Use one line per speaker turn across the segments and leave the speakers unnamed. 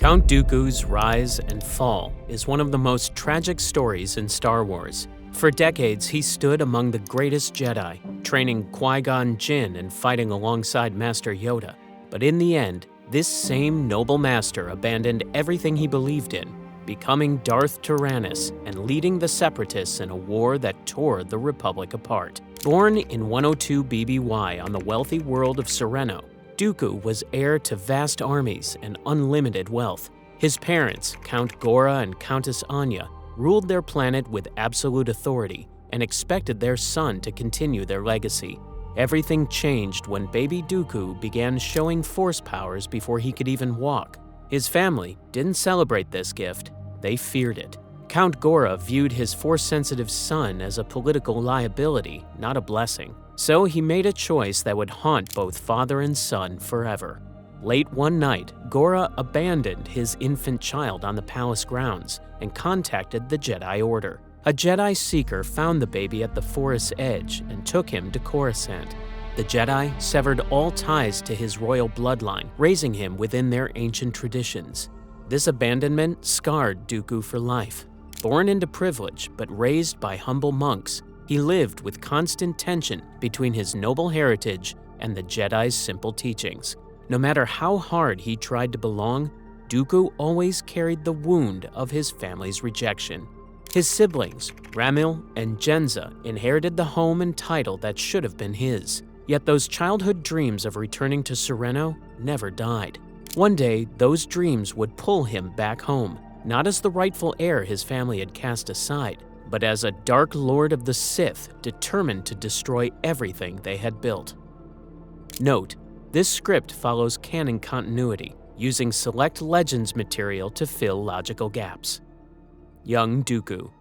Count Dooku's rise and fall is one of the most tragic stories in Star Wars. For decades, he stood among the greatest Jedi, training Qui-Gon Jinn and fighting alongside Master Yoda. But in the end, this same noble master abandoned everything he believed in, becoming Darth Tyranus and leading the Separatists in a war that tore the Republic apart. Born in 102 BBY on the wealthy world of Serenno, Dooku was heir to vast armies and unlimited wealth. His parents, Count Gora and Countess Anya, ruled their planet with absolute authority and expected their son to continue their legacy. Everything changed when baby Dooku began showing force powers before he could even walk. His family didn't celebrate this gift, they feared it. Count Gora viewed his force-sensitive son as a political liability, not a blessing. So he made a choice that would haunt both father and son forever. Late one night, Gora abandoned his infant child on the palace grounds and contacted the Jedi Order. A Jedi seeker found the baby at the forest's edge and took him to Coruscant. The Jedi severed all ties to his royal bloodline, raising him within their ancient traditions. This abandonment scarred Dooku for life. Born into privilege but raised by humble monks, he lived with constant tension between his noble heritage and the Jedi's simple teachings. No matter how hard he tried to belong, Dooku always carried the wound of his family's rejection. His siblings, Ramil and Jenza, inherited the home and title that should have been his. Yet those childhood dreams of returning to Serenno never died. One day, those dreams would pull him back home, not as the rightful heir his family had cast aside, but as a dark lord of the Sith determined to destroy everything they had built. Note, this script follows canon continuity, using select Legends material to fill logical gaps. Young Dooku.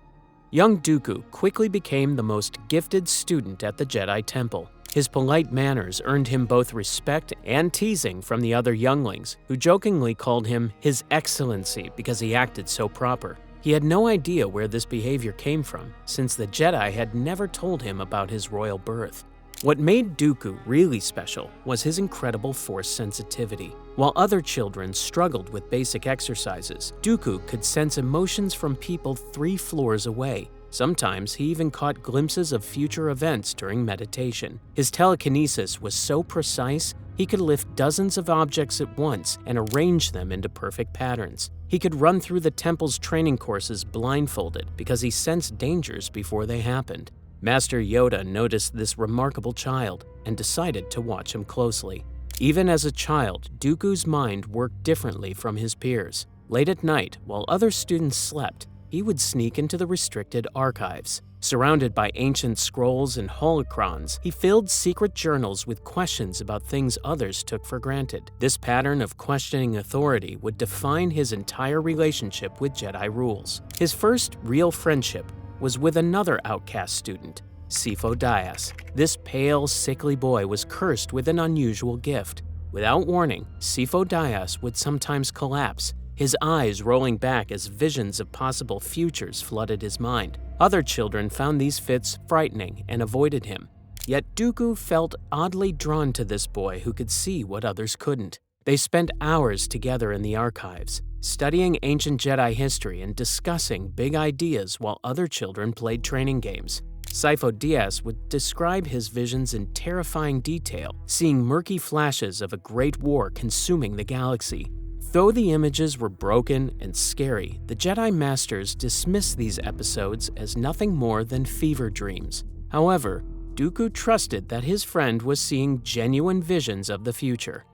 Young Dooku quickly became the most gifted student at the Jedi Temple. His polite manners earned him both respect and teasing from the other younglings, who jokingly called him His Excellency because he acted so proper. He had no idea where this behavior came from, since the Jedi had never told him about his royal birth. What made Dooku really special was his incredible force sensitivity. While other children struggled with basic exercises, Dooku could sense emotions from people 3 floors away. Sometimes he even caught glimpses of future events during meditation. His telekinesis was so precise, he could lift dozens of objects at once and arrange them into perfect patterns. He could run through the temple's training courses blindfolded because he sensed dangers before they happened. Master Yoda noticed this remarkable child and decided to watch him closely. Even as a child, Dooku's mind worked differently from his peers. Late at night, while other students slept, he would sneak into the restricted archives. Surrounded by ancient scrolls and holocrons, he filled secret journals with questions about things others took for granted. This pattern of questioning authority would define his entire relationship with Jedi rules. His first real friendship was with another outcast student, Sifo-Dyas. This pale, sickly boy was cursed with an unusual gift. Without warning, Sifo-Dyas would sometimes collapse, his eyes rolling back as visions of possible futures flooded his mind. Other children found these fits frightening and avoided him. Yet Dooku felt oddly drawn to this boy who could see what others couldn't. They spent hours together in the archives, studying ancient Jedi history and discussing big ideas while other children played training games. Sifo-Dyas would describe his visions in terrifying detail, seeing murky flashes of a great war consuming the galaxy. Though the images were broken and scary, the Jedi Masters dismissed these episodes as nothing more than fever dreams. However, Dooku trusted that his friend was seeing genuine visions of the future.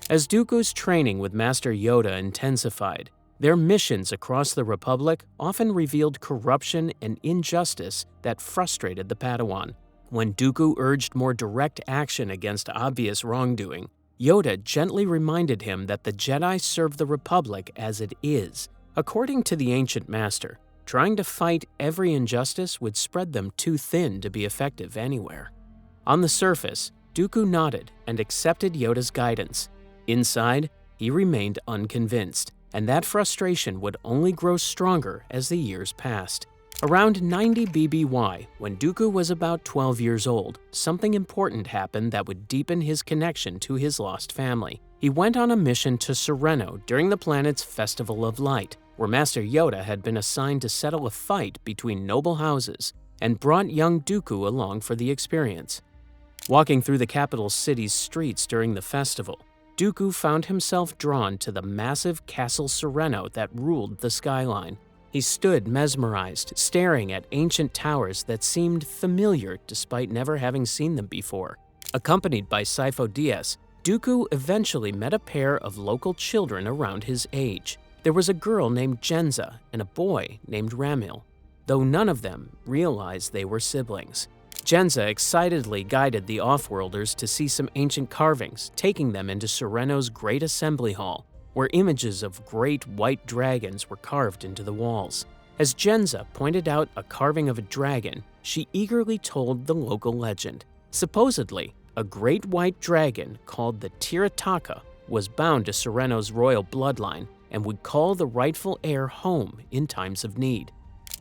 As Dooku's training with Master Yoda intensified, their missions across the Republic often revealed corruption and injustice that frustrated the Padawan. When Dooku urged more direct action against obvious wrongdoing, Yoda gently reminded him that the Jedi serve the Republic as it is. According to the ancient master, trying to fight every injustice would spread them too thin to be effective anywhere. On the surface, Dooku nodded and accepted Yoda's guidance. Inside, he remained unconvinced, and that frustration would only grow stronger as the years passed. Around 90 BBY, when Dooku was about 12 years old, something important happened that would deepen his connection to his lost family. He went on a mission to Serenno during the planet's Festival of Light, where Master Yoda had been assigned to settle a fight between noble houses and brought young Dooku along for the experience. Walking through the capital city's streets during the festival, Dooku found himself drawn to the massive Castle Serenno that ruled the skyline. He stood mesmerized, staring at ancient towers that seemed familiar despite never having seen them before. Accompanied by Sifo-Dyas, Dooku eventually met a pair of local children around his age. There was a girl named Jenza and a boy named Ramil, though none of them realized they were siblings. Jenza excitedly guided the Offworlders to see some ancient carvings, taking them into Serenno's Great Assembly Hall, where images of great white dragons were carved into the walls. As Jenza pointed out a carving of a dragon, she eagerly told the local legend. Supposedly, a great white dragon called the Tirataka was bound to Serenno's royal bloodline and would call the rightful heir home in times of need.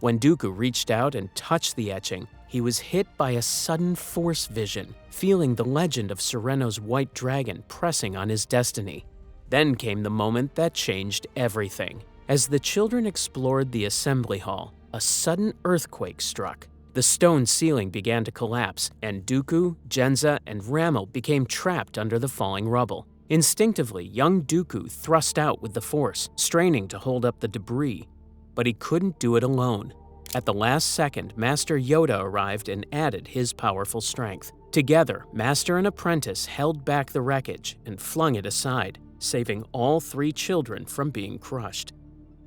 When Dooku reached out and touched the etching, he was hit by a sudden force vision, feeling the legend of Serenno's white dragon pressing on his destiny. Then came the moment that changed everything. As the children explored the assembly hall, a sudden earthquake struck. The stone ceiling began to collapse, and Dooku, Jenza, and Ramil became trapped under the falling rubble. Instinctively, young Dooku thrust out with the Force, straining to hold up the debris. But he couldn't do it alone. At the last second, Master Yoda arrived and added his powerful strength. Together, Master and apprentice held back the wreckage and flung it aside, saving all three children from being crushed.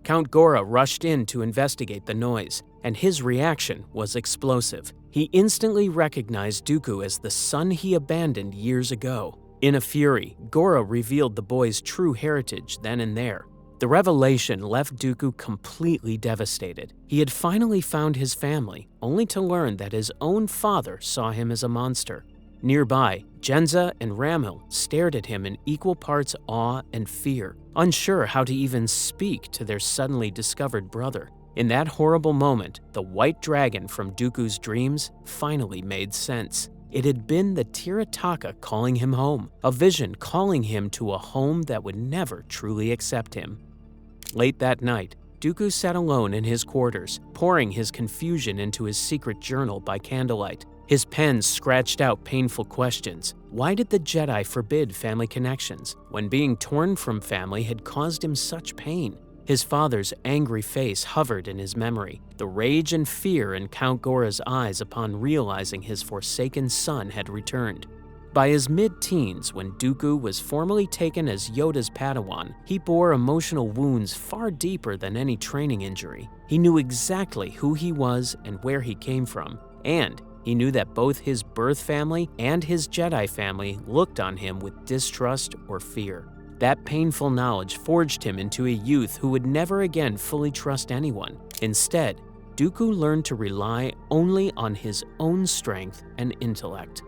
Count Gora rushed in to investigate the noise, and his reaction was explosive. He instantly recognized Dooku as the son he abandoned years ago. In a fury, Gora revealed the boy's true heritage then and there. The revelation left Dooku completely devastated. He had finally found his family, only to learn that his own father saw him as a monster. Nearby, Jenza and Ramil stared at him in equal parts awe and fear, unsure how to even speak to their suddenly discovered brother. In that horrible moment, the white dragon from Dooku's dreams finally made sense. It had been the Tirataka calling him home, a vision calling him to a home that would never truly accept him. Late that night, Dooku sat alone in his quarters, pouring his confusion into his secret journal by candlelight. His pen scratched out painful questions. Why did the Jedi forbid family connections, when being torn from family had caused him such pain? His father's angry face hovered in his memory, the rage and fear in Count Gora's eyes upon realizing his forsaken son had returned. By his mid-teens, when Dooku was formally taken as Yoda's Padawan, he bore emotional wounds far deeper than any training injury. He knew exactly who he was and where he came from, and he knew that both his birth family and his Jedi family looked on him with distrust or fear. That painful knowledge forged him into a youth who would never again fully trust anyone. Instead, Dooku learned to rely only on his own strength and intellect.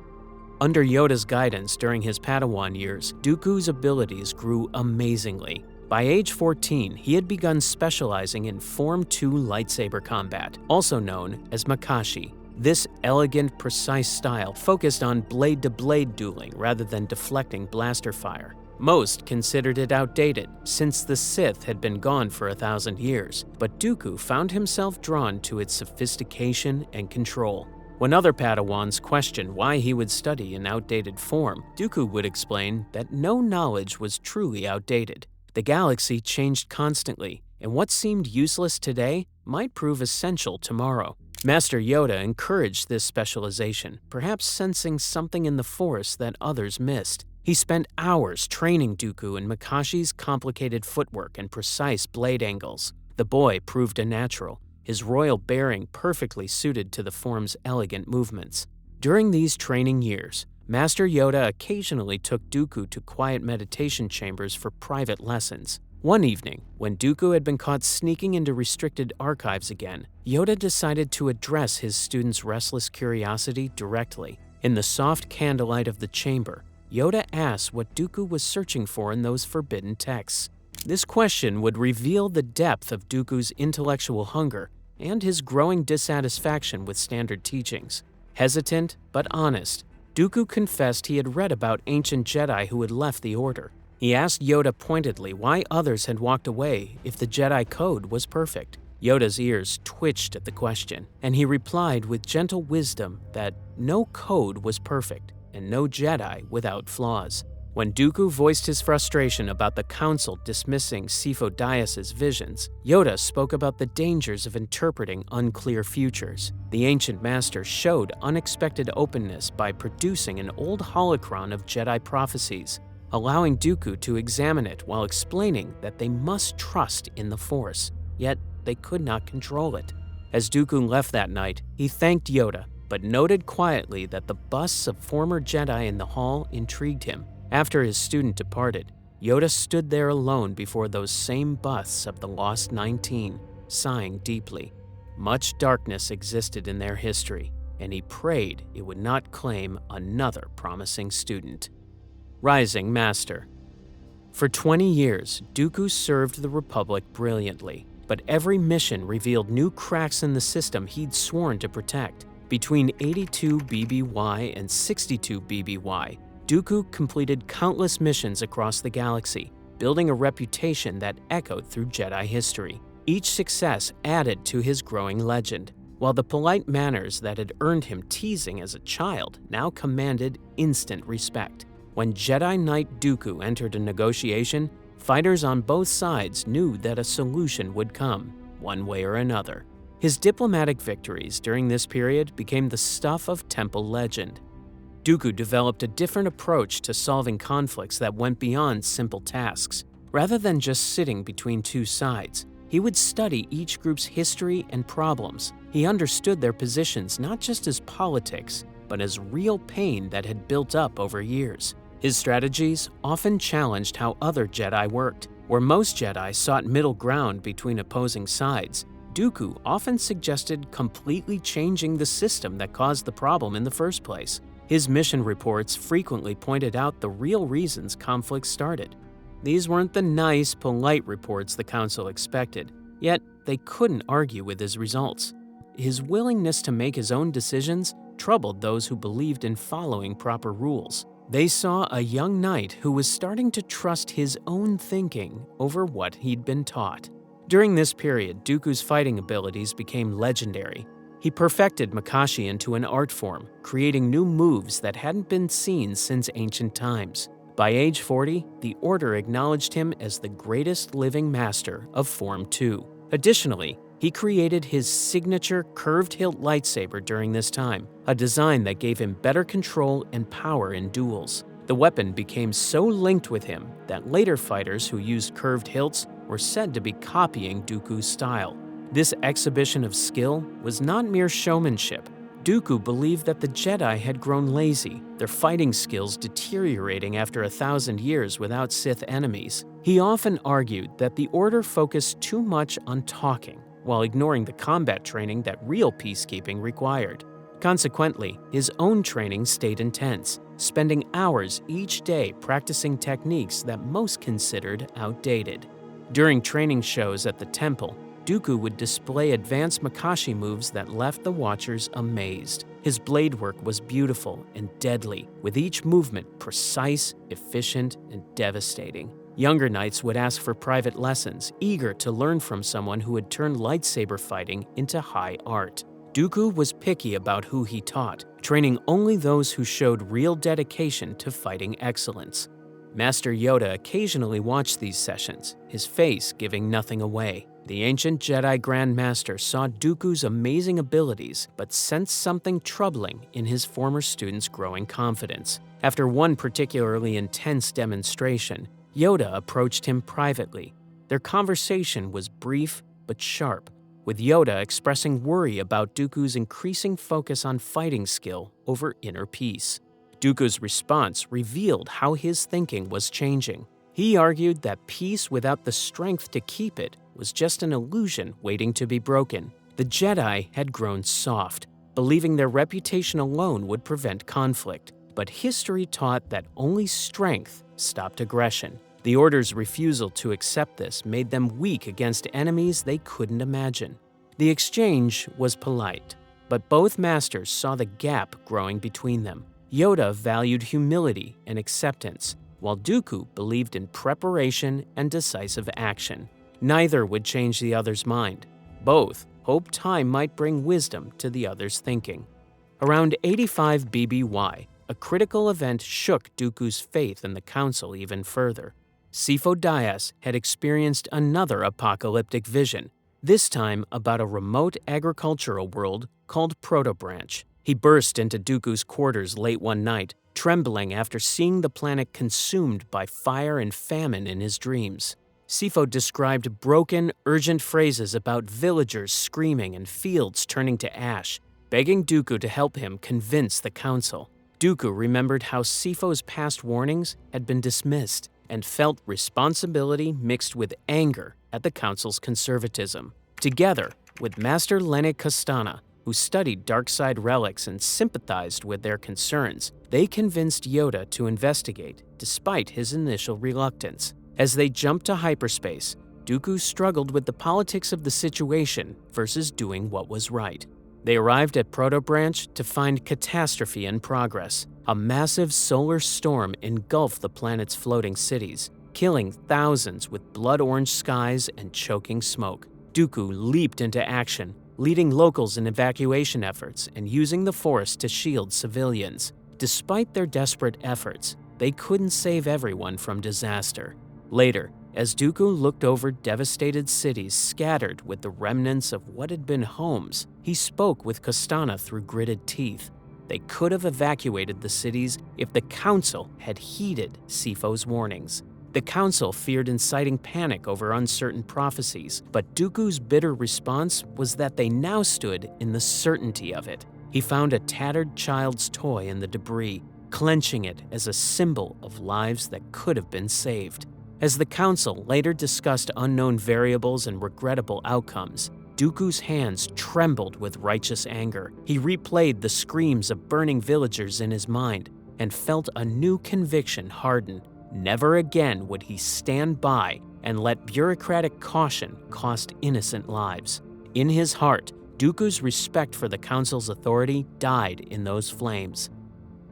Under Yoda's guidance during his Padawan years, Dooku's abilities grew amazingly. By age 14, he had begun specializing in Form 2 lightsaber combat, also known as Makashi. This elegant, precise style focused on blade-to-blade dueling rather than deflecting blaster fire. Most considered it outdated, since the Sith had been gone for 1,000 years, but Dooku found himself drawn to its sophistication and control. When other Padawans questioned why he would study an outdated form, Dooku would explain that no knowledge was truly outdated. The galaxy changed constantly, and what seemed useless today might prove essential tomorrow. Master Yoda encouraged this specialization, perhaps sensing something in the Force that others missed. He spent hours training Dooku in Makashi's complicated footwork and precise blade angles. The boy proved a natural, his royal bearing perfectly suited to the form's elegant movements. During these training years, Master Yoda occasionally took Dooku to quiet meditation chambers for private lessons. One evening, when Dooku had been caught sneaking into restricted archives again, Yoda decided to address his student's restless curiosity directly. In the soft candlelight of the chamber, Yoda asked what Dooku was searching for in those forbidden texts. This question would reveal the depth of Dooku's intellectual hunger and his growing dissatisfaction with standard teachings. Hesitant but honest, Dooku confessed he had read about ancient Jedi who had left the Order. He asked Yoda pointedly why others had walked away if the Jedi Code was perfect. Yoda's ears twitched at the question, and he replied with gentle wisdom that no code was perfect and no Jedi without flaws. When Dooku voiced his frustration about the Council dismissing Sifo-Dyas' visions, Yoda spoke about the dangers of interpreting unclear futures. The ancient master showed unexpected openness by producing an old holocron of Jedi prophecies, allowing Dooku to examine it while explaining that they must trust in the Force, yet they could not control it. As Dooku left that night, he thanked Yoda, but noted quietly that the busts of former Jedi in the hall intrigued him. After his student departed, Yoda stood there alone before those same busts of the Lost 19, sighing deeply. Much darkness existed in their history, and he prayed it would not claim another promising student. Rising Master. For 20 years, Dooku served the Republic brilliantly, but every mission revealed new cracks in the system he'd sworn to protect. Between 82 BBY and 62 BBY, Dooku completed countless missions across the galaxy, building a reputation that echoed through Jedi history. Each success added to his growing legend, while the polite manners that had earned him teasing as a child now commanded instant respect. When Jedi Knight Dooku entered a negotiation, fighters on both sides knew that a solution would come, one way or another. His diplomatic victories during this period became the stuff of Temple legend. Dooku developed a different approach to solving conflicts that went beyond simple tasks. Rather than just sitting between two sides, he would study each group's history and problems. He understood their positions not just as politics, but as real pain that had built up over years. His strategies often challenged how other Jedi worked. Where most Jedi sought middle ground between opposing sides, Dooku often suggested completely changing the system that caused the problem in the first place. His mission reports frequently pointed out the real reasons conflicts started. These weren't the nice, polite reports the Council expected, yet they couldn't argue with his results. His willingness to make his own decisions troubled those who believed in following proper rules. They saw a young knight who was starting to trust his own thinking over what he'd been taught. During this period, Dooku's fighting abilities became legendary. He perfected Makashi into an art form, creating new moves that hadn't been seen since ancient times. By age 40, the Order acknowledged him as the greatest living master of Form 2. Additionally, he created his signature curved-hilt lightsaber during this time, a design that gave him better control and power in duels. The weapon became so linked with him that later fighters who used curved hilts were said to be copying Dooku's style. This exhibition of skill was not mere showmanship. Dooku believed that the Jedi had grown lazy, their fighting skills deteriorating after 1,000 years without Sith enemies. He often argued that the Order focused too much on talking, while ignoring the combat training that real peacekeeping required. Consequently, his own training stayed intense, spending hours each day practicing techniques that most considered outdated. During training shows at the temple, Dooku would display advanced Makashi moves that left the watchers amazed. His blade work was beautiful and deadly, with each movement precise, efficient, and devastating. Younger knights would ask for private lessons, eager to learn from someone who had turned lightsaber fighting into high art. Dooku was picky about who he taught, training only those who showed real dedication to fighting excellence. Master Yoda occasionally watched these sessions, his face giving nothing away. The ancient Jedi Grand Master saw Dooku's amazing abilities, but sensed something troubling in his former student's growing confidence. After one particularly intense demonstration, Yoda approached him privately. Their conversation was brief but sharp, with Yoda expressing worry about Dooku's increasing focus on fighting skill over inner peace. Dooku's response revealed how his thinking was changing. He argued that peace without the strength to keep it was just an illusion waiting to be broken. The Jedi had grown soft, believing their reputation alone would prevent conflict. But history taught that only strength stopped aggression. The Order's refusal to accept this made them weak against enemies they couldn't imagine. The exchange was polite, but both masters saw the gap growing between them. Yoda valued humility and acceptance, while Dooku believed in preparation and decisive action. Neither would change the other's mind. Both hoped time might bring wisdom to the other's thinking. Around 85 BBY, a critical event shook Dooku's faith in the Council even further. Sifo-Dyas had experienced another apocalyptic vision, this time about a remote agricultural world called Protobranch. He burst into Dooku's quarters late one night, trembling after seeing the planet consumed by fire and famine in his dreams. Sifo described broken, urgent phrases about villagers screaming and fields turning to ash, begging Dooku to help him convince the Council. Dooku remembered how Sifo's past warnings had been dismissed and felt responsibility mixed with anger at the Council's conservatism. Together with Master Lene Castana, who studied dark-side relics and sympathized with their concerns, they convinced Yoda to investigate, despite his initial reluctance. As they jumped to hyperspace, Dooku struggled with the politics of the situation versus doing what was right. They arrived at Protobranch to find catastrophe in progress. A massive solar storm engulfed the planet's floating cities, killing thousands with blood-orange skies and choking smoke. Dooku leaped into action, leading locals in evacuation efforts and using the Force to shield civilians. Despite their desperate efforts, they couldn't save everyone from disaster. Later, as Dooku looked over devastated cities scattered with the remnants of what had been homes, he spoke with Castana through gritted teeth. They could have evacuated the cities if the Council had heeded Sifo's warnings. The Council feared inciting panic over uncertain prophecies, but Dooku's bitter response was that they now stood in the certainty of it. He found a tattered child's toy in the debris, clenching it as a symbol of lives that could have been saved. As the Council later discussed unknown variables and regrettable outcomes, Dooku's hands trembled with righteous anger. He replayed the screams of burning villagers in his mind and felt a new conviction harden. Never again would he stand by and let bureaucratic caution cost innocent lives. In his heart, Dooku's respect for the Council's authority died in those flames.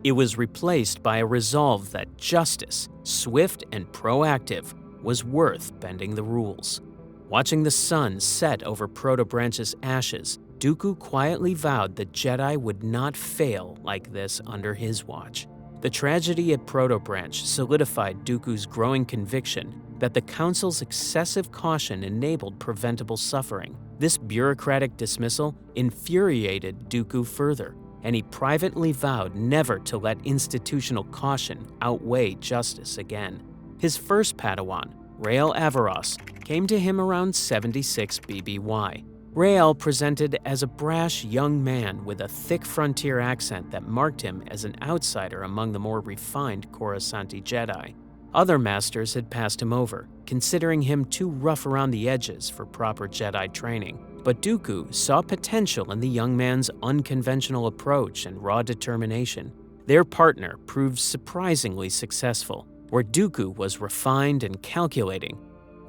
It was replaced by a resolve that justice, swift and proactive, was worth bending the rules. Watching the sun set over Protobranch's ashes, Dooku quietly vowed that Jedi would not fail like this under his watch. The tragedy at Protobranch solidified Dooku's growing conviction that the Council's excessive caution enabled preventable suffering. This bureaucratic dismissal infuriated Dooku further, and he privately vowed never to let institutional caution outweigh justice again. His first Padawan, Rael Averross, came to him around 76 BBY. Rael presented as a brash young man with a thick frontier accent that marked him as an outsider among the more refined Coruscanti Jedi. Other masters had passed him over, considering him too rough around the edges for proper Jedi training. But Dooku saw potential in the young man's unconventional approach and raw determination. Their partner proved surprisingly successful. Where Dooku was refined and calculating,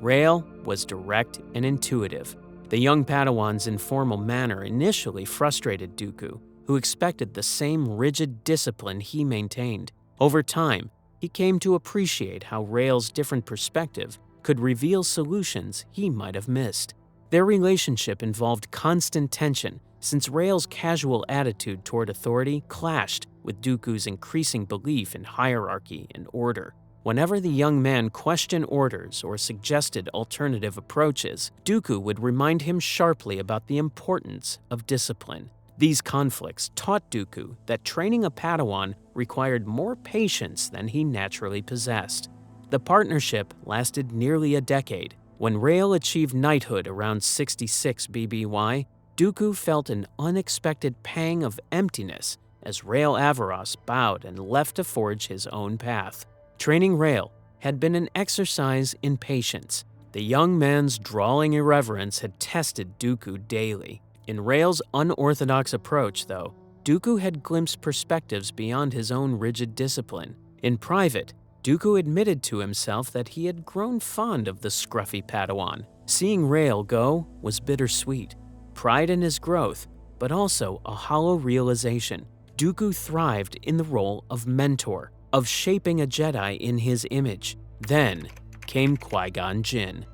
Rael was direct and intuitive. The young Padawan's informal manner initially frustrated Dooku, who expected the same rigid discipline he maintained. Over time, he came to appreciate how Rael's different perspective could reveal solutions he might have missed. Their relationship involved constant tension, since Rael's casual attitude toward authority clashed with Dooku's increasing belief in hierarchy and order. Whenever the young man questioned orders or suggested alternative approaches, Dooku would remind him sharply about the importance of discipline. These conflicts taught Dooku that training a Padawan required more patience than he naturally possessed. The partnership lasted nearly a decade. When Rael achieved knighthood around 66 BBY, Dooku felt an unexpected pang of emptiness as Rael Averross bowed and left to forge his own path. Training Rael had been an exercise in patience. The young man's drawling irreverence had tested Dooku daily. In Rael's unorthodox approach, though, Dooku had glimpsed perspectives beyond his own rigid discipline. In private, Dooku admitted to himself that he had grown fond of the scruffy Padawan. Seeing Rael go was bittersweet, pride in his growth, but also a hollow realization. Dooku thrived in the role of mentor. of shaping a Jedi in his image. Then came Qui-Gon Jinn.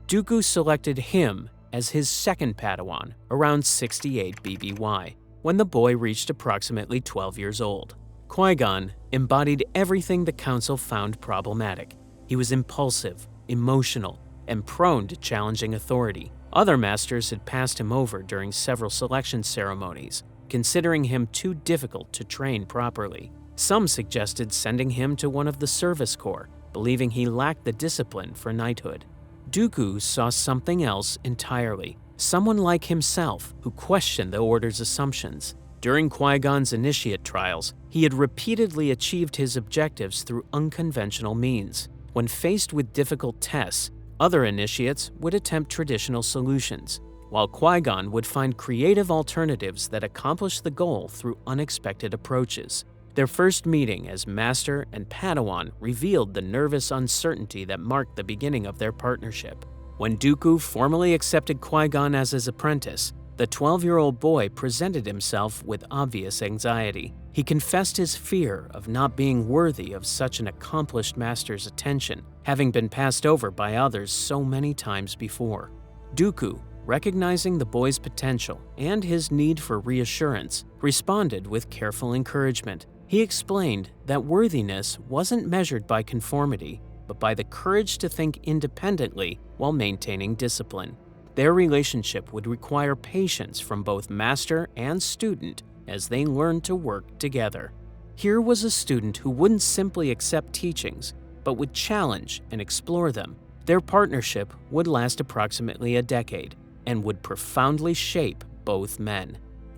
Dooku selected him as his second Padawan around 68 BBY, when the boy reached approximately 12 years old. Qui-Gon embodied everything the Council found problematic. He was impulsive, emotional, and prone to challenging authority. Other masters had passed him over during several selection ceremonies, considering him too difficult to train properly. Some suggested sending him to one of the service corps, believing he lacked the discipline for knighthood. Dooku saw something else entirely, someone like himself who questioned the Order's assumptions. During Qui-Gon's initiate trials, he had repeatedly achieved his objectives through unconventional means. When faced with difficult tests, other initiates would attempt traditional solutions, while Qui-Gon would find creative alternatives that accomplished the goal through unexpected approaches. Their first meeting as Master and Padawan revealed the nervous uncertainty that marked the beginning of their partnership. When Dooku formally accepted Qui-Gon as his apprentice, the 12-year-old boy presented himself with obvious anxiety. He confessed his fear of not being worthy of such an accomplished master's attention, having been passed over by others so many times before. Dooku, recognizing the boy's potential and his need for reassurance, responded with careful encouragement. He explained that worthiness wasn't measured by conformity, but by the courage to think independently while maintaining discipline. Their relationship would require patience from both master and student as they learned to work together. Here was a student who wouldn't simply accept teachings, but would challenge and explore them. Their partnership would last approximately a decade and would profoundly shape both men.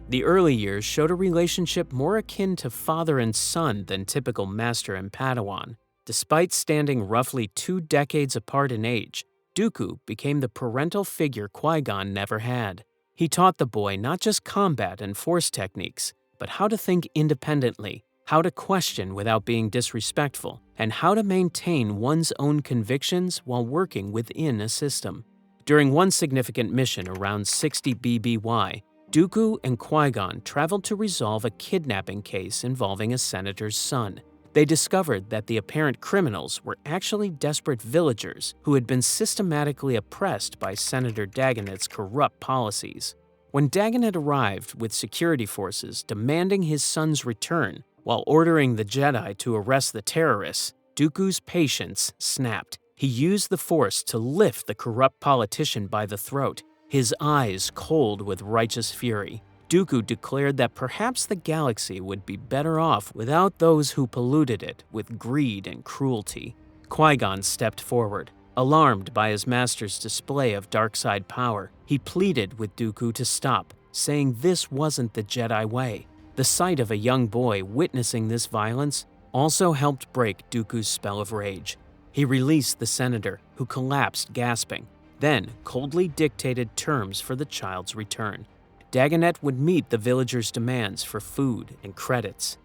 The early years showed a relationship more akin to father and son than typical master and Padawan. Despite standing roughly 2 decades apart in age, Dooku became the parental figure Qui-Gon never had. He taught the boy not just combat and force techniques, but how to think independently, how to question without being disrespectful, and how to maintain one's own convictions while working within a system. During one significant mission around 60 BBY, Dooku and Qui-Gon traveled to resolve a kidnapping case involving a senator's son. They discovered that the apparent criminals were actually desperate villagers who had been systematically oppressed by Senator Dagonet's corrupt policies. When Dagonet arrived with security forces demanding his son's return while ordering the Jedi to arrest the terrorists, Dooku's patience snapped. He used the Force to lift the corrupt politician by the throat, his eyes cold with righteous fury. Dooku declared that perhaps the galaxy would be better off without those who polluted it with greed and cruelty. Qui-Gon stepped forward. Alarmed by his master's display of dark side power, he pleaded with Dooku to stop, saying this wasn't the Jedi way. The sight of a young boy witnessing this violence also helped break Dooku's spell of rage. He released the senator, who collapsed gasping, then coldly dictated terms for the child's return. Dagonet would meet the villagers' demands for food and credits.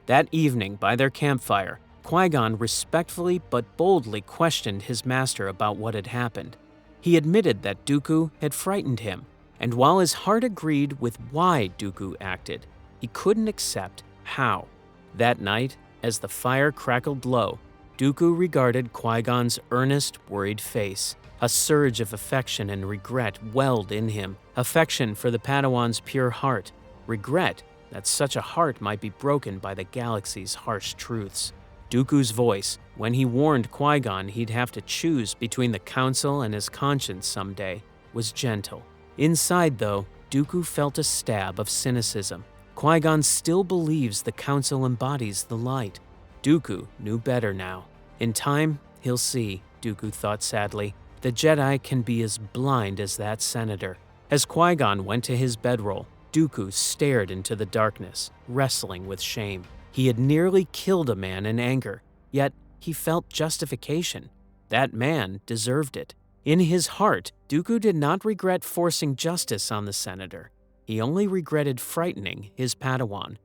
That evening, by their campfire, Qui-Gon respectfully but boldly questioned his master about what had happened. He admitted that Dooku had frightened him, and while his heart agreed with why Dooku acted, he couldn't accept how. That night, as the fire crackled low, Dooku regarded Qui-Gon's earnest, worried face. A surge of affection and regret welled in him. Affection for the Padawan's pure heart. Regret that such a heart might be broken by the galaxy's harsh truths. Dooku's voice, when he warned Qui-Gon he'd have to choose between the Council and his conscience someday, was gentle. Inside, though, Dooku felt a stab of cynicism. Qui-Gon still believes the Council embodies the light. Dooku knew better now. In time, he'll see, Dooku thought sadly. The Jedi can be as blind as that senator. As Qui-Gon went to his bedroll, Dooku stared into the darkness, wrestling with shame. He had nearly killed a man in anger, yet he felt justification. That man deserved it. In his heart, Dooku did not regret forcing justice on the senator. He only regretted frightening his Padawan.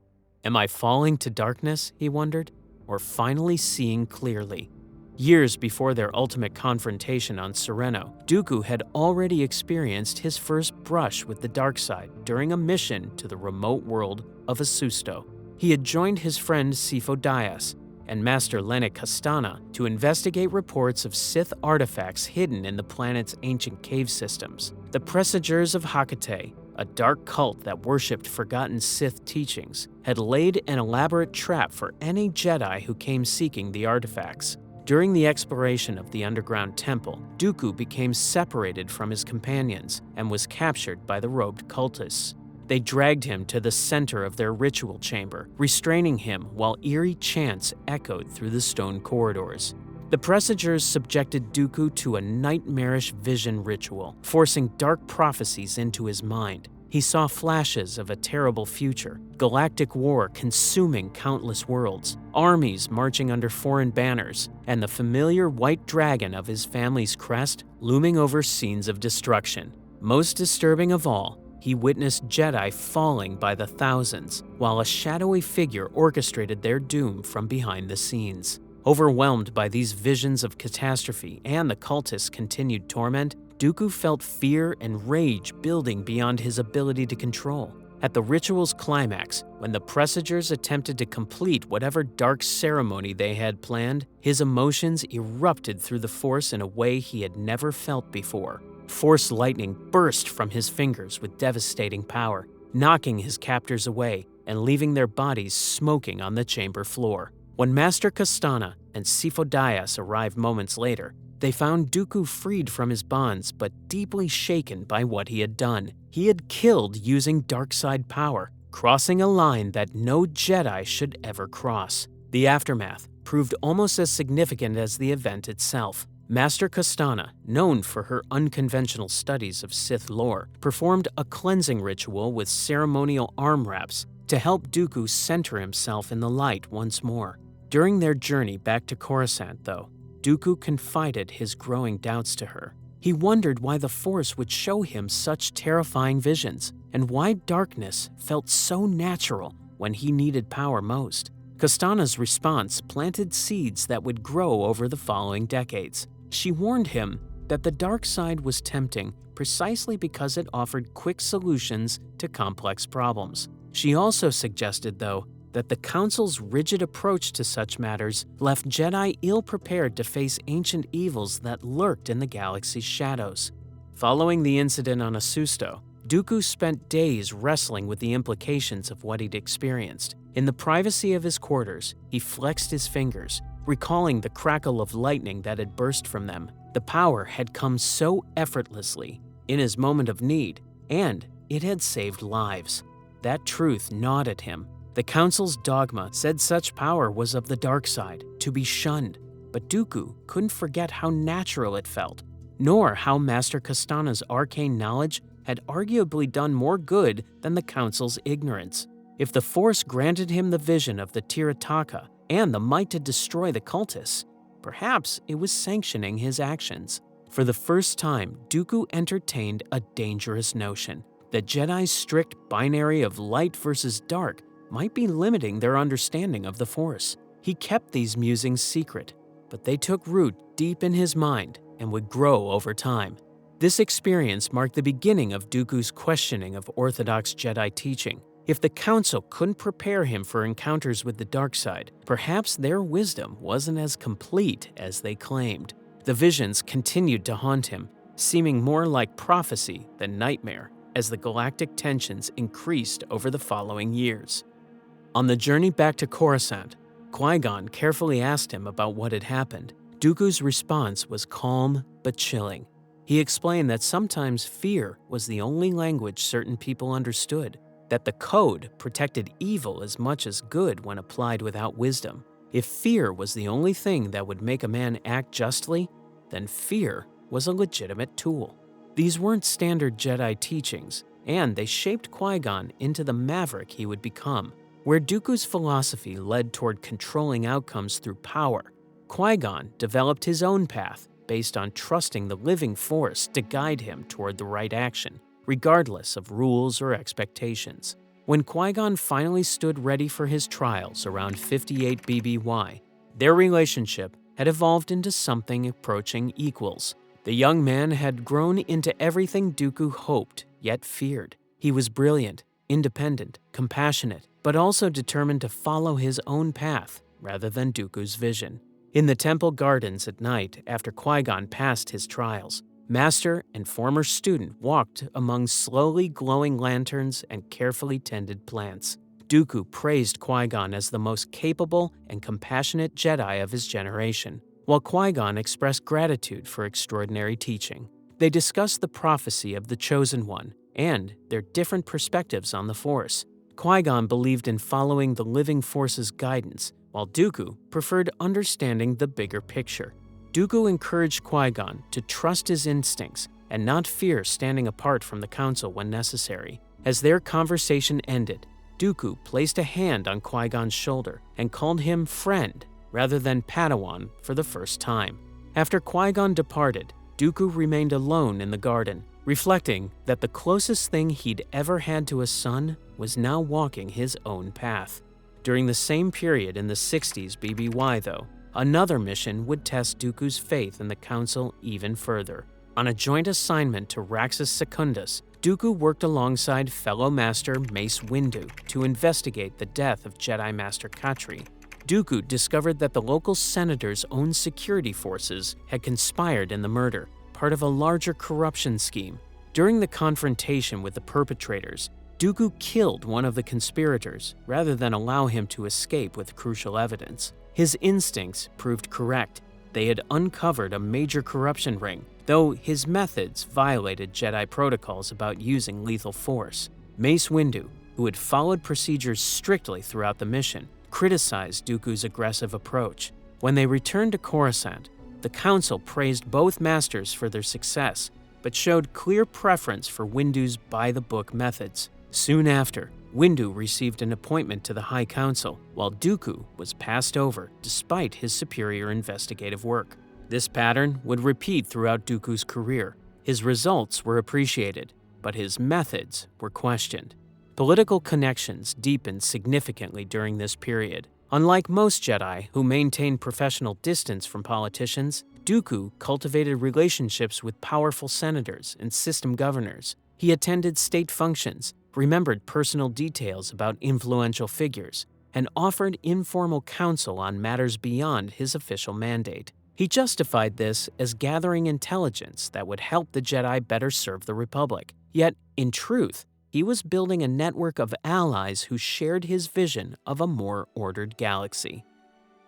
Am I falling to darkness, he wondered, or finally seeing clearly? Years before their ultimate confrontation on Serenno, Dooku had already experienced his first brush with the dark side during a mission to the remote world of Asusto. He had joined his friend Sifo-Dyas and Master Lennox Castana to investigate reports of Sith artifacts hidden in the planet's ancient cave systems. The Presagers of Hecate, a dark cult that worshipped forgotten Sith teachings, had laid an elaborate trap for any Jedi who came seeking the artifacts. During the exploration of the underground temple, Dooku became separated from his companions and was captured by the robed cultists. They dragged him to the center of their ritual chamber, restraining him while eerie chants echoed through the stone corridors. The Presagers subjected Dooku to a nightmarish vision ritual, forcing dark prophecies into his mind. He saw flashes of a terrible future, galactic war consuming countless worlds, armies marching under foreign banners, and the familiar white dragon of his family's crest looming over scenes of destruction. Most disturbing of all, he witnessed Jedi falling by the thousands, while a shadowy figure orchestrated their doom from behind the scenes. Overwhelmed by these visions of catastrophe and the cultists' continued torment, Dooku felt fear and rage building beyond his ability to control. At the ritual's climax, when the Presagers attempted to complete whatever dark ceremony they had planned, his emotions erupted through the Force in a way he had never felt before. Force lightning burst from his fingers with devastating power, knocking his captors away and leaving their bodies smoking on the chamber floor. When Master Castana and Sifo-Dyas arrived moments later, they found Dooku freed from his bonds but deeply shaken by what he had done. He had killed using dark side power, crossing a line that no Jedi should ever cross. The aftermath proved almost as significant as the event itself. Master Castana, known for her unconventional studies of Sith lore, performed a cleansing ritual with ceremonial arm wraps to help Dooku center himself in the light once more. During their journey back to Coruscant, though, Dooku confided his growing doubts to her. He wondered why the Force would show him such terrifying visions, and why darkness felt so natural when he needed power most. Castana's response planted seeds that would grow over the following decades. She warned him that the dark side was tempting precisely because it offered quick solutions to complex problems. She also suggested, though, that the Council's rigid approach to such matters left Jedi ill-prepared to face ancient evils that lurked in the galaxy's shadows. Following the incident on Asusto, Dooku spent days wrestling with the implications of what he'd experienced. In the privacy of his quarters, he flexed his fingers, recalling the crackle of lightning that had burst from them. The power had come so effortlessly in his moment of need, and it had saved lives. That truth gnawed at him. The Council's dogma said such power was of the dark side, to be shunned, but Dooku couldn't forget how natural it felt, nor how Master Castana's arcane knowledge had arguably done more good than the Council's ignorance. If the Force granted him the vision of the Tirataka and the might to destroy the cultists, perhaps it was sanctioning his actions. For the first time, Dooku entertained a dangerous notion. The Jedi's strict binary of light versus dark might be limiting their understanding of the Force. He kept these musings secret, but they took root deep in his mind and would grow over time. This experience marked the beginning of Dooku's questioning of orthodox Jedi teaching. If the Council couldn't prepare him for encounters with the dark side, perhaps their wisdom wasn't as complete as they claimed. The visions continued to haunt him, seeming more like prophecy than nightmare, as the galactic tensions increased over the following years. On the journey back to Coruscant, Qui-Gon carefully asked him about what had happened. Dooku's response was calm but chilling. He explained that sometimes fear was the only language certain people understood, that the code protected evil as much as good when applied without wisdom. If fear was the only thing that would make a man act justly, then fear was a legitimate tool. These weren't standard Jedi teachings, and they shaped Qui-Gon into the maverick he would become. Where Dooku's philosophy led toward controlling outcomes through power, Qui-Gon developed his own path based on trusting the living Force to guide him toward the right action, regardless of rules or expectations. When Qui-Gon finally stood ready for his trials around 58 BBY, their relationship had evolved into something approaching equals. The young man had grown into everything Dooku hoped, yet feared. He was brilliant, independent, compassionate, but also determined to follow his own path, rather than Dooku's vision. In the temple gardens at night, after Qui-Gon passed his trials, Master and former student walked among slowly glowing lanterns and carefully tended plants. Dooku praised Qui-Gon as the most capable and compassionate Jedi of his generation, while Qui-Gon expressed gratitude for extraordinary teaching. They discussed the prophecy of the Chosen One and their different perspectives on the Force. Qui-Gon believed in following the living Force's guidance, while Dooku preferred understanding the bigger picture. Dooku encouraged Qui-Gon to trust his instincts and not fear standing apart from the Council when necessary. As their conversation ended, Dooku placed a hand on Qui-Gon's shoulder and called him friend rather than Padawan for the first time. After Qui-Gon departed, Dooku remained alone in the garden, reflecting that the closest thing he'd ever had to a son was now walking his own path. During the same period in the 60s BBY, though, another mission would test Dooku's faith in the Council even further. On a joint assignment to Raxus Secundus, Dooku worked alongside fellow Master Mace Windu to investigate the death of Jedi Master Katri. Dooku discovered that the local senator's own security forces had conspired in the murder, part of a larger corruption scheme. During the confrontation with the perpetrators, Dooku killed one of the conspirators rather than allow him to escape with crucial evidence. His instincts proved correct. They had uncovered a major corruption ring, though his methods violated Jedi protocols about using lethal force. Mace Windu, who had followed procedures strictly throughout the mission, criticized Dooku's aggressive approach. When they returned to Coruscant, the Council praised both masters for their success, but showed clear preference for Windu's by-the-book methods. Soon after, Windu received an appointment to the High Council, while Dooku was passed over despite his superior investigative work. This pattern would repeat throughout Dooku's career. His results were appreciated, but his methods were questioned. Political connections deepened significantly during this period. Unlike most Jedi who maintained professional distance from politicians, Dooku cultivated relationships with powerful senators and system governors. He attended state functions, remembered personal details about influential figures, and offered informal counsel on matters beyond his official mandate. He justified this as gathering intelligence that would help the Jedi better serve the Republic. Yet, in truth, he was building a network of allies who shared his vision of a more ordered galaxy.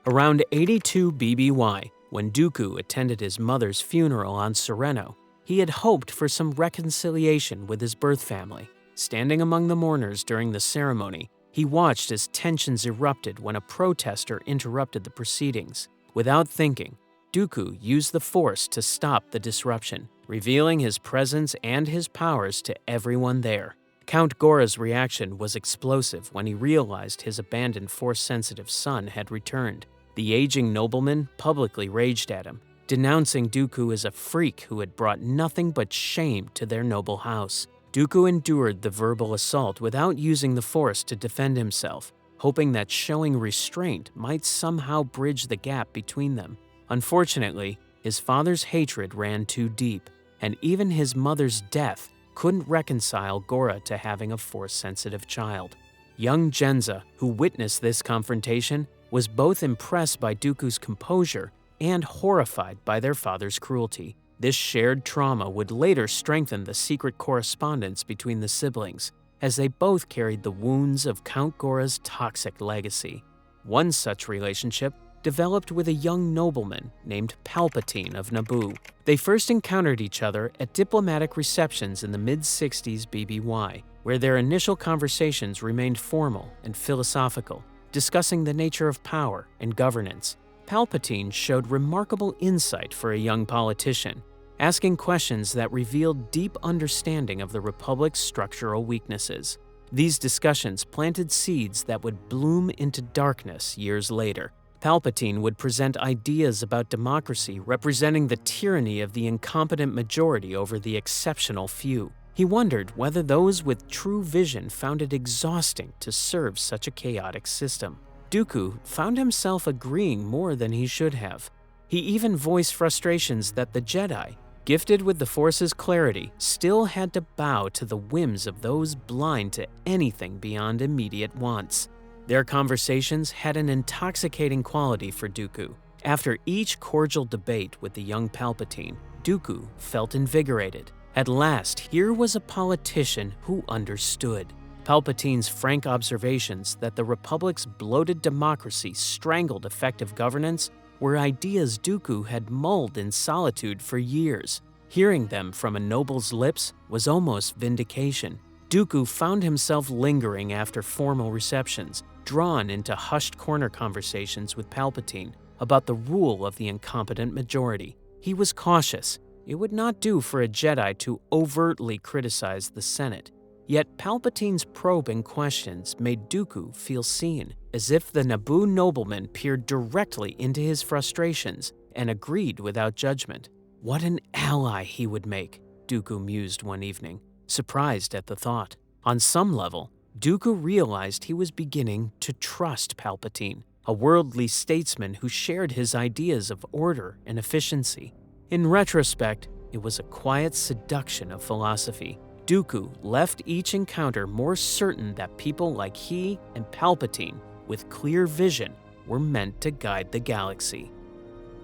Around 82 BBY, when Dooku attended his mother's funeral on Serenno, he had hoped for some reconciliation with his birth family. Standing among the mourners during the ceremony, he watched as tensions erupted when a protester interrupted the proceedings. Without thinking, Dooku used the Force to stop the disruption, revealing his presence and his powers to everyone there. Count Gora's reaction was explosive when he realized his abandoned Force-sensitive son had returned. The aging nobleman publicly raged at him, denouncing Dooku as a freak who had brought nothing but shame to their noble house. Dooku endured the verbal assault without using the Force to defend himself, hoping that showing restraint might somehow bridge the gap between them. Unfortunately, his father's hatred ran too deep, and even his mother's death couldn't reconcile Gora to having a Force-sensitive child. Young Genza, who witnessed this confrontation, was both impressed by Dooku's composure and horrified by their father's cruelty. This shared trauma would later strengthen the secret correspondence between the siblings, as they both carried the wounds of Count Gora's toxic legacy. One such relationship developed with a young nobleman named Palpatine of Naboo. They first encountered each other at diplomatic receptions in the mid-60s BBY, where their initial conversations remained formal and philosophical, discussing the nature of power and governance. Palpatine showed remarkable insight for a young politician, asking questions that revealed deep understanding of the Republic's structural weaknesses. These discussions planted seeds that would bloom into darkness years later. Palpatine would present ideas about democracy representing the tyranny of the incompetent majority over the exceptional few. He wondered whether those with true vision found it exhausting to serve such a chaotic system. Dooku found himself agreeing more than he should have. He even voiced frustrations that the Jedi, gifted with the Force's clarity, still had to bow to the whims of those blind to anything beyond immediate wants. Their conversations had an intoxicating quality for Dooku. After each cordial debate with the young Palpatine, Dooku felt invigorated. At last, here was a politician who understood. Palpatine's frank observations that the Republic's bloated democracy strangled effective governance were ideas Dooku had mulled in solitude for years. Hearing them from a noble's lips was almost vindication. Dooku found himself lingering after formal receptions, drawn into hushed corner conversations with Palpatine about the rule of the incompetent majority. He was cautious. It would not do for a Jedi to overtly criticize the Senate. Yet Palpatine's probing questions made Dooku feel seen, as if the Naboo nobleman peered directly into his frustrations and agreed without judgment. What an ally he would make, Dooku mused one evening, surprised at the thought. On some level, Dooku realized he was beginning to trust Palpatine, a worldly statesman who shared his ideas of order and efficiency. In retrospect, it was a quiet seduction of philosophy. Dooku left each encounter more certain that people like he and Palpatine, with clear vision, were meant to guide the galaxy.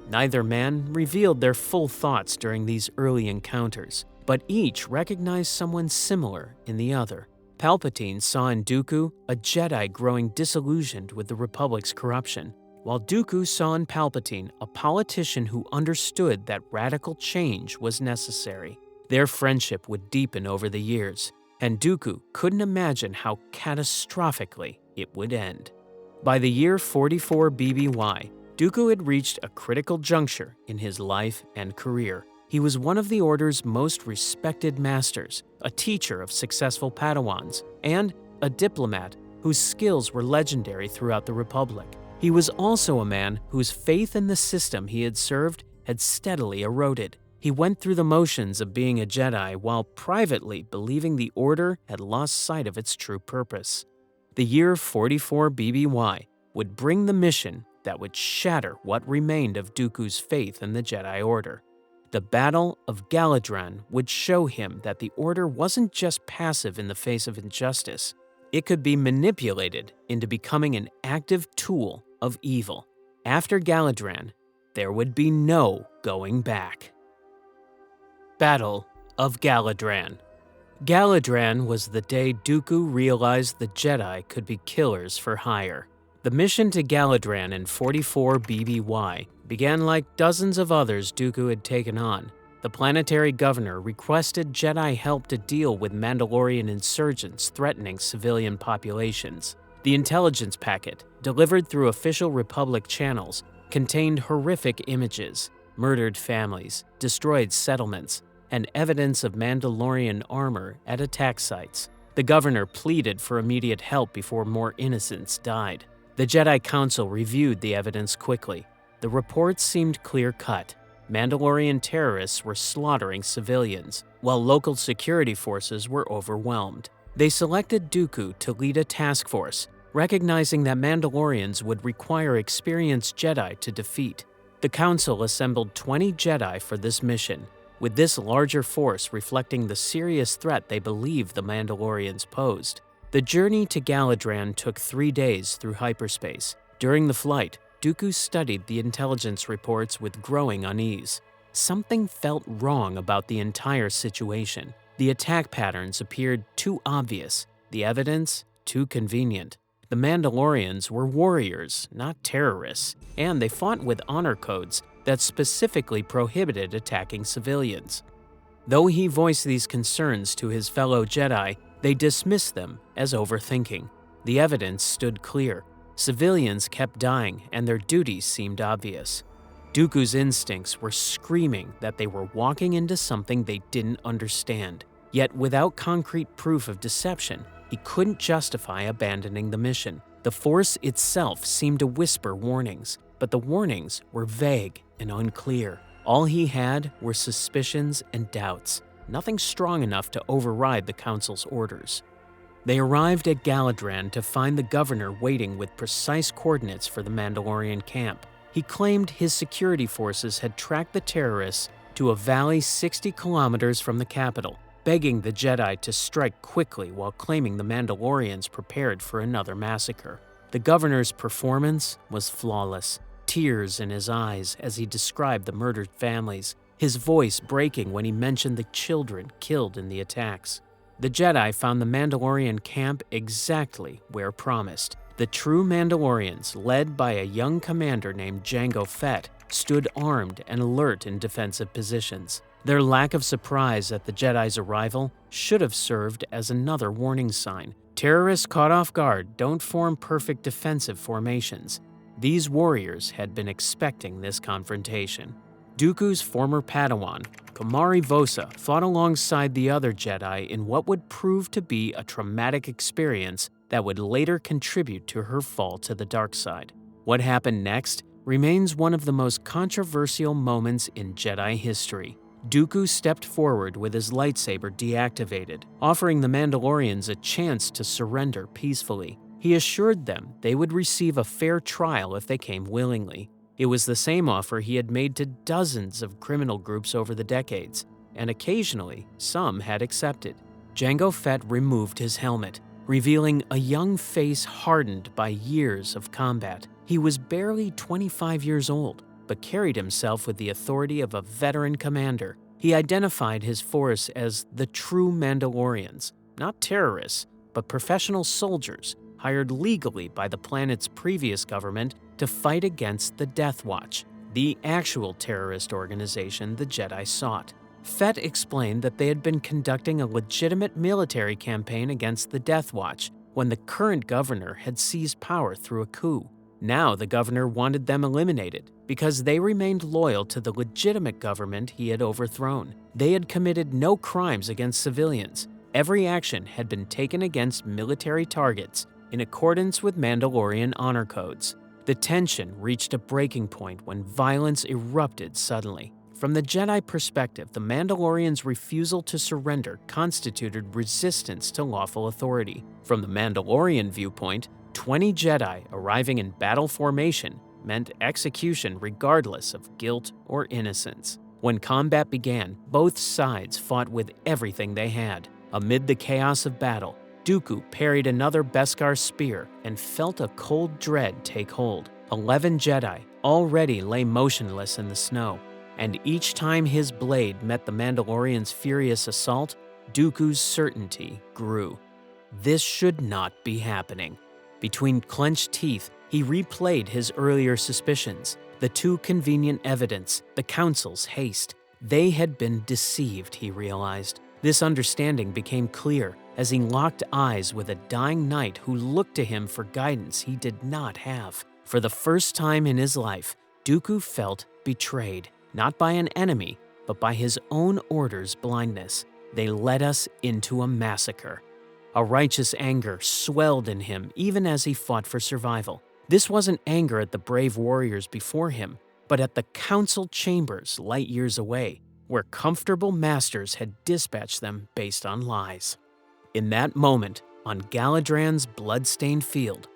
Neither man revealed their full thoughts during these early encounters, but each recognized someone similar in the other. Palpatine saw in Dooku a Jedi growing disillusioned with the Republic's corruption, while Dooku saw in Palpatine a politician who understood that radical change was necessary. Their friendship would deepen over the years, and Dooku couldn't imagine how catastrophically it would end. By the year 44 BBY, Dooku had reached a critical juncture in his life and career. He was one of the Order's most respected masters, a teacher of successful Padawans, and a diplomat whose skills were legendary throughout the Republic. He was also a man whose faith in the system he had served had steadily eroded. He went through the motions of being a Jedi while privately believing the Order had lost sight of its true purpose. The year 44 BBY would bring the mission that would shatter what remained of Dooku's faith in the Jedi Order. The Battle of Galidraan would show him that the Order wasn't just passive in the face of injustice. It could be manipulated into becoming an active tool of evil. After Galidraan, there would be no going back. Battle of Galidraan. Galidraan was the day Dooku realized the Jedi could be killers for hire. The mission to Galidraan in 44 BBY began like dozens of others Dooku had taken on. The planetary governor requested Jedi help to deal with Mandalorian insurgents threatening civilian populations. The intelligence packet, delivered through official Republic channels, contained horrific images, murdered families, destroyed settlements, and evidence of Mandalorian armor at attack sites. The governor pleaded for immediate help before more innocents died. The Jedi Council reviewed the evidence quickly. The reports seemed clear-cut. Mandalorian terrorists were slaughtering civilians, while local security forces were overwhelmed. They selected Dooku to lead a task force, recognizing that Mandalorians would require experienced Jedi to defeat. The Council assembled 20 Jedi for this mission, with this larger force reflecting the serious threat they believed the Mandalorians posed. The journey to Galidraan took 3 days through hyperspace. During the flight, Dooku studied the intelligence reports with growing unease. Something felt wrong about the entire situation. The attack patterns appeared too obvious, the evidence too convenient. The Mandalorians were warriors, not terrorists, and they fought with honor codes that specifically prohibited attacking civilians. Though he voiced these concerns to his fellow Jedi, they dismissed them as overthinking. The evidence stood clear. Civilians kept dying, and their duties seemed obvious. Dooku's instincts were screaming that they were walking into something they didn't understand. Yet without concrete proof of deception, he couldn't justify abandoning the mission. The Force itself seemed to whisper warnings, but the warnings were vague and unclear. All he had were suspicions and doubts, nothing strong enough to override the Council's orders. They arrived at Galidraan to find the governor waiting with precise coordinates for the Mandalorian camp. He claimed his security forces had tracked the terrorists to a valley 60 kilometers from the capital, begging the Jedi to strike quickly while claiming the Mandalorians prepared for another massacre. The governor's performance was flawless, tears in his eyes as he described the murdered families, his voice breaking when he mentioned the children killed in the attacks. The Jedi found the Mandalorian camp exactly where promised. The true Mandalorians, led by a young commander named Jango Fett, stood armed and alert in defensive positions. Their lack of surprise at the Jedi's arrival should have served as another warning sign. Terrorists caught off guard don't form perfect defensive formations. These warriors had been expecting this confrontation. Dooku's former Padawan, Kamari Vosa, fought alongside the other Jedi in what would prove to be a traumatic experience that would later contribute to her fall to the dark side. What happened next remains one of the most controversial moments in Jedi history. Dooku stepped forward with his lightsaber deactivated, offering the Mandalorians a chance to surrender peacefully. He assured them they would receive a fair trial if they came willingly. It was the same offer he had made to dozens of criminal groups over the decades, and occasionally some had accepted. Jango Fett removed his helmet, revealing a young face hardened by years of combat. He was barely 25 years old, but carried himself with the authority of a veteran commander. He identified his force as the true Mandalorians, not terrorists, but professional soldiers hired legally by the planet's previous government to fight against the Death Watch, the actual terrorist organization the Jedi sought. Fett explained that they had been conducting a legitimate military campaign against the Death Watch when the current governor had seized power through a coup. Now the governor wanted them eliminated because they remained loyal to the legitimate government he had overthrown. They had committed no crimes against civilians. Every action had been taken against military targets in accordance with Mandalorian honor codes. The tension reached a breaking point when violence erupted suddenly. From the Jedi perspective, the Mandalorians' refusal to surrender constituted resistance to lawful authority. From the Mandalorian viewpoint, 20 Jedi arriving in battle formation meant execution regardless of guilt or innocence. When combat began, both sides fought with everything they had. Amid the chaos of battle, Dooku parried another Beskar spear and felt a cold dread take hold. 11 Jedi already lay motionless in the snow, and each time his blade met the Mandalorian's furious assault, Dooku's certainty grew. This should not be happening. Between clenched teeth, he replayed his earlier suspicions, the too convenient evidence, the Council's haste. They had been deceived, he realized. This understanding became clear as he locked eyes with a dying knight who looked to him for guidance he did not have. For the first time in his life, Dooku felt betrayed, not by an enemy, but by his own order's blindness. They led us into a massacre. A righteous anger swelled in him even as he fought for survival. This wasn't anger at the brave warriors before him, but at the council chambers light years away, where comfortable masters had dispatched them based on lies. In that moment, on Galidraan's blood-stained field,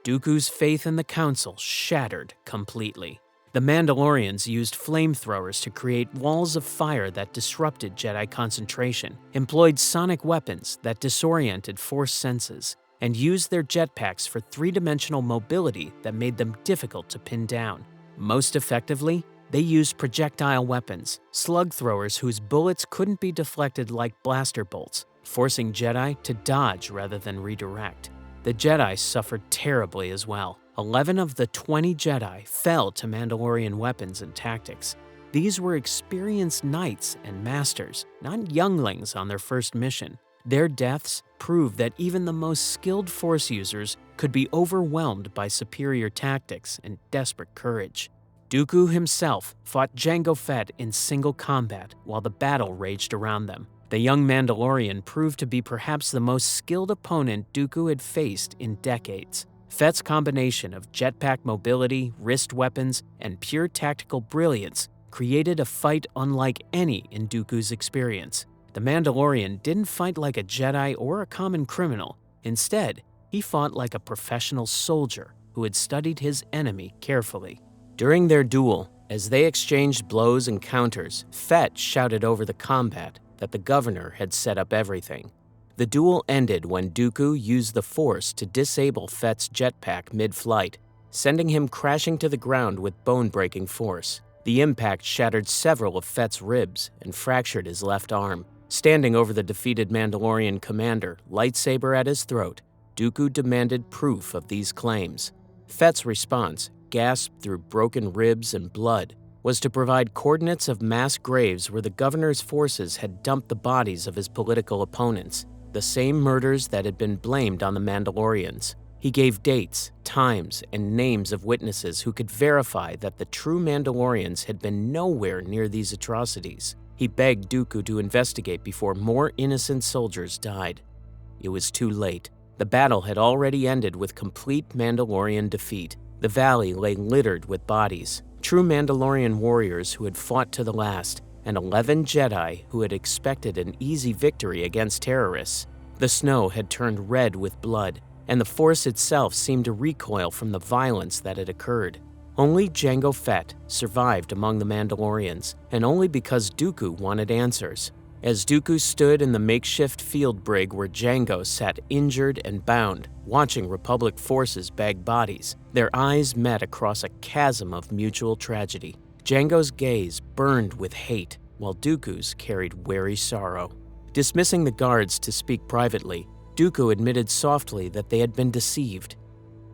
Dooku's faith in the council shattered completely. The Mandalorians used flamethrowers to create walls of fire that disrupted Jedi concentration, employed sonic weapons that disoriented Force senses, and used their jetpacks for three-dimensional mobility that made them difficult to pin down. Most effectively, they used projectile weapons, slug throwers whose bullets couldn't be deflected like blaster bolts, forcing Jedi to dodge rather than redirect. The Jedi suffered terribly as well. 11 of the 20 Jedi fell to Mandalorian weapons and tactics. These were experienced knights and masters, not younglings on their first mission. Their deaths proved that even the most skilled Force users could be overwhelmed by superior tactics and desperate courage. Dooku himself fought Jango Fett in single combat while the battle raged around them. The young Mandalorian proved to be perhaps the most skilled opponent Dooku had faced in decades. Fett's combination of jetpack mobility, wrist weapons, and pure tactical brilliance created a fight unlike any in Dooku's experience. The Mandalorian didn't fight like a Jedi or a common criminal. Instead, he fought like a professional soldier who had studied his enemy carefully. During their duel, as they exchanged blows and counters, Fett shouted over the combat that the governor had set up everything. The duel ended when Dooku used the Force to disable Fett's jetpack mid-flight, sending him crashing to the ground with bone-breaking force. The impact shattered several of Fett's ribs and fractured his left arm. Standing over the defeated Mandalorian commander, lightsaber at his throat, Dooku demanded proof of these claims. Fett's response, gasped through broken ribs and blood, was to provide coordinates of mass graves where the governor's forces had dumped the bodies of his political opponents, the same murders that had been blamed on the Mandalorians. He gave dates, times, and names of witnesses who could verify that the true Mandalorians had been nowhere near these atrocities. He begged Dooku to investigate before more innocent soldiers died. It was too late. The battle had already ended with complete Mandalorian defeat. The valley lay littered with bodies, true Mandalorian warriors who had fought to the last, and 11 Jedi who had expected an easy victory against terrorists. The snow had turned red with blood, and the Force itself seemed to recoil from the violence that had occurred. Only Jango Fett survived among the Mandalorians, and only because Dooku wanted answers. As Dooku stood in the makeshift field brig where Jango sat injured and bound, watching Republic forces bag bodies, their eyes met across a chasm of mutual tragedy. Jango's gaze burned with hate, while Dooku's carried wary sorrow. Dismissing the guards to speak privately, Dooku admitted softly that they had been deceived.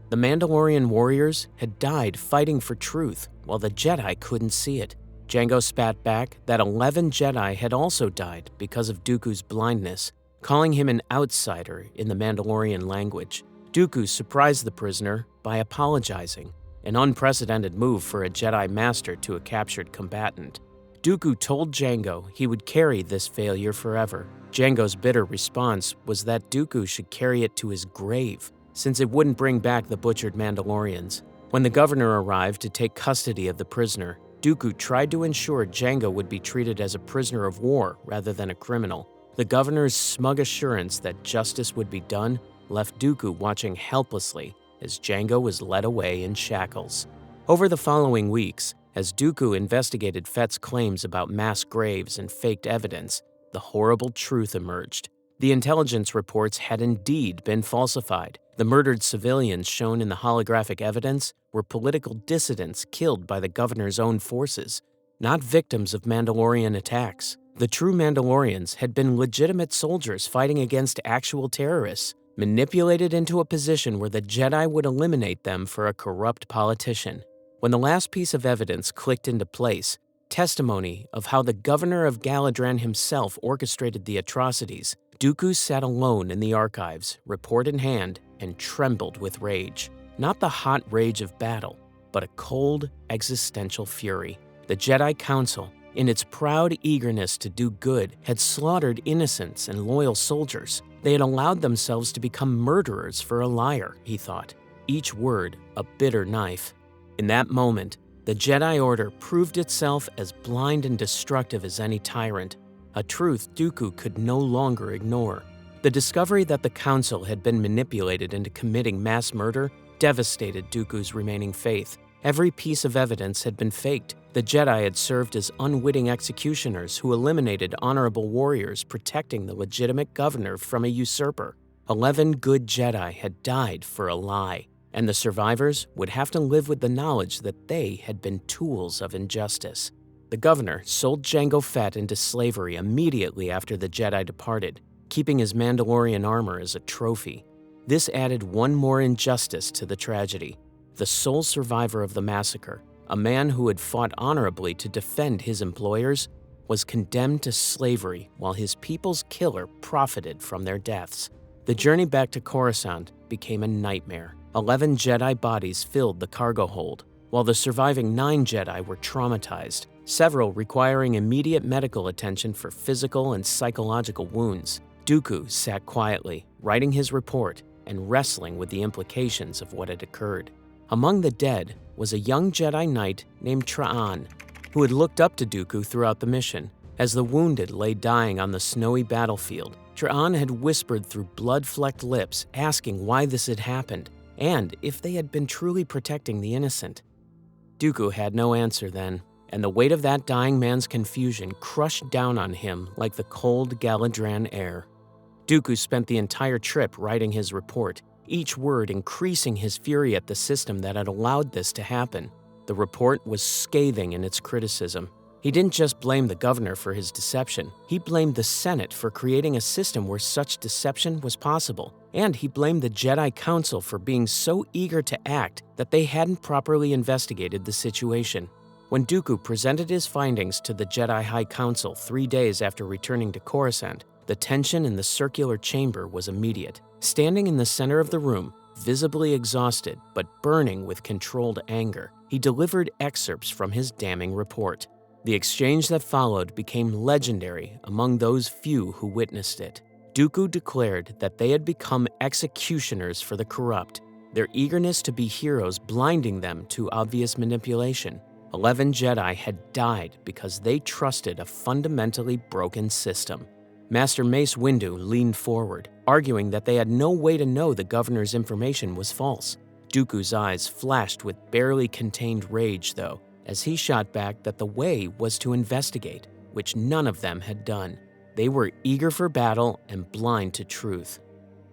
The Mandalorian warriors had died fighting for truth, while the Jedi couldn't see it. Jango spat back that 11 Jedi had also died because of Dooku's blindness, calling him an outsider in the Mandalorian language. Dooku surprised the prisoner by apologizing, an unprecedented move for a Jedi Master to a captured combatant. Dooku told Jango he would carry this failure forever. Jango's bitter response was that Dooku should carry it to his grave, since it wouldn't bring back the butchered Mandalorians. When the governor arrived to take custody of the prisoner, Dooku tried to ensure Jango would be treated as a prisoner of war rather than a criminal. The governor's smug assurance that justice would be done left Dooku watching helplessly as Jango was led away in shackles. Over the following weeks, as Dooku investigated Fett's claims about mass graves and faked evidence, the horrible truth emerged. The intelligence reports had indeed been falsified. The murdered civilians shown in the holographic evidence were political dissidents killed by the governor's own forces, not victims of Mandalorian attacks. The true Mandalorians had been legitimate soldiers fighting against actual terrorists, manipulated into a position where the Jedi would eliminate them for a corrupt politician. When the last piece of evidence clicked into place, testimony of how the governor of Galidraan himself orchestrated the atrocities, Dooku sat alone in the archives, report in hand, and trembled with rage. Not the hot rage of battle, but a cold, existential fury. The Jedi Council, in its proud eagerness to do good, had slaughtered innocents and loyal soldiers. They had allowed themselves to become murderers for a liar, he thought, each word a bitter knife. In that moment, the Jedi Order proved itself as blind and destructive as any tyrant, a truth Dooku could no longer ignore. The discovery that the Council had been manipulated into committing mass murder devastated Dooku's remaining faith. Every piece of evidence had been faked. The Jedi had served as unwitting executioners who eliminated honorable warriors protecting the legitimate governor from a usurper. 11 good Jedi had died for a lie, and the survivors would have to live with the knowledge that they had been tools of injustice. The governor sold Jango Fett into slavery immediately after the Jedi departed, keeping his Mandalorian armor as a trophy. This added one more injustice to the tragedy. The sole survivor of the massacre, a man who had fought honorably to defend his employers, was condemned to slavery while his people's killer profited from their deaths. The journey back to Coruscant became a nightmare. 11 Jedi bodies filled the cargo hold, while the surviving 9 Jedi were traumatized, several requiring immediate medical attention for physical and psychological wounds. Dooku sat quietly, writing his report and wrestling with the implications of what had occurred. Among the dead was a young Jedi Knight named Traan, who had looked up to Dooku throughout the mission. As the wounded lay dying on the snowy battlefield, Traan had whispered through blood-flecked lips, asking why this had happened, and if they had been truly protecting the innocent. Dooku had no answer then, and the weight of that dying man's confusion crushed down on him like the cold Galidraan air. Dooku spent the entire trip writing his report, each word increasing his fury at the system that had allowed this to happen. The report was scathing in its criticism. He didn't just blame the governor for his deception, he blamed the Senate for creating a system where such deception was possible, and he blamed the Jedi Council for being so eager to act that they hadn't properly investigated the situation. When Dooku presented his findings to the Jedi High Council 3 days after returning to Coruscant, the tension in the circular chamber was immediate. Standing in the center of the room, visibly exhausted but burning with controlled anger, he delivered excerpts from his damning report. The exchange that followed became legendary among those few who witnessed it. Dooku declared that they had become executioners for the corrupt, their eagerness to be heroes blinding them to obvious manipulation. 11 Jedi had died because they trusted a fundamentally broken system. Master Mace Windu leaned forward, arguing that they had no way to know the governor's information was false. Dooku's eyes flashed with barely contained rage, though, as he shot back that the way was to investigate, which none of them had done. They were eager for battle and blind to truth.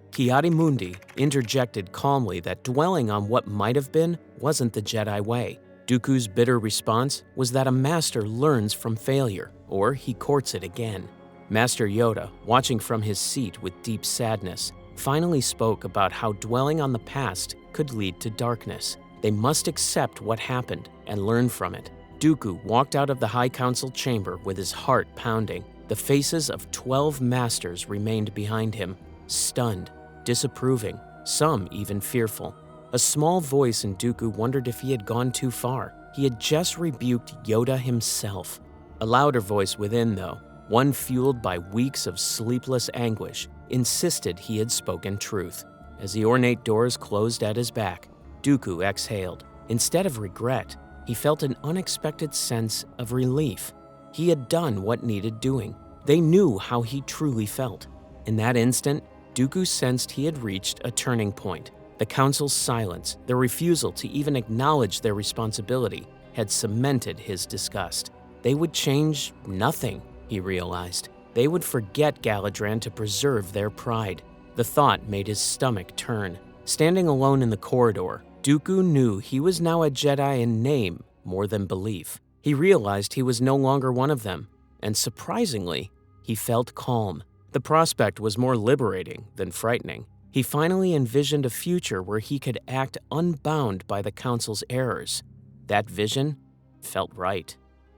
Ki-Adi-Mundi interjected calmly that dwelling on what might have been wasn't the Jedi way. Dooku's bitter response was that a master learns from failure, or he courts it again. Master Yoda, watching from his seat with deep sadness, finally spoke about how dwelling on the past could lead to darkness. They must accept what happened and learn from it. Dooku walked out of the High Council chamber with his heart pounding. The faces of 12 masters remained behind him, stunned, disapproving, some even fearful. A small voice in Dooku wondered if he had gone too far. He had just rebuked Yoda himself. A louder voice within, though, one fueled by weeks of sleepless anguish, insisted he had spoken truth. As the ornate doors closed at his back, Dooku exhaled. Instead of regret, he felt an unexpected sense of relief. He had done what needed doing. They knew how he truly felt. In that instant, Dooku sensed he had reached a turning point. The Council's silence, their refusal to even acknowledge their responsibility, had cemented his disgust. They would change nothing, he realized. They would forget Galidraan to preserve their pride. The thought made his stomach turn. Standing alone in the corridor, Dooku knew he was now a Jedi in name more than belief. He realized he was no longer one of them, and surprisingly, he felt calm. The prospect was more liberating than frightening. He finally envisioned a future where he could act unbound by the Council's errors. That vision felt right.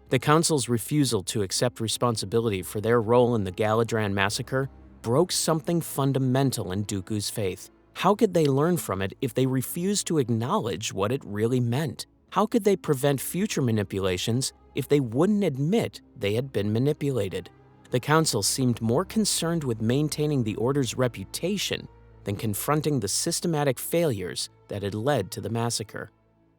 The Council's refusal to accept responsibility for their role in the Galidraan massacre broke something fundamental in Dooku's faith. How could they learn from it if they refused to acknowledge what it really meant? How could they prevent future manipulations if they wouldn't admit they had been manipulated? The Council seemed more concerned with maintaining the Order's reputation than confronting the systematic failures that had led to the massacre.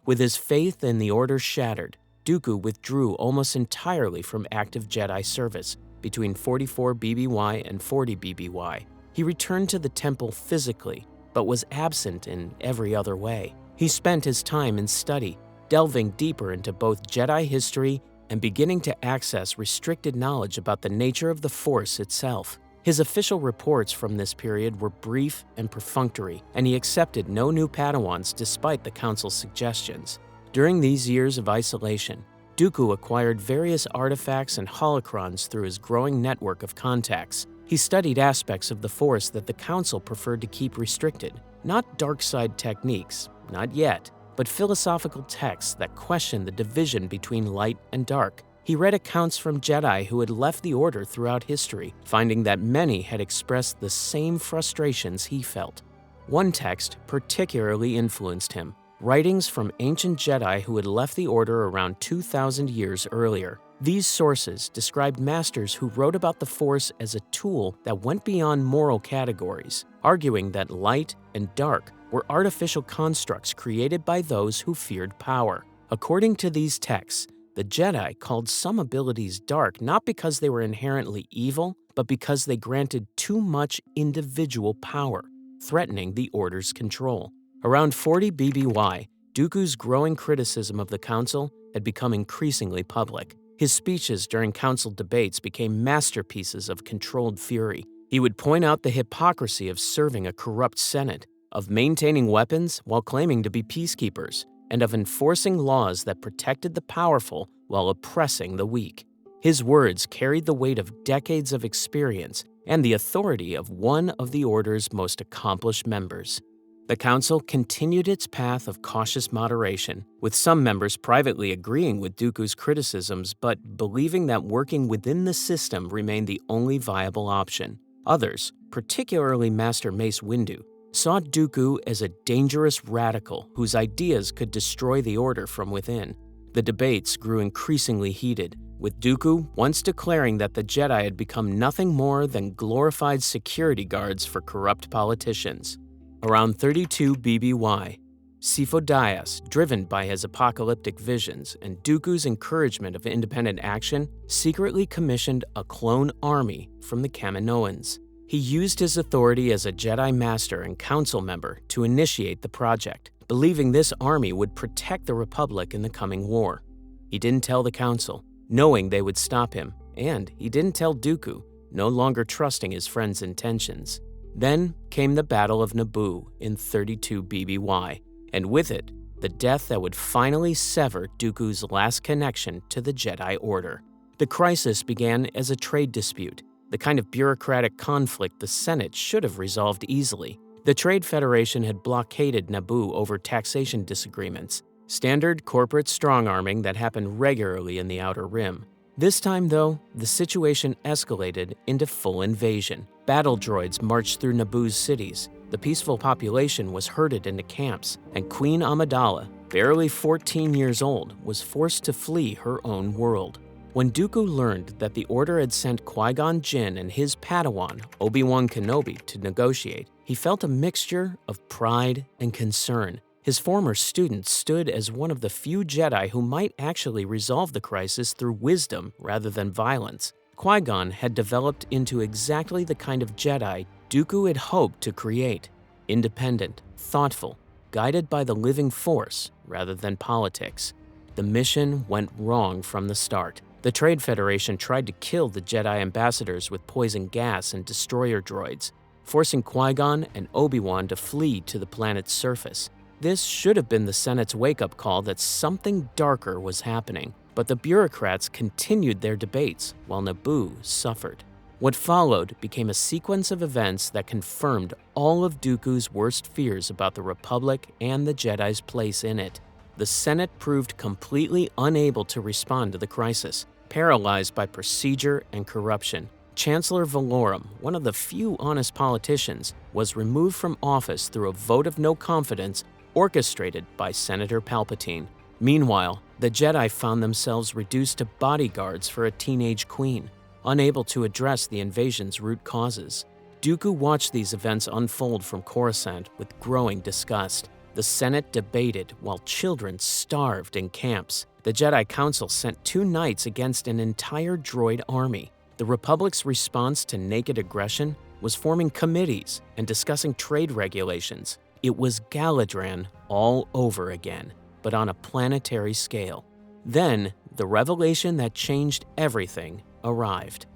With his faith in the Order shattered, Dooku withdrew almost entirely from active Jedi service between 44 BBY and 40 BBY. He returned to the temple physically, but was absent in every other way. He spent his time in study, delving deeper into both Jedi history and beginning to access restricted knowledge about the nature of the Force itself. His official reports from this period were brief and perfunctory, and he accepted no new Padawans despite the Council's suggestions. During these years of isolation, Dooku acquired various artifacts and holocrons through his growing network of contacts. He studied aspects of the Force that the Council preferred to keep restricted. Not dark side techniques, not yet, but philosophical texts that questioned the division between light and dark. He read accounts from Jedi who had left the Order throughout history, finding that many had expressed the same frustrations he felt. One text particularly influenced him, writings from ancient Jedi who had left the Order around 2,000 years earlier. These sources described masters who wrote about the Force as a tool that went beyond moral categories, arguing that light and dark were artificial constructs created by those who feared power. According to these texts, the Jedi called some abilities dark not because they were inherently evil, but because they granted too much individual power, threatening the Order's control. Around 40 BBY, Dooku's growing criticism of the Council had become increasingly public. His speeches during Council debates became masterpieces of controlled fury. He would point out the hypocrisy of serving a corrupt Senate, of maintaining weapons while claiming to be peacekeepers, and of enforcing laws that protected the powerful while oppressing the weak. His words carried the weight of decades of experience and the authority of one of the Order's most accomplished members. The Council continued its path of cautious moderation, with some members privately agreeing with Dooku's criticisms but believing that working within the system remained the only viable option. Others, particularly Master Mace Windu, saw Dooku as a dangerous radical whose ideas could destroy the Order from within. The debates grew increasingly heated, with Dooku once declaring that the Jedi had become nothing more than glorified security guards for corrupt politicians. Around 32 BBY, Sifo-Dyas, driven by his apocalyptic visions and Dooku's encouragement of independent action, secretly commissioned a clone army from the Kaminoans. He used his authority as a Jedi Master and Council member to initiate the project, believing this army would protect the Republic in the coming war. He didn't tell the Council, knowing they would stop him, and he didn't tell Dooku, no longer trusting his friend's intentions. Then came the Battle of Naboo in 32 BBY, and with it, the death that would finally sever Dooku's last connection to the Jedi Order. The crisis began as a trade dispute, the kind of bureaucratic conflict the Senate should have resolved easily. The Trade Federation had blockaded Naboo over taxation disagreements, standard corporate strong-arming that happened regularly in the Outer Rim. This time, though, the situation escalated into full invasion. Battle droids marched through Naboo's cities, the peaceful population was herded into camps, and Queen Amidala, barely 14 years old, was forced to flee her own world. When Dooku learned that the Order had sent Qui-Gon Jinn and his Padawan, Obi-Wan Kenobi, to negotiate, he felt a mixture of pride and concern. His former student stood as one of the few Jedi who might actually resolve the crisis through wisdom rather than violence. Qui-Gon had developed into exactly the kind of Jedi Dooku had hoped to create: independent, thoughtful, guided by the living force rather than politics. The mission went wrong from the start. The Trade Federation tried to kill the Jedi ambassadors with poison gas and destroyer droids, forcing Qui-Gon and Obi-Wan to flee to the planet's surface. This should have been the Senate's wake-up call that something darker was happening, but the bureaucrats continued their debates while Naboo suffered. What followed became a sequence of events that confirmed all of Dooku's worst fears about the Republic and the Jedi's place in it. The Senate proved completely unable to respond to the crisis, paralyzed by procedure and corruption. Chancellor Valorum, one of the few honest politicians, was removed from office through a vote of no confidence orchestrated by Senator Palpatine. Meanwhile, the Jedi found themselves reduced to bodyguards for a teenage queen, unable to address the invasion's root causes. Dooku watched these events unfold from Coruscant with growing disgust. The Senate debated while children starved in camps. The Jedi Council sent 2 knights against an entire droid army. The Republic's response to naked aggression was forming committees and discussing trade regulations. It was Galidraan all over again, but on a planetary scale. Then, the revelation that changed everything arrived.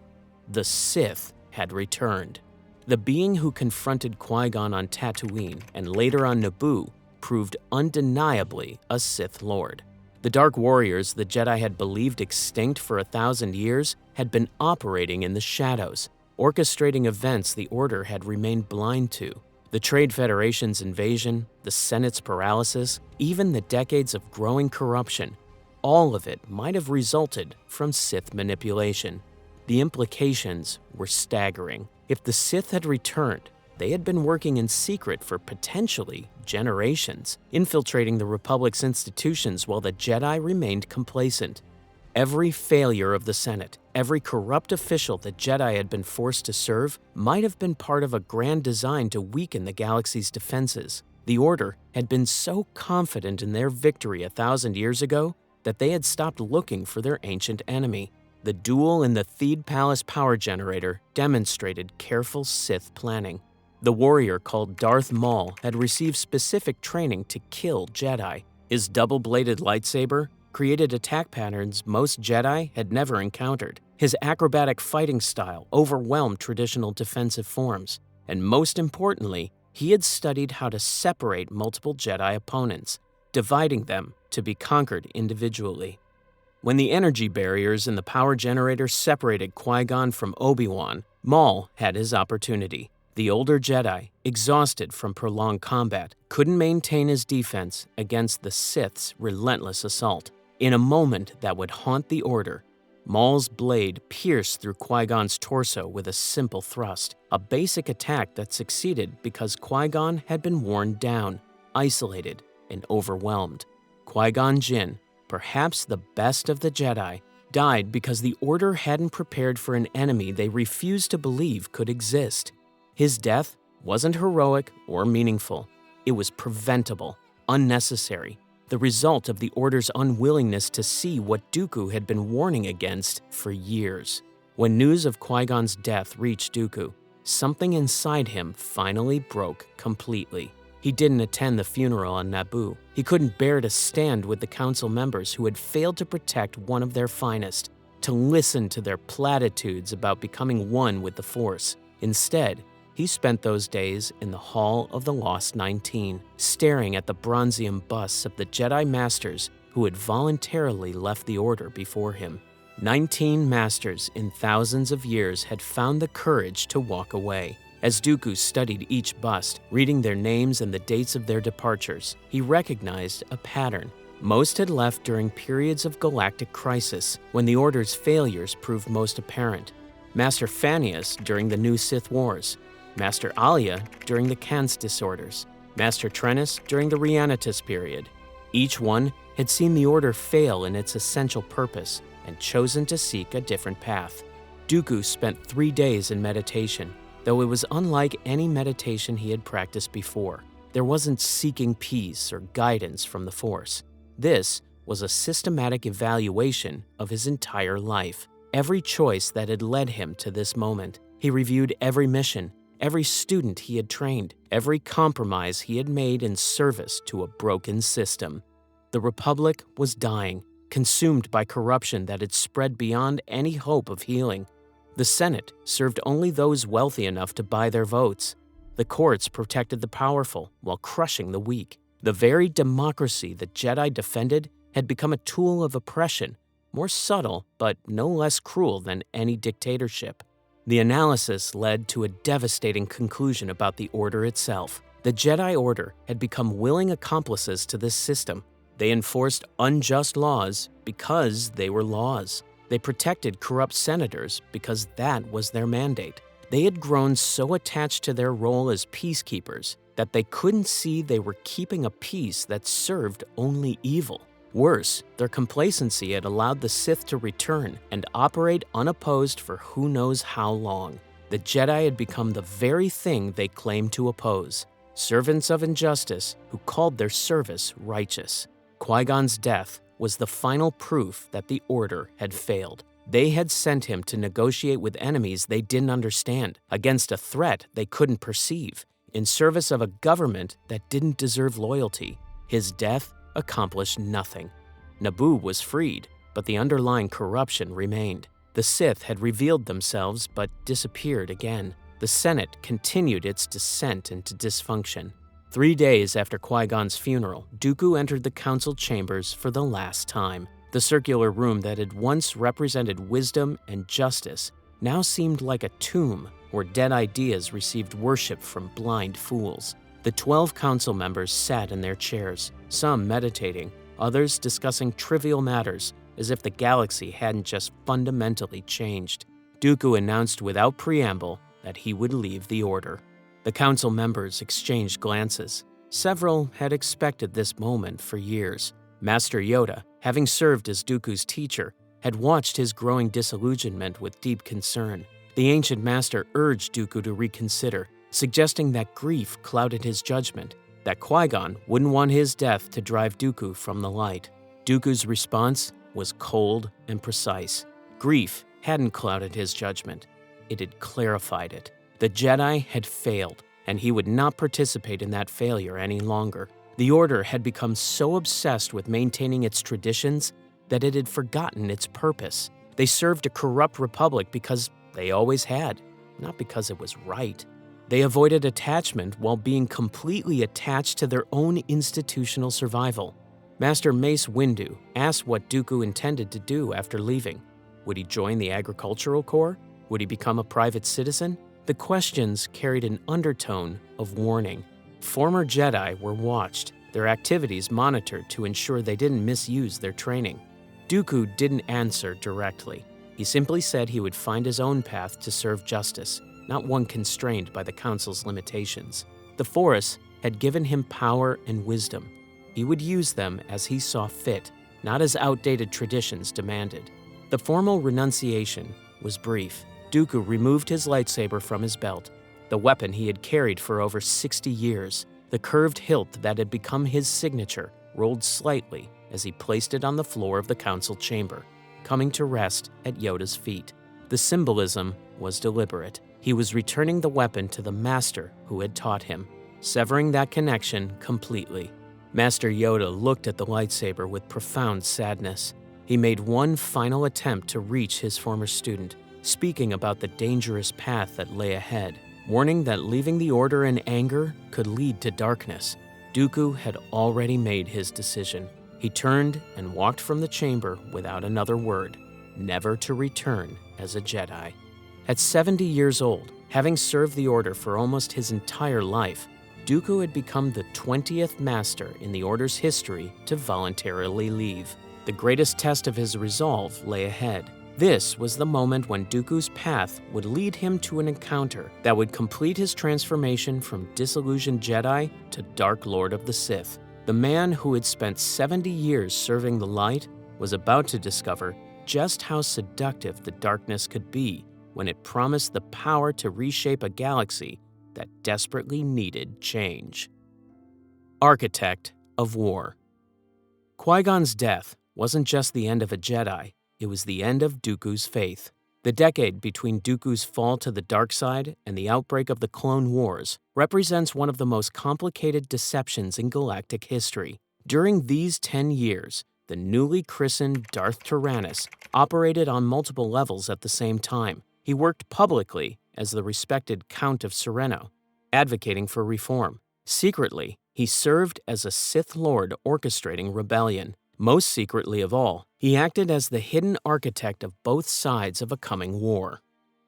The Sith had returned. The being who confronted Qui-Gon on Tatooine and later on Naboo proved undeniably a Sith Lord. The Dark Warriors the Jedi had believed extinct for 1,000 years had been operating in the shadows, orchestrating events the Order had remained blind to. The Trade Federation's invasion, the Senate's paralysis, even the decades of growing corruption, all of it might have resulted from Sith manipulation. The implications were staggering. If the Sith had returned, they had been working in secret for potentially generations, infiltrating the Republic's institutions while the Jedi remained complacent. Every failure of the Senate, every corrupt official the Jedi had been forced to serve, might have been part of a grand design to weaken the galaxy's defenses. The Order had been so confident in their victory 1,000 years ago that they had stopped looking for their ancient enemy. The duel in the Theed Palace power generator demonstrated careful Sith planning. The warrior called Darth Maul had received specific training to kill Jedi. His double-bladed lightsaber created attack patterns most Jedi had never encountered. His acrobatic fighting style overwhelmed traditional defensive forms, and most importantly, he had studied how to separate multiple Jedi opponents, dividing them to be conquered individually. When the energy barriers in the power generator separated Qui-Gon from Obi-Wan, Maul had his opportunity. The older Jedi, exhausted from prolonged combat, couldn't maintain his defense against the Sith's relentless assault. In a moment that would haunt the Order, Maul's blade pierced through Qui-Gon's torso with a simple thrust, a basic attack that succeeded because Qui-Gon had been worn down, isolated, and overwhelmed. Qui-Gon Jinn, perhaps the best of the Jedi, died because the Order hadn't prepared for an enemy they refused to believe could exist. His death wasn't heroic or meaningful. It was preventable, unnecessary, the result of the Order's unwillingness to see what Dooku had been warning against for years. When news of Qui-Gon's death reached Dooku, something inside him finally broke completely. He didn't attend the funeral on Naboo. He couldn't bear to stand with the council members who had failed to protect one of their finest, to listen to their platitudes about becoming one with the Force. Instead, he spent those days in the Hall of the Lost 19, staring at the bronzium busts of the Jedi Masters who had voluntarily left the Order before him. 19 Masters in thousands of years had found the courage to walk away. As Dooku studied each bust, reading their names and the dates of their departures, he recognized a pattern. Most had left during periods of galactic crisis, when the Order's failures proved most apparent. Master Fanius during the New Sith Wars, Master Alia during the Kans disorders, Master Trennis during the Rhiannotus period. Each one had seen the Order fail in its essential purpose and chosen to seek a different path. Dooku spent 3 days in meditation, though it was unlike any meditation he had practiced before. There wasn't seeking peace or guidance from the Force. This was a systematic evaluation of his entire life, every choice that had led him to this moment. He reviewed every mission, every student he had trained, every compromise he had made in service to a broken system. The Republic was dying, consumed by corruption that had spread beyond any hope of healing. The Senate served only those wealthy enough to buy their votes. The courts protected the powerful while crushing the weak. The very democracy the Jedi defended had become a tool of oppression, more subtle but no less cruel than any dictatorship. The analysis led to a devastating conclusion about the Order itself. The Jedi Order had become willing accomplices to this system. They enforced unjust laws because they were laws. They protected corrupt senators because that was their mandate. They had grown so attached to their role as peacekeepers that they couldn't see they were keeping a peace that served only evil. Worse, their complacency had allowed the Sith to return and operate unopposed for who knows how long. The Jedi had become the very thing they claimed to oppose, servants of injustice who called their service righteous. Qui-Gon's death was the final proof that the Order had failed. They had sent him to negotiate with enemies they didn't understand, against a threat they couldn't perceive, in service of a government that didn't deserve loyalty. His death accomplished nothing. Naboo was freed, but the underlying corruption remained. The Sith had revealed themselves but disappeared again. The Senate continued its descent into dysfunction. 3 days after Qui-Gon's funeral, Dooku entered the council chambers for the last time. The circular room that had once represented wisdom and justice now seemed like a tomb where dead ideas received worship from blind fools. The 12 council members sat in their chairs, some meditating, others discussing trivial matters as if the galaxy hadn't just fundamentally changed. Dooku announced without preamble that he would leave the Order. The council members exchanged glances. Several had expected this moment for years. Master Yoda, having served as Dooku's teacher, had watched his growing disillusionment with deep concern. The ancient master urged Dooku to reconsider, suggesting that grief clouded his judgment, that Qui-Gon wouldn't want his death to drive Dooku from the light. Dooku's response was cold and precise. Grief hadn't clouded his judgment. It had clarified it. The Jedi had failed, and he would not participate in that failure any longer. The Order had become so obsessed with maintaining its traditions that it had forgotten its purpose. They served a corrupt republic because they always had, not because it was right. They avoided attachment while being completely attached to their own institutional survival. Master Mace Windu asked what Dooku intended to do after leaving. Would he join the agricultural corps? Would he become a private citizen? The questions carried an undertone of warning. Former Jedi were watched, their activities monitored to ensure they didn't misuse their training. Dooku didn't answer directly. He simply said he would find his own path to serve justice, not one constrained by the Council's limitations. The Force had given him power and wisdom. He would use them as he saw fit, not as outdated traditions demanded. The formal renunciation was brief. Dooku removed his lightsaber from his belt, the weapon he had carried for over 60 years. The curved hilt that had become his signature rolled slightly as he placed it on the floor of the council chamber, coming to rest at Yoda's feet. The symbolism was deliberate. He was returning the weapon to the master who had taught him, severing that connection completely. Master Yoda looked at the lightsaber with profound sadness. He made one final attempt to reach his former student, speaking about the dangerous path that lay ahead, warning that leaving the Order in anger could lead to darkness. Dooku had already made his decision. He turned and walked from the chamber without another word, never to return as a Jedi. At 70 years old, having served the Order for almost his entire life, Dooku had become the 20th master in the Order's history to voluntarily leave. The greatest test of his resolve lay ahead. This was the moment when Dooku's path would lead him to an encounter that would complete his transformation from disillusioned Jedi to Dark Lord of the Sith. The man who had spent 70 years serving the light was about to discover just how seductive the darkness could be when it promised the power to reshape a galaxy that desperately needed change. Architect of War. Qui-Gon's death wasn't just the end of a Jedi, it was the end of Dooku's faith. The decade between Dooku's fall to the dark side and the outbreak of the Clone Wars represents one of the most complicated deceptions in galactic history. During these 10 years, the newly christened Darth Tyranus operated on multiple levels at the same time. He worked publicly as the respected Count of Serenno, advocating for reform. Secretly, he served as a Sith Lord orchestrating rebellion. Most secretly of all, he acted as the hidden architect of both sides of a coming war.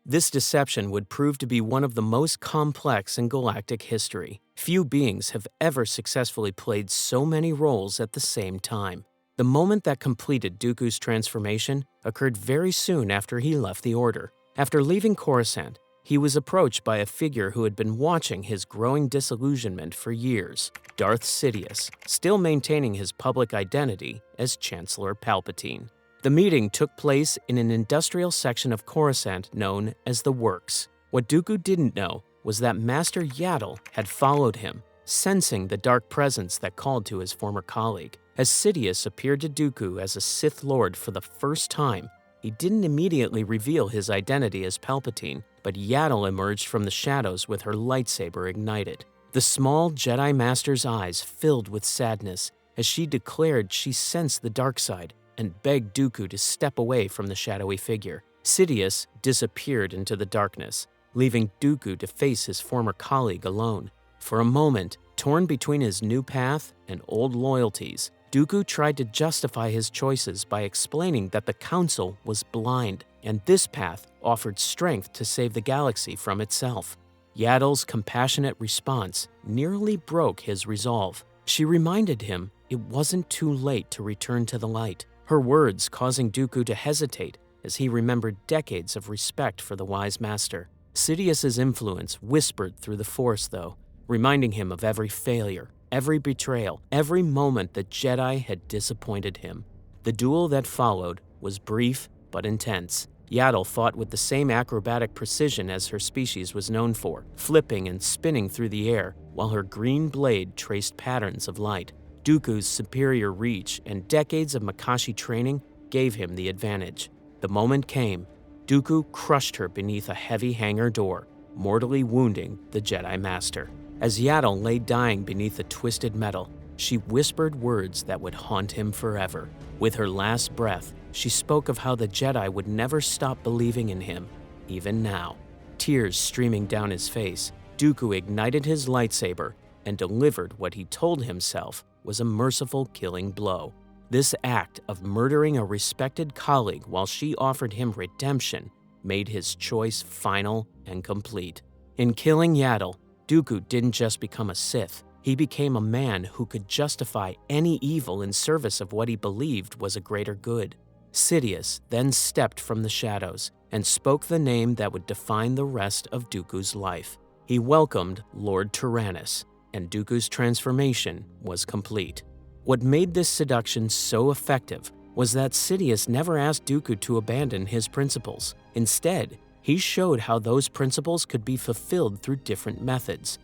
This deception would prove to be one of the most complex in galactic history. Few beings have ever successfully played so many roles at the same time. The moment that completed Dooku's transformation occurred very soon after he left the Order. After leaving Coruscant, he was approached by a figure who had been watching his growing disillusionment for years, Darth Sidious, still maintaining his public identity as Chancellor Palpatine. The meeting took place in an industrial section of Coruscant known as the Works. What Dooku didn't know was that Master Yaddle had followed him, sensing the dark presence that called to his former colleague. As Sidious appeared to Dooku as a Sith Lord for the first time, he didn't immediately reveal his identity as Palpatine, but Yaddle emerged from the shadows with her lightsaber ignited. The small Jedi Master's eyes filled with sadness as she declared she sensed the dark side and begged Dooku to step away from the shadowy figure. Sidious disappeared into the darkness, leaving Dooku to face his former colleague alone. For a moment, torn between his new path and old loyalties, Dooku tried to justify his choices by explaining that the Council was blind, and this path offered strength to save the galaxy from itself. Yaddle's compassionate response nearly broke his resolve. She reminded him it wasn't too late to return to the light, her words causing Dooku to hesitate as he remembered decades of respect for the wise master. Sidious's influence whispered through the Force, though, reminding him of every failure, every betrayal, every moment the Jedi had disappointed him. The duel that followed was brief but intense. Yaddle fought with the same acrobatic precision as her species was known for, flipping and spinning through the air while her green blade traced patterns of light. Dooku's superior reach and decades of Makashi training gave him the advantage. The moment came. Dooku crushed her beneath a heavy hangar door, mortally wounding the Jedi Master. As Yaddle lay dying beneath the twisted metal, she whispered words that would haunt him forever. With her last breath, she spoke of how the Jedi would never stop believing in him, even now. Tears streaming down his face, Dooku ignited his lightsaber and delivered what he told himself was a merciful killing blow. This act of murdering a respected colleague while she offered him redemption made his choice final and complete. In killing Yaddle, Dooku didn't just become a Sith. He became a man who could justify any evil in service of what he believed was a greater good. Sidious then stepped from the shadows and spoke the name that would define the rest of Dooku's life. He welcomed Lord Tyranus, and Dooku's transformation was complete. What made this seduction so effective was that Sidious never asked Dooku to abandon his principles. Instead, he showed how those principles could be fulfilled through different methods.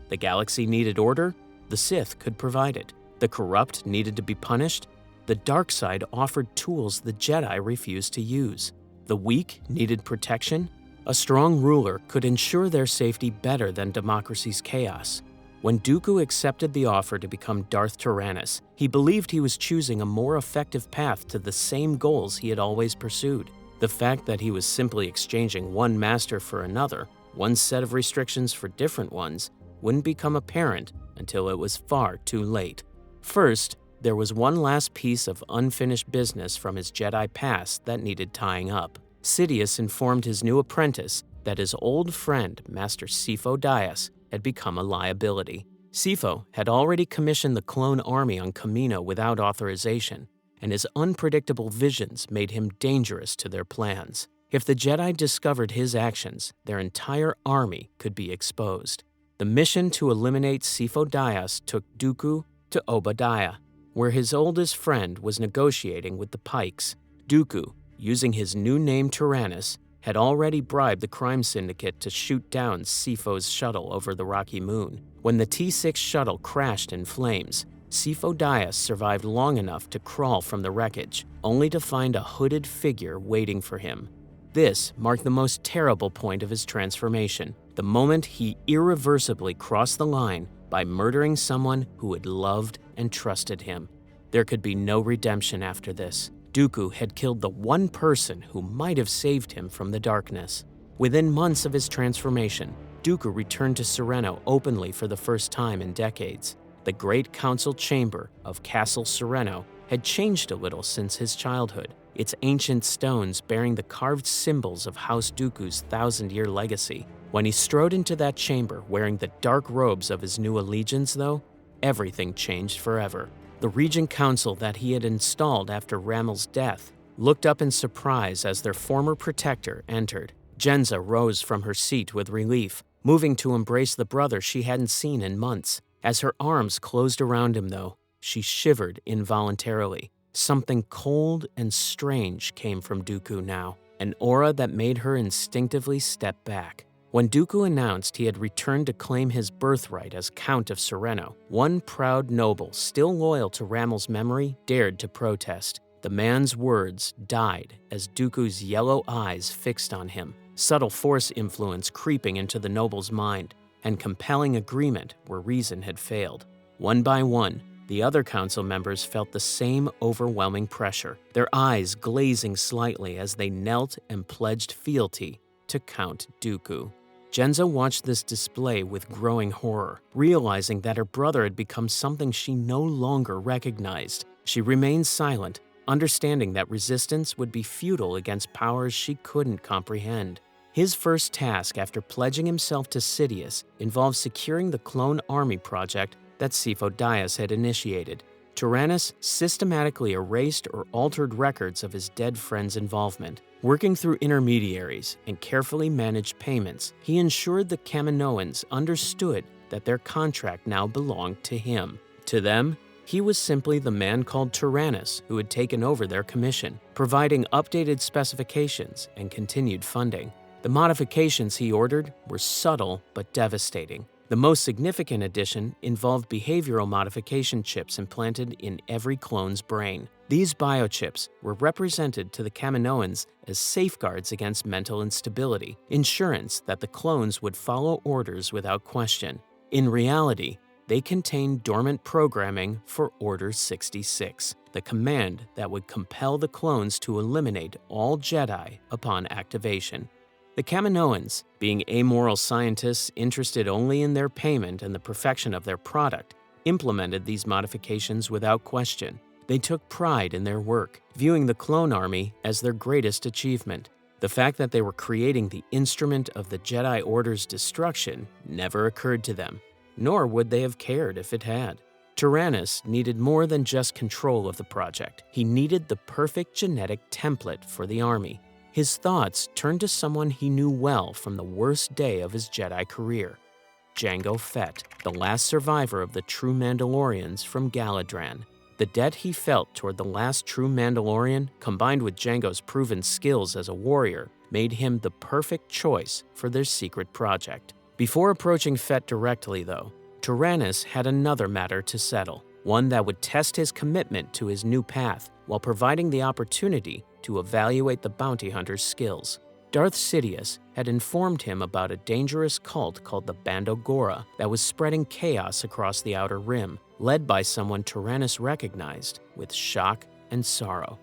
The galaxy needed order, the Sith could provide it. The corrupt needed to be punished, the dark side offered tools the Jedi refused to use. The weak needed protection, a strong ruler could ensure their safety better than democracy's chaos. When Dooku accepted the offer to become Darth Tyranus, he believed he was choosing a more effective path to the same goals he had always pursued. The fact that he was simply exchanging one master for another, one set of restrictions for different ones, wouldn't become apparent until it was far too late. First, there was one last piece of unfinished business from his Jedi past that needed tying up. Sidious informed his new apprentice that his old friend, Master Sifo-Dyas, had become a liability. Sifo had already commissioned the clone army on Kamino without authorization, and his unpredictable visions made him dangerous to their plans. If the Jedi discovered his actions, their entire army could be exposed. The mission to eliminate Sifo-Dyas took Dooku to Obadiah, where his oldest friend was negotiating with the Pikes. Dooku, using his new name Tyrannus, had already bribed the crime syndicate to shoot down Sifo's shuttle over the rocky moon. When the T-6 shuttle crashed in flames, Sifo-Dyas survived long enough to crawl from the wreckage, only to find a hooded figure waiting for him. This marked the most terrible point of his transformation, the moment he irreversibly crossed the line by murdering someone who had loved and trusted him. There could be no redemption after this. Dooku had killed the one person who might have saved him from the darkness. Within months of his transformation, Dooku returned to Serenno openly for the first time in decades. The Great Council Chamber of Castle Serenno had changed a little since his childhood, its ancient stones bearing the carved symbols of House Dooku's thousand-year legacy. When he strode into that chamber wearing the dark robes of his new allegiance, though, everything changed forever. The Regent Council that he had installed after Rammel's death looked up in surprise as their former protector entered. Jenza rose from her seat with relief, moving to embrace the brother she hadn't seen in months. As her arms closed around him, though, she shivered involuntarily. Something cold and strange came from Dooku now, an aura that made her instinctively step back. When Dooku announced he had returned to claim his birthright as Count of Serenno, one proud noble, still loyal to Rammel's memory, dared to protest. The man's words died as Dooku's yellow eyes fixed on him, subtle force influence creeping into the noble's mind, and compelling agreement where reason had failed. One by one, the other council members felt the same overwhelming pressure, their eyes glazing slightly as they knelt and pledged fealty to Count Dooku. Jenza watched this display with growing horror, realizing that her brother had become something she no longer recognized. She remained silent, understanding that resistance would be futile against powers she couldn't comprehend. His first task after pledging himself to Sidious involved securing the clone army project that Sifo-Dyas had initiated. Tyrannus systematically erased or altered records of his dead friend's involvement. Working through intermediaries and carefully managed payments, he ensured the Kaminoans understood that their contract now belonged to him. To them, he was simply the man called Tyrannus who had taken over their commission, providing updated specifications and continued funding. The modifications he ordered were subtle but devastating. The most significant addition involved behavioral modification chips implanted in every clone's brain. These biochips were represented to the Kaminoans as safeguards against mental instability, insurance that the clones would follow orders without question. In reality, they contained dormant programming for Order 66, the command that would compel the clones to eliminate all Jedi upon activation. The Kaminoans, being amoral scientists interested only in their payment and the perfection of their product, implemented these modifications without question. They took pride in their work, viewing the clone army as their greatest achievement. The fact that they were creating the instrument of the Jedi Order's destruction never occurred to them, nor would they have cared if it had. Tyrannus needed more than just control of the project. He needed the perfect genetic template for the army. His thoughts turned to someone he knew well from the worst day of his Jedi career, Jango Fett, the last survivor of the true Mandalorians from Galidraan. The debt he felt toward the last true Mandalorian, combined with Jango's proven skills as a warrior, made him the perfect choice for their secret project. Before approaching Fett directly, though, Tyrannus had another matter to settle, one that would test his commitment to his new path while providing the opportunity to evaluate the bounty hunter's skills. Darth Sidious had informed him about a dangerous cult called the Bando Gora that was spreading chaos across the Outer Rim, led by someone Tyrannus recognized with shock and sorrow.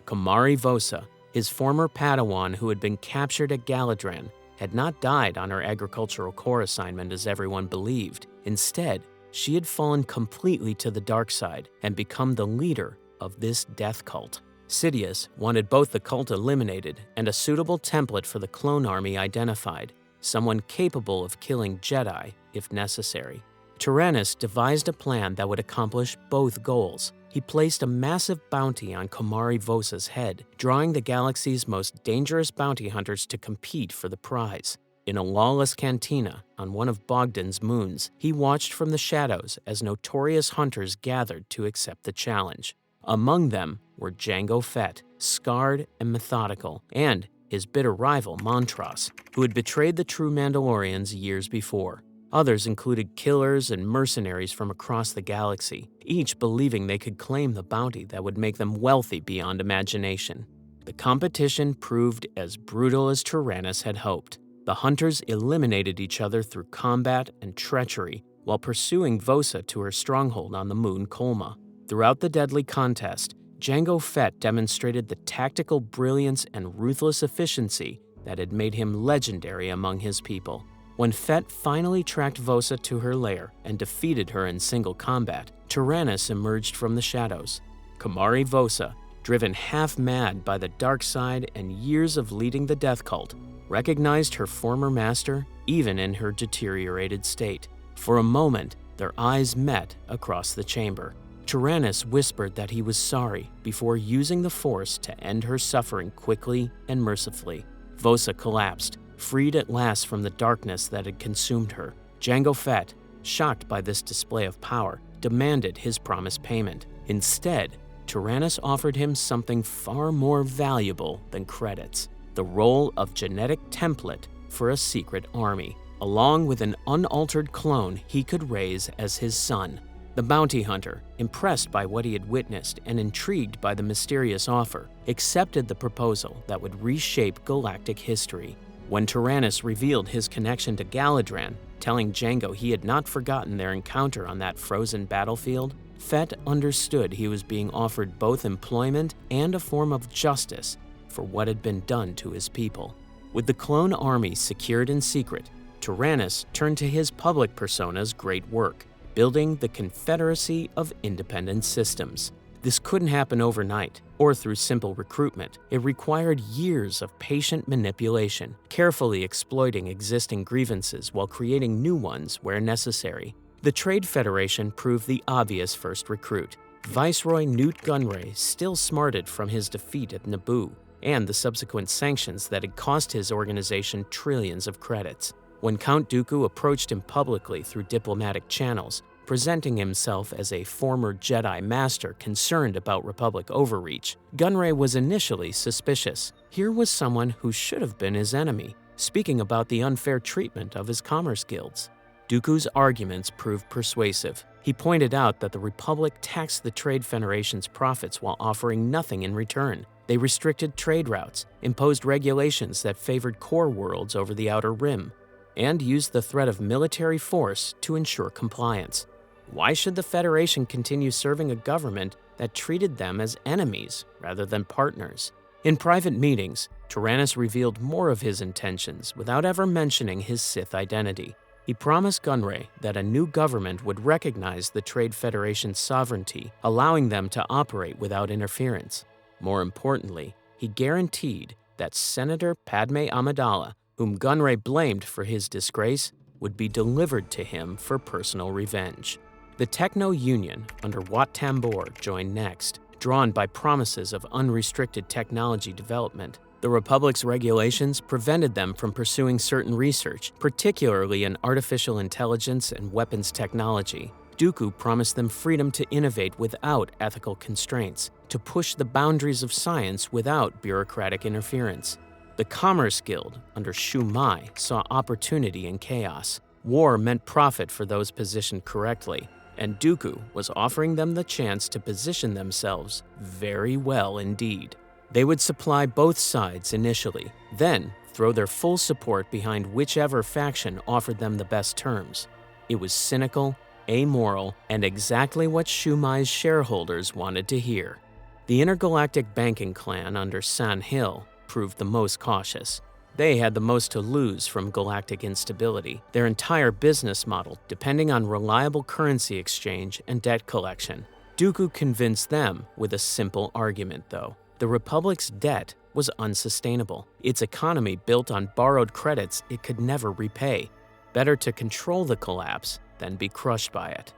Kamari Vosa, his former Padawan who had been captured at Galidraan, had not died on her agricultural corps assignment as everyone believed. Instead, she had fallen completely to the dark side and become the leader of this death cult. Sidious wanted both the cult eliminated and a suitable template for the clone army identified, someone capable of killing Jedi if necessary. Tyrannus devised a plan that would accomplish both goals. He placed a massive bounty on Kamari Vosa's head, drawing the galaxy's most dangerous bounty hunters to compete for the prize. In a lawless cantina on one of Bogdan's moons, he watched from the shadows as notorious hunters gathered to accept the challenge. Among them were Jango Fett, scarred and methodical, and his bitter rival Montross, who had betrayed the true Mandalorians years before. Others included killers and mercenaries from across the galaxy, each believing they could claim the bounty that would make them wealthy beyond imagination. The competition proved as brutal as Tyrannus had hoped. The hunters eliminated each other through combat and treachery while pursuing Vosa to her stronghold on the moon Kolma. Throughout the deadly contest, Jango Fett demonstrated the tactical brilliance and ruthless efficiency that had made him legendary among his people. When Fett finally tracked Vosa to her lair and defeated her in single combat, Tyrannus emerged from the shadows. Kamari Vosa, driven half-mad by the dark side and years of leading the death cult, recognized her former master even in her deteriorated state. For a moment, their eyes met across the chamber. Tyrannus whispered that he was sorry before using the Force to end her suffering quickly and mercifully. Vosa collapsed, freed at last from the darkness that had consumed her. Jango Fett, shocked by this display of power, demanded his promised payment. Instead, Tyrannus offered him something far more valuable than credits: the role of genetic template for a secret army, along with an unaltered clone he could raise as his son. The bounty hunter, impressed by what he had witnessed and intrigued by the mysterious offer, accepted the proposal that would reshape galactic history. When Tyrannus revealed his connection to Galidraan, telling Jango he had not forgotten their encounter on that frozen battlefield, Fett understood he was being offered both employment and a form of justice for what had been done to his people. With the clone army secured in secret, Tyrannus turned to his public persona's great work, building the Confederacy of Independent Systems. This couldn't happen overnight or through simple recruitment. It required years of patient manipulation, carefully exploiting existing grievances while creating new ones where necessary. The Trade Federation proved the obvious first recruit. Viceroy Newt Gunray still smarted from his defeat at Naboo and the subsequent sanctions that had cost his organization trillions of credits. When Count Dooku approached him publicly through diplomatic channels, presenting himself as a former Jedi Master concerned about Republic overreach, Gunray was initially suspicious. Here was someone who should have been his enemy, speaking about the unfair treatment of his commerce guilds. Dooku's arguments proved persuasive. He pointed out that the Republic taxed the Trade Federation's profits while offering nothing in return. They restricted trade routes, imposed regulations that favored core worlds over the Outer Rim, and used the threat of military force to ensure compliance. Why should the Federation continue serving a government that treated them as enemies rather than partners? In private meetings, Tyranus revealed more of his intentions without ever mentioning his Sith identity. He promised Gunray that a new government would recognize the Trade Federation's sovereignty, allowing them to operate without interference. More importantly, he guaranteed that Senator Padme Amidala, whom Gunray blamed for his disgrace, would be delivered to him for personal revenge. The Techno-Union under Wat Tambor joined next, drawn by promises of unrestricted technology development. The Republic's regulations prevented them from pursuing certain research, particularly in artificial intelligence and weapons technology. Dooku promised them freedom to innovate without ethical constraints, to push the boundaries of science without bureaucratic interference. The Commerce Guild under Shu Mai saw opportunity in chaos. War meant profit for those positioned correctly, and Dooku was offering them the chance to position themselves very well indeed. They would supply both sides initially, then throw their full support behind whichever faction offered them the best terms. It was cynical, amoral, and exactly what Shu Mai's shareholders wanted to hear. The intergalactic banking clan under San Hill proved the most cautious. They had the most to lose from galactic instability, their entire business model depending on reliable currency exchange and debt collection. Dooku convinced them with a simple argument, though. The Republic's debt was unsustainable. Its economy built on borrowed credits it could never repay. Better to control the collapse than be crushed by it.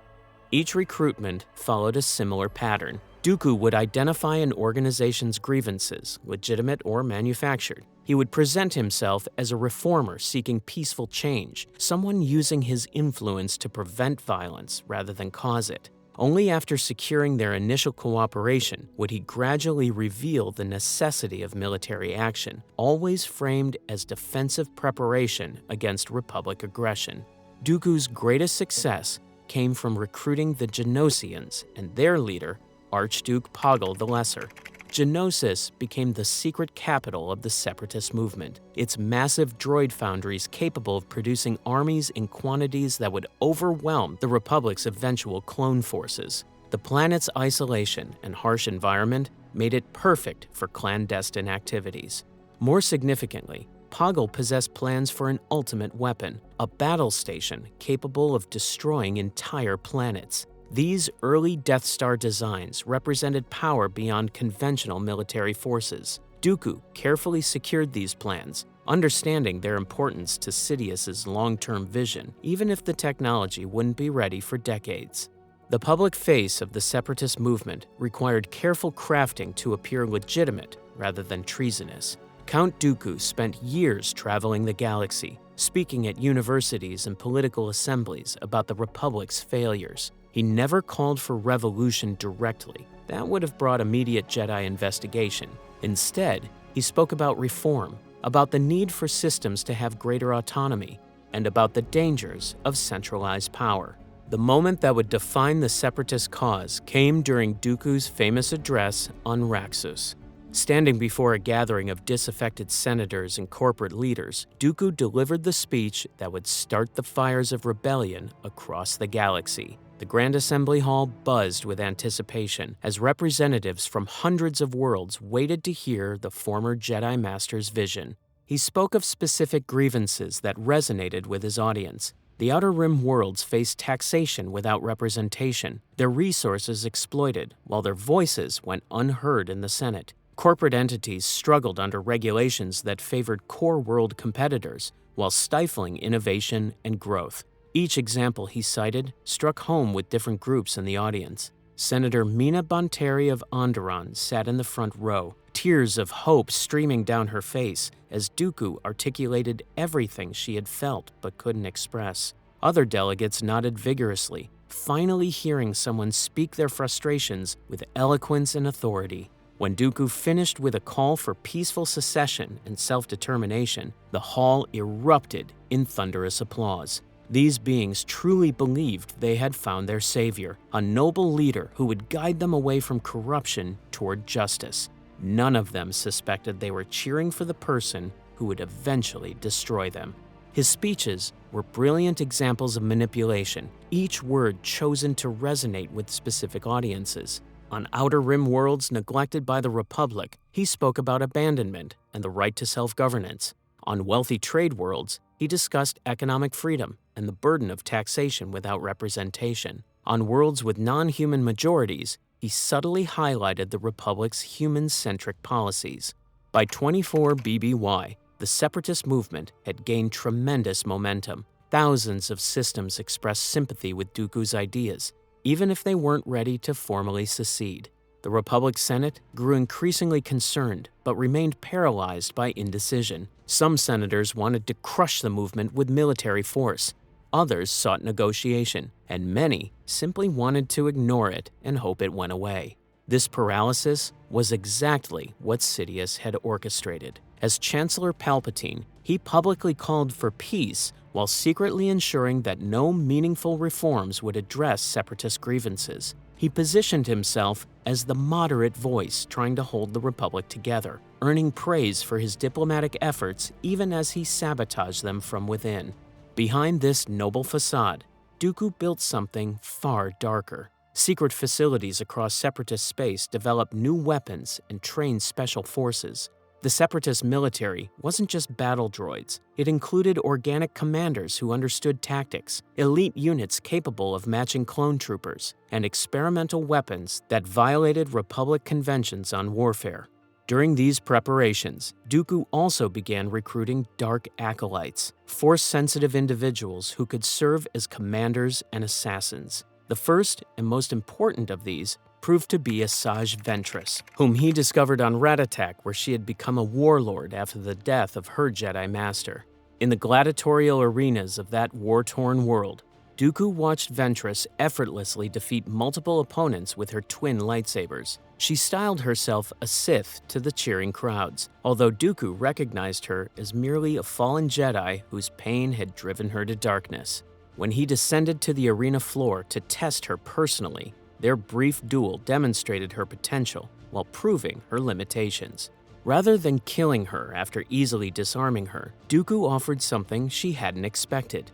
Each recruitment followed a similar pattern. Dooku would identify an organization's grievances, legitimate or manufactured. He would present himself as a reformer seeking peaceful change, someone using his influence to prevent violence rather than cause it. Only after securing their initial cooperation would he gradually reveal the necessity of military action, always framed as defensive preparation against Republic aggression. Dooku's greatest success came from recruiting the Genosians and their leader, Archduke Poggle the Lesser. Genosis became the secret capital of the Separatist movement, its massive droid foundries capable of producing armies in quantities that would overwhelm the Republic's eventual clone forces. The planet's isolation and harsh environment made it perfect for clandestine activities. More significantly, Poggle possessed plans for an ultimate weapon, a battle station capable of destroying entire planets. These early Death Star designs represented power beyond conventional military forces. Dooku carefully secured these plans, understanding their importance to Sidious's long-term vision, even if the technology wouldn't be ready for decades. The public face of the Separatist movement required careful crafting to appear legitimate rather than treasonous. Count Dooku spent years traveling the galaxy, speaking at universities and political assemblies about the Republic's failures. He never called for revolution directly. That would have brought immediate Jedi investigation. Instead, he spoke about reform, about the need for systems to have greater autonomy, and about the dangers of centralized power. The moment that would define the Separatist cause came during Dooku's famous address on Raxus. Standing before a gathering of disaffected senators and corporate leaders, Dooku delivered the speech that would start the fires of rebellion across the galaxy. The Grand Assembly Hall buzzed with anticipation as representatives from hundreds of worlds waited to hear the former Jedi Master's vision. He spoke of specific grievances that resonated with his audience. The Outer Rim worlds faced taxation without representation, their resources exploited, while their voices went unheard in the Senate. Corporate entities struggled under regulations that favored core world competitors while stifling innovation and growth. Each example he cited struck home with different groups in the audience. Senator Mina Bonteri of Onderon sat in the front row, tears of hope streaming down her face as Dooku articulated everything she had felt but couldn't express. Other delegates nodded vigorously, finally hearing someone speak their frustrations with eloquence and authority. When Dooku finished with a call for peaceful secession and self-determination, the hall erupted in thunderous applause. These beings truly believed they had found their savior, a noble leader who would guide them away from corruption toward justice. None of them suspected they were cheering for the person who would eventually destroy them. His speeches were brilliant examples of manipulation, each word chosen to resonate with specific audiences. On Outer Rim worlds neglected by the Republic, he spoke about abandonment and the right to self-governance. On wealthy trade worlds, he discussed economic freedom and the burden of taxation without representation. On worlds with non-human majorities, he subtly highlighted the Republic's human-centric policies. By 24 BBY, the Separatist movement had gained tremendous momentum. Thousands of systems expressed sympathy with Dooku's ideas, even if they weren't ready to formally secede. The Republic Senate grew increasingly concerned, but remained paralyzed by indecision. Some senators wanted to crush the movement with military force. Others sought negotiation, and many simply wanted to ignore it and hope it went away. This paralysis was exactly what Sidious had orchestrated. As Chancellor Palpatine, he publicly called for peace while secretly ensuring that no meaningful reforms would address Separatist grievances. He positioned himself as the moderate voice trying to hold the Republic together, earning praise for his diplomatic efforts even as he sabotaged them from within. Behind this noble facade, Dooku built something far darker. Secret facilities across Separatist space developed new weapons and trained special forces. The Separatist military wasn't just battle droids. It included organic commanders who understood tactics, elite units capable of matching clone troopers, and experimental weapons that violated Republic conventions on warfare. During these preparations, Dooku also began recruiting dark acolytes, force-sensitive individuals who could serve as commanders and assassins. The first and most important of these proved to be Asajj Ventress, whom he discovered on Ratatak, where she had become a warlord after the death of her Jedi Master. In the gladiatorial arenas of that war-torn world, Dooku watched Ventress effortlessly defeat multiple opponents with her twin lightsabers. She styled herself a Sith to the cheering crowds, although Dooku recognized her as merely a fallen Jedi whose pain had driven her to darkness. When he descended to the arena floor to test her personally, their brief duel demonstrated her potential while proving her limitations. Rather than killing her after easily disarming her, Dooku offered something she hadn't expected: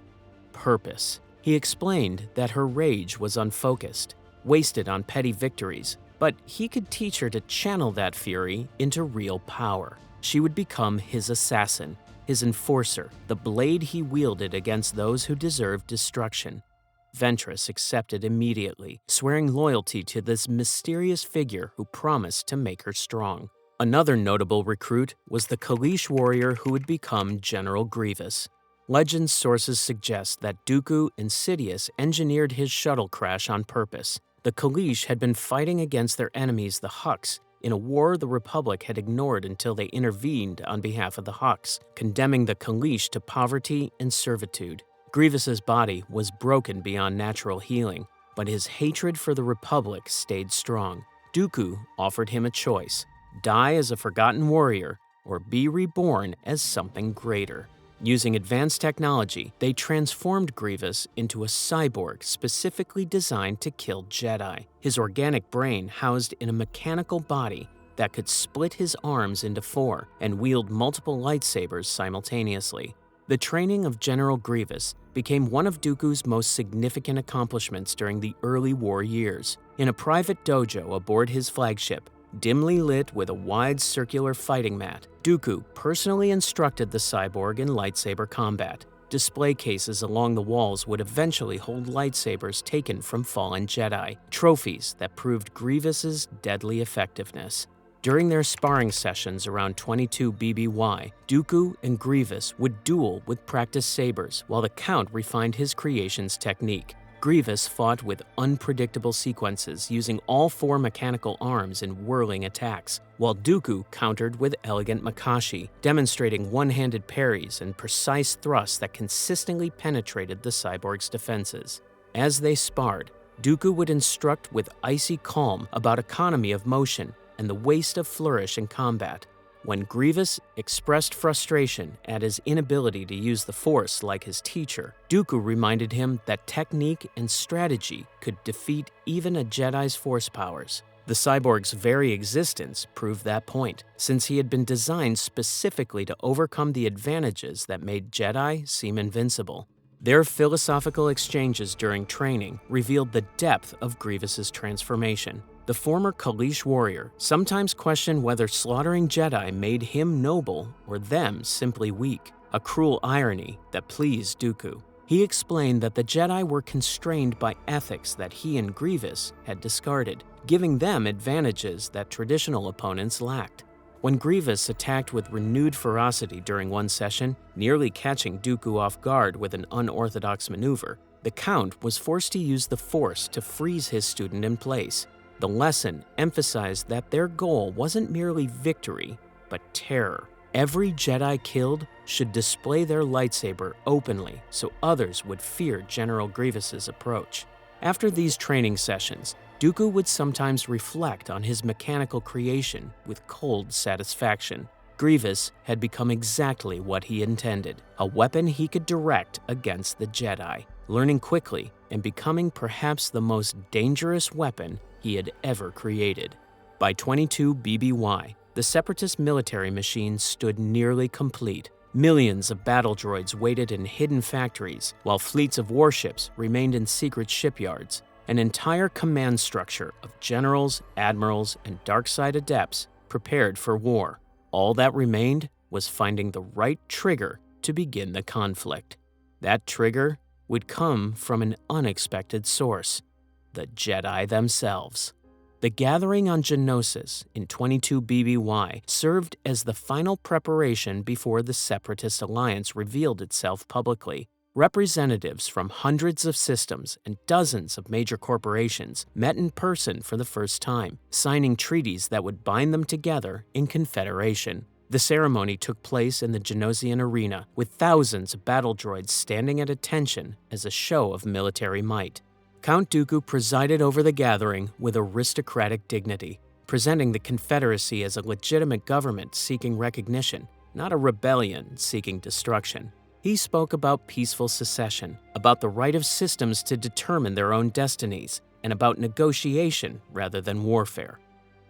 purpose. He explained that her rage was unfocused, wasted on petty victories, but he could teach her to channel that fury into real power. She would become his assassin, his enforcer, the blade he wielded against those who deserved destruction. Ventress accepted immediately, swearing loyalty to this mysterious figure who promised to make her strong. Another notable recruit was the Kaleesh warrior who would become General Grievous. Legends sources suggest that Dooku and Sidious engineered his shuttle crash on purpose. The Kaleesh had been fighting against their enemies, the Hux, in a war the Republic had ignored until they intervened on behalf of the Hux, condemning the Kaleesh to poverty and servitude. Grievous's body was broken beyond natural healing, but his hatred for the Republic stayed strong. Dooku offered him a choice: die as a forgotten warrior or be reborn as something greater. Using advanced technology, they transformed Grievous into a cyborg specifically designed to kill Jedi. His organic brain housed in a mechanical body that could split his arms into four and wield multiple lightsabers simultaneously. The training of General Grievous became one of Dooku's most significant accomplishments during the early war years. In a private dojo aboard his flagship, dimly lit with a wide circular fighting mat, Dooku personally instructed the cyborg in lightsaber combat. Display cases along the walls would eventually hold lightsabers taken from fallen Jedi, trophies that proved Grievous's deadly effectiveness. During their sparring sessions around 22 BBY, Dooku and Grievous would duel with practiced sabers while the Count refined his creation's technique. Grievous fought with unpredictable sequences using all four mechanical arms in whirling attacks, while Dooku countered with elegant Makashi, demonstrating one-handed parries and precise thrusts that consistently penetrated the cyborg's defenses. As they sparred, Dooku would instruct with icy calm about economy of motion and the waste of flourish in combat. When Grievous expressed frustration at his inability to use the Force like his teacher, Dooku reminded him that technique and strategy could defeat even a Jedi's Force powers. The cyborg's very existence proved that point, since he had been designed specifically to overcome the advantages that made Jedi seem invincible. Their philosophical exchanges during training revealed the depth of Grievous's transformation. The former Kaleesh warrior sometimes questioned whether slaughtering Jedi made him noble or them simply weak, a cruel irony that pleased Dooku. He explained that the Jedi were constrained by ethics that he and Grievous had discarded, giving them advantages that traditional opponents lacked. When Grievous attacked with renewed ferocity during one session, nearly catching Dooku off guard with an unorthodox maneuver, the Count was forced to use the Force to freeze his student in place. The lesson emphasized that their goal wasn't merely victory, but terror. Every Jedi killed should display their lightsaber openly so others would fear General Grievous's approach. After these training sessions, Dooku would sometimes reflect on his mechanical creation with cold satisfaction. Grievous had become exactly what he intended, a weapon he could direct against the Jedi, learning quickly and becoming perhaps the most dangerous weapon he had ever created. By 22 BBY, the Separatist military machine stood nearly complete. Millions of battle droids waited in hidden factories, while fleets of warships remained in secret shipyards. An entire command structure of generals, admirals, and dark-side adepts prepared for war. All that remained was finding the right trigger to begin the conflict. That trigger would come from an unexpected source: the Jedi themselves. The gathering on Geonosis in 22 BBY served as the final preparation before the Separatist alliance revealed itself publicly. Representatives from hundreds of systems and dozens of major corporations met in person for the first time, signing treaties that would bind them together in confederation. The ceremony took place in the Geonosian arena, with thousands of battle droids standing at attention as a show of military might. Count Dooku presided over the gathering with aristocratic dignity, presenting the Confederacy as a legitimate government seeking recognition, not a rebellion seeking destruction. He spoke about peaceful secession, about the right of systems to determine their own destinies, and about negotiation rather than warfare.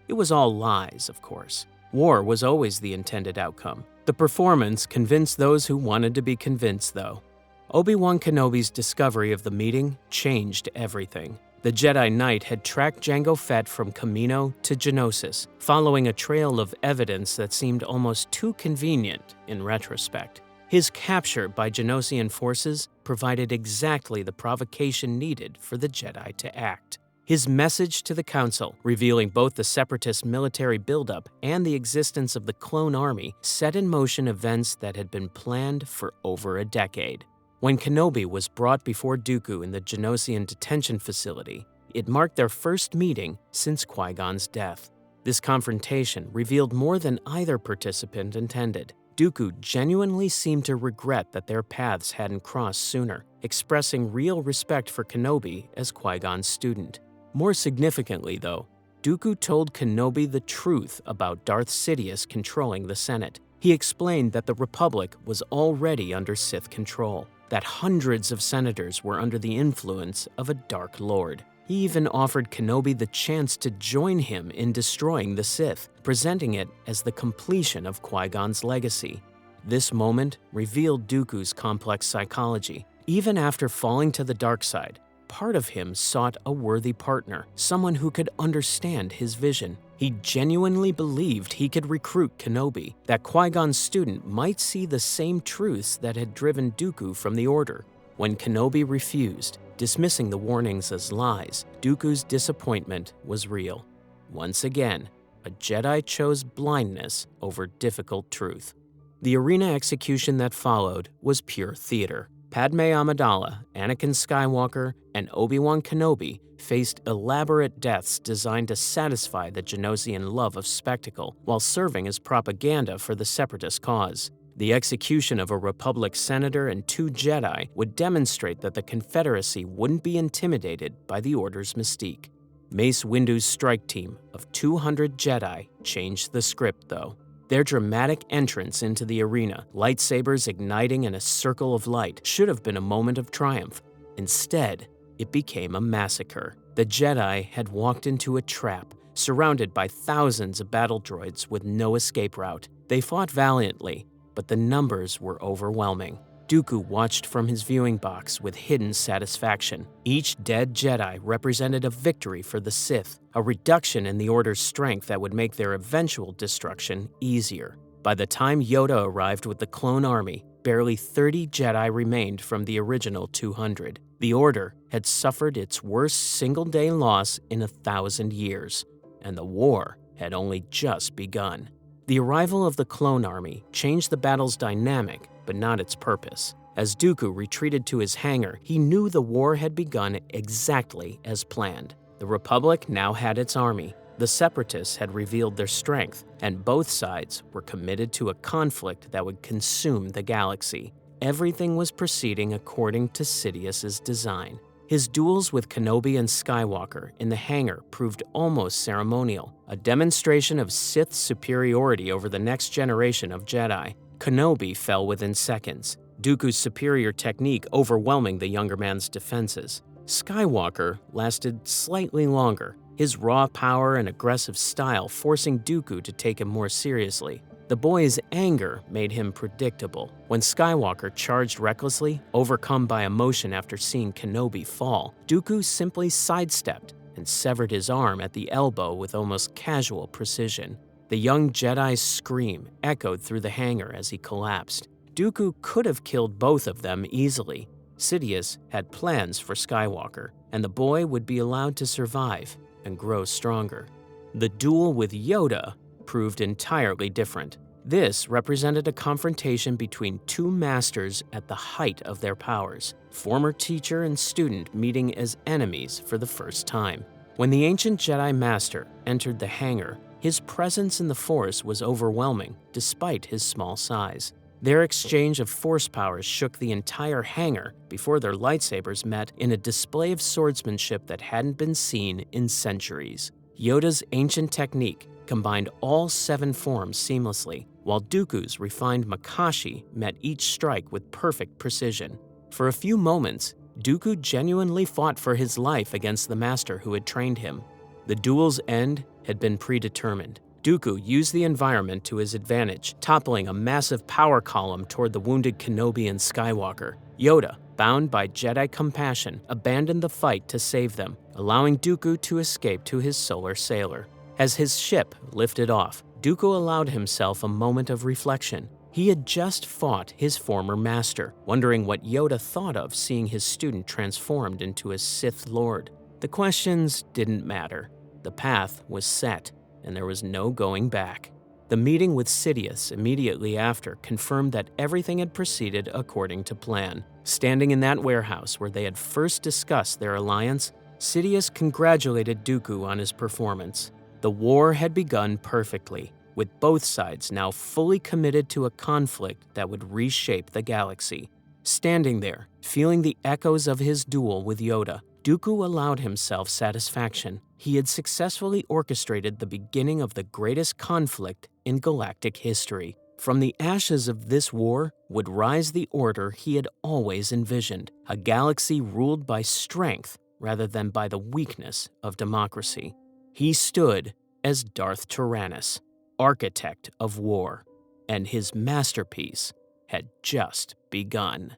It was all lies, of course. War was always the intended outcome. The performance convinced those who wanted to be convinced, though. Obi-Wan Kenobi's discovery of the meeting changed everything. The Jedi Knight had tracked Jango Fett from Kamino to Geonosis, following a trail of evidence that seemed almost too convenient in retrospect. His capture by Geonosian forces provided exactly the provocation needed for the Jedi to act. His message to the Council, revealing both the Separatist military buildup and the existence of the clone army, set in motion events that had been planned for over a decade. When Kenobi was brought before Dooku in the Geonosian detention facility, it marked their first meeting since Qui-Gon's death. This confrontation revealed more than either participant intended. Dooku genuinely seemed to regret that their paths hadn't crossed sooner, expressing real respect for Kenobi as Qui-Gon's student. More significantly, though, Dooku told Kenobi the truth about Darth Sidious controlling the Senate. He explained that the Republic was already under Sith control, that hundreds of senators were under the influence of a Dark Lord. He even offered Kenobi the chance to join him in destroying the Sith, presenting it as the completion of Qui-Gon's legacy. This moment revealed Dooku's complex psychology. Even after falling to the dark side, part of him sought a worthy partner, someone who could understand his vision. He genuinely believed he could recruit Kenobi, that Qui-Gon's student might see the same truths that had driven Dooku from the Order. When Kenobi refused, dismissing the warnings as lies, Dooku's disappointment was real. Once again, a Jedi chose blindness over difficult truth. The arena execution that followed was pure theater. Padme Amidala, Anakin Skywalker, and Obi-Wan Kenobi faced elaborate deaths designed to satisfy the Geonosian love of spectacle while serving as propaganda for the Separatist cause. The execution of a Republic senator and 2 Jedi would demonstrate that the Confederacy wouldn't be intimidated by the Order's mystique. Mace Windu's strike team of 200 Jedi changed the script, though. Their dramatic entrance into the arena, lightsabers igniting in a circle of light, should have been a moment of triumph. Instead, it became a massacre. The Jedi had walked into a trap, surrounded by thousands of battle droids with no escape route. They fought valiantly, but the numbers were overwhelming. Dooku watched from his viewing box with hidden satisfaction. Each dead Jedi represented a victory for the Sith, a reduction in the Order's strength that would make their eventual destruction easier. By the time Yoda arrived with the clone army, barely 30 Jedi remained from the original 200. The Order had suffered its worst single-day loss in 1,000 years, and the war had only just begun. The arrival of the clone army changed the battle's dynamic, but not its purpose. As Dooku retreated to his hangar, he knew the war had begun exactly as planned. The Republic now had its army. The Separatists had revealed their strength, and both sides were committed to a conflict that would consume the galaxy. Everything was proceeding according to Sidious's design. His duels with Kenobi and Skywalker in the hangar proved almost ceremonial, a demonstration of Sith superiority over the next generation of Jedi. Kenobi fell within seconds, Dooku's superior technique overwhelming the younger man's defenses. Skywalker lasted slightly longer, his raw power and aggressive style forcing Dooku to take him more seriously. The boy's anger made him predictable. When Skywalker charged recklessly, overcome by emotion after seeing Kenobi fall, Dooku simply sidestepped and severed his arm at the elbow with almost casual precision. The young Jedi's scream echoed through the hangar as he collapsed. Dooku could have killed both of them easily. Sidious had plans for Skywalker, and the boy would be allowed to survive and grow stronger. The duel with Yoda proved entirely different. This represented a confrontation between two masters at the height of their powers, former teacher and student meeting as enemies for the first time. When the ancient Jedi Master entered the hangar, his presence in the Force was overwhelming despite his small size. Their exchange of force powers shook the entire hangar before their lightsabers met in a display of swordsmanship that hadn't been seen in centuries. Yoda's ancient technique combined all 7 forms seamlessly, while Dooku's refined Makashi met each strike with perfect precision. For a few moments, Dooku genuinely fought for his life against the master who had trained him. The duel's end had been predetermined. Dooku used the environment to his advantage, toppling a massive power column toward the wounded Kenobi and Skywalker. Yoda, bound by Jedi compassion, abandoned the fight to save them, allowing Dooku to escape to his solar sailor. As his ship lifted off, Dooku allowed himself a moment of reflection. He had just fought his former master, wondering what Yoda thought of seeing his student transformed into a Sith Lord. The questions didn't matter. The path was set, and there was no going back. The meeting with Sidious immediately after confirmed that everything had proceeded according to plan. Standing in that warehouse where they had first discussed their alliance, Sidious congratulated Dooku on his performance. The war had begun perfectly, with both sides now fully committed to a conflict that would reshape the galaxy. Standing there, feeling the echoes of his duel with Yoda, Dooku allowed himself satisfaction. He had successfully orchestrated the beginning of the greatest conflict in galactic history. From the ashes of this war would rise the order he had always envisioned, a galaxy ruled by strength rather than by the weakness of democracy. He stood as Darth Tyranus, architect of war, and his masterpiece had just begun.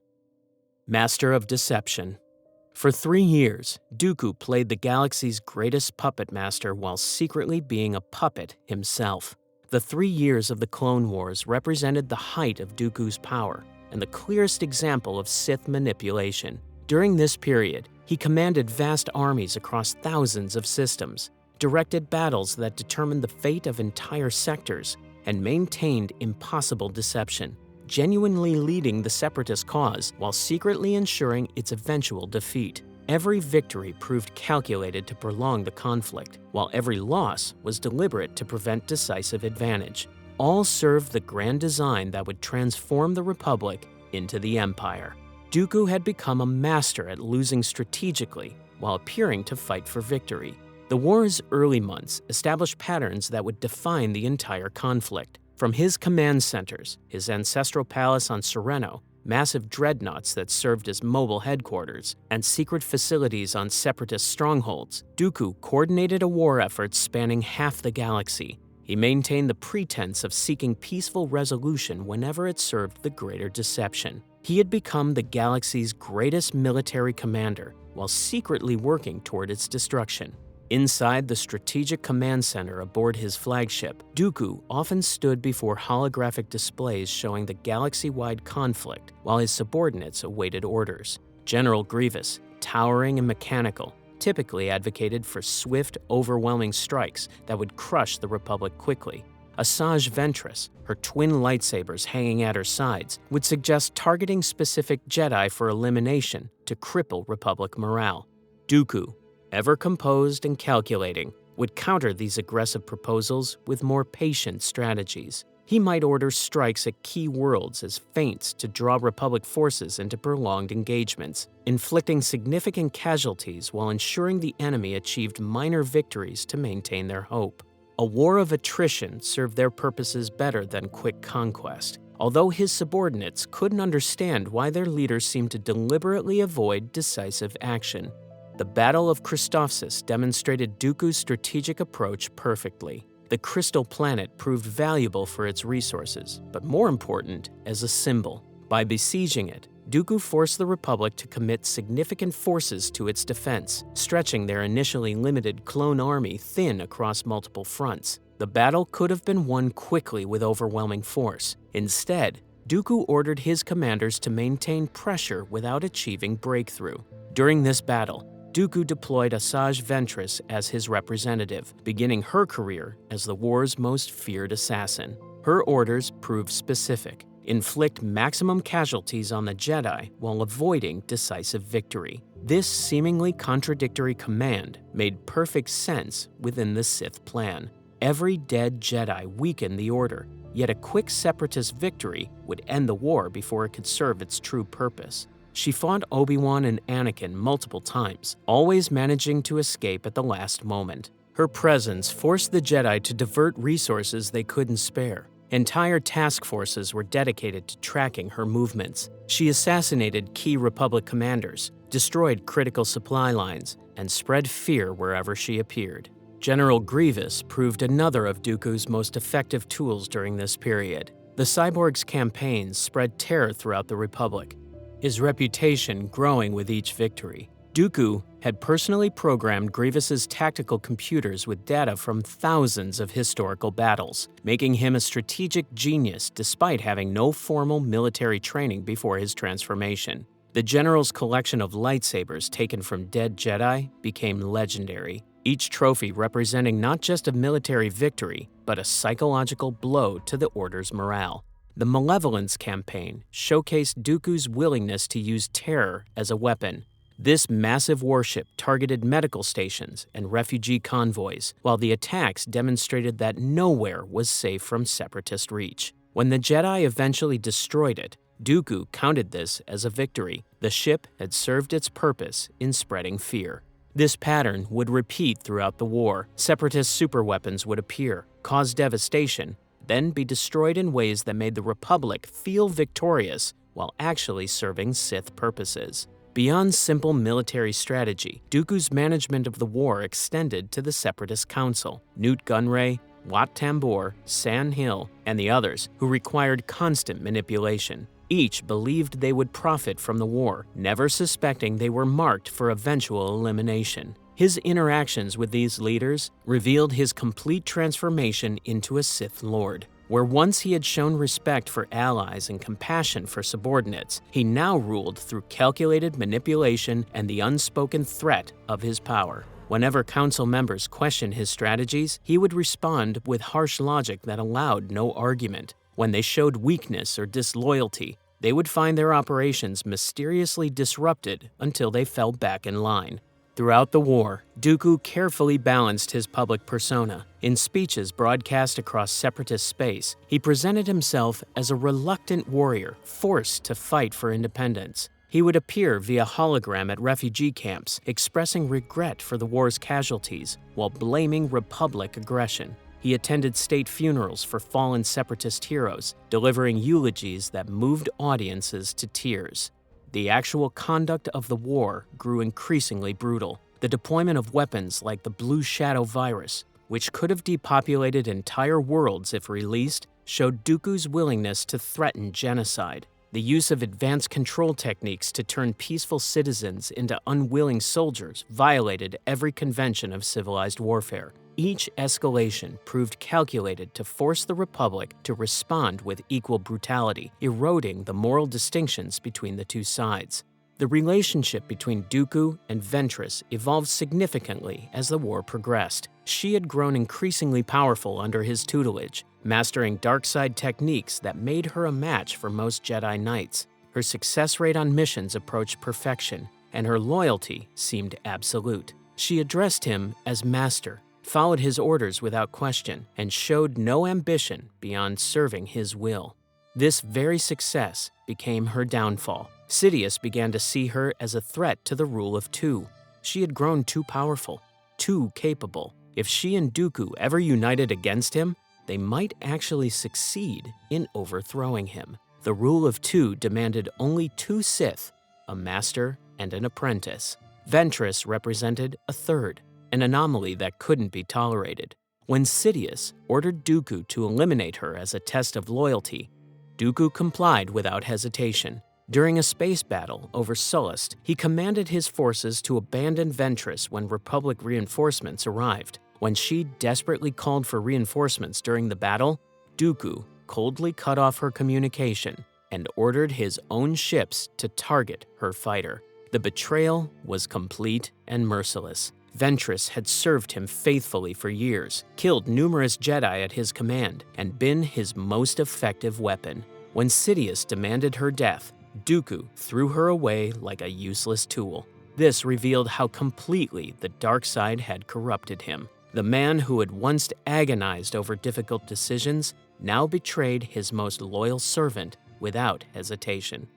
Master of Deception. For 3 years, Dooku played the galaxy's greatest puppet master while secretly being a puppet himself. The 3 years of the Clone Wars represented the height of Dooku's power and the clearest example of Sith manipulation. During this period, he commanded vast armies across thousands of systems, directed battles that determined the fate of entire sectors, and maintained impossible deception, genuinely leading the Separatist cause while secretly ensuring its eventual defeat. Every victory proved calculated to prolong the conflict, while every loss was deliberate to prevent decisive advantage. All served the grand design that would transform the Republic into the Empire. Dooku had become a master at losing strategically while appearing to fight for victory. The war's early months established patterns that would define the entire conflict. From his command centers, his ancestral palace on Serenno, massive dreadnoughts that served as mobile headquarters, and secret facilities on Separatist strongholds, Dooku coordinated a war effort spanning half the galaxy. He maintained the pretense of seeking peaceful resolution whenever it served the greater deception. He had become the galaxy's greatest military commander while secretly working toward its destruction. Inside the strategic command center aboard his flagship, Dooku often stood before holographic displays showing the galaxy-wide conflict while his subordinates awaited orders. General Grievous, towering and mechanical, typically advocated for swift, overwhelming strikes that would crush the Republic quickly. Asajj Ventress, her twin lightsabers hanging at her sides, would suggest targeting specific Jedi for elimination to cripple Republic morale. Dooku, ever composed and calculating, would counter these aggressive proposals with more patient strategies. He might order strikes at key worlds as feints to draw Republic forces into prolonged engagements, inflicting significant casualties while ensuring the enemy achieved minor victories to maintain their hope. A war of attrition served their purposes better than quick conquest, although his subordinates couldn't understand why their leaders seemed to deliberately avoid decisive action. The Battle of Christophsis demonstrated Dooku's strategic approach perfectly. The crystal planet proved valuable for its resources, but more important, as a symbol. By besieging it, Dooku forced the Republic to commit significant forces to its defense, stretching their initially limited clone army thin across multiple fronts. The battle could have been won quickly with overwhelming force. Instead, Dooku ordered his commanders to maintain pressure without achieving breakthrough. During this battle, Dooku deployed Asajj Ventress as his representative, beginning her career as the war's most feared assassin. Her orders proved specific: inflict maximum casualties on the Jedi while avoiding decisive victory. This seemingly contradictory command made perfect sense within the Sith plan. Every dead Jedi weakened the Order, yet a quick Separatist victory would end the war before it could serve its true purpose. She fought Obi-Wan and Anakin multiple times, always managing to escape at the last moment. Her presence forced the Jedi to divert resources they couldn't spare. Entire task forces were dedicated to tracking her movements. She assassinated key Republic commanders, destroyed critical supply lines, and spread fear wherever she appeared. General Grievous proved another of Dooku's most effective tools during this period. The cyborg's campaigns spread terror throughout the Republic, his reputation growing with each victory. Dooku had personally programmed Grievous's tactical computers with data from thousands of historical battles, making him a strategic genius despite having no formal military training before his transformation. The general's collection of lightsabers taken from dead Jedi became legendary, each trophy representing not just a military victory, but a psychological blow to the Order's morale. The Malevolence campaign showcased Dooku's willingness to use terror as a weapon. This massive warship targeted medical stations and refugee convoys, while the attacks demonstrated that nowhere was safe from Separatist reach. When the Jedi eventually destroyed it, Dooku counted this as a victory. The ship had served its purpose in spreading fear. This pattern would repeat throughout the war. Separatist superweapons would appear, cause devastation, then be destroyed in ways that made the Republic feel victorious while actually serving Sith purposes. Beyond simple military strategy, Dooku's management of the war extended to the Separatist Council, Newt Gunray, Wat Tambor, San Hill, and the others, who required constant manipulation. Each believed they would profit from the war, never suspecting they were marked for eventual elimination. His interactions with these leaders revealed his complete transformation into a Sith Lord. Where once he had shown respect for allies and compassion for subordinates, he now ruled through calculated manipulation and the unspoken threat of his power. Whenever council members questioned his strategies, he would respond with harsh logic that allowed no argument. When they showed weakness or disloyalty, they would find their operations mysteriously disrupted until they fell back in line. Throughout the war, Dooku carefully balanced his public persona. In speeches broadcast across Separatist space, he presented himself as a reluctant warrior forced to fight for independence. He would appear via hologram at refugee camps, expressing regret for the war's casualties while blaming Republic aggression. He attended state funerals for fallen Separatist heroes, delivering eulogies that moved audiences to tears. The actual conduct of the war grew increasingly brutal. The deployment of weapons like the Blue Shadow virus, which could have depopulated entire worlds if released, showed Dooku's willingness to threaten genocide. The use of advanced control techniques to turn peaceful citizens into unwilling soldiers violated every convention of civilized warfare. Each escalation proved calculated to force the Republic to respond with equal brutality, eroding the moral distinctions between the two sides. The relationship between Dooku and Ventress evolved significantly as the war progressed. She had grown increasingly powerful under his tutelage, mastering dark side techniques that made her a match for most Jedi Knights. Her success rate on missions approached perfection, and her loyalty seemed absolute. She addressed him as master, followed his orders without question, and showed no ambition beyond serving his will. This very success became her downfall. Sidious began to see her as a threat to the rule of two. She had grown too powerful, too capable. If she and Dooku ever united against him, they might actually succeed in overthrowing him. The rule of two demanded only two Sith, a master and an apprentice. Ventress represented a third, an anomaly that couldn't be tolerated. When Sidious ordered Dooku to eliminate her as a test of loyalty, Dooku complied without hesitation. During a space battle over Sullust, he commanded his forces to abandon Ventress when Republic reinforcements arrived. When she desperately called for reinforcements during the battle, Dooku coldly cut off her communication and ordered his own ships to target her fighter. The betrayal was complete and merciless. Ventress had served him faithfully for years, killed numerous Jedi at his command, and been his most effective weapon. When Sidious demanded her death, Dooku threw her away like a useless tool. This revealed how completely the dark side had corrupted him. The man who had once agonized over difficult decisions now betrayed his most loyal servant without hesitation.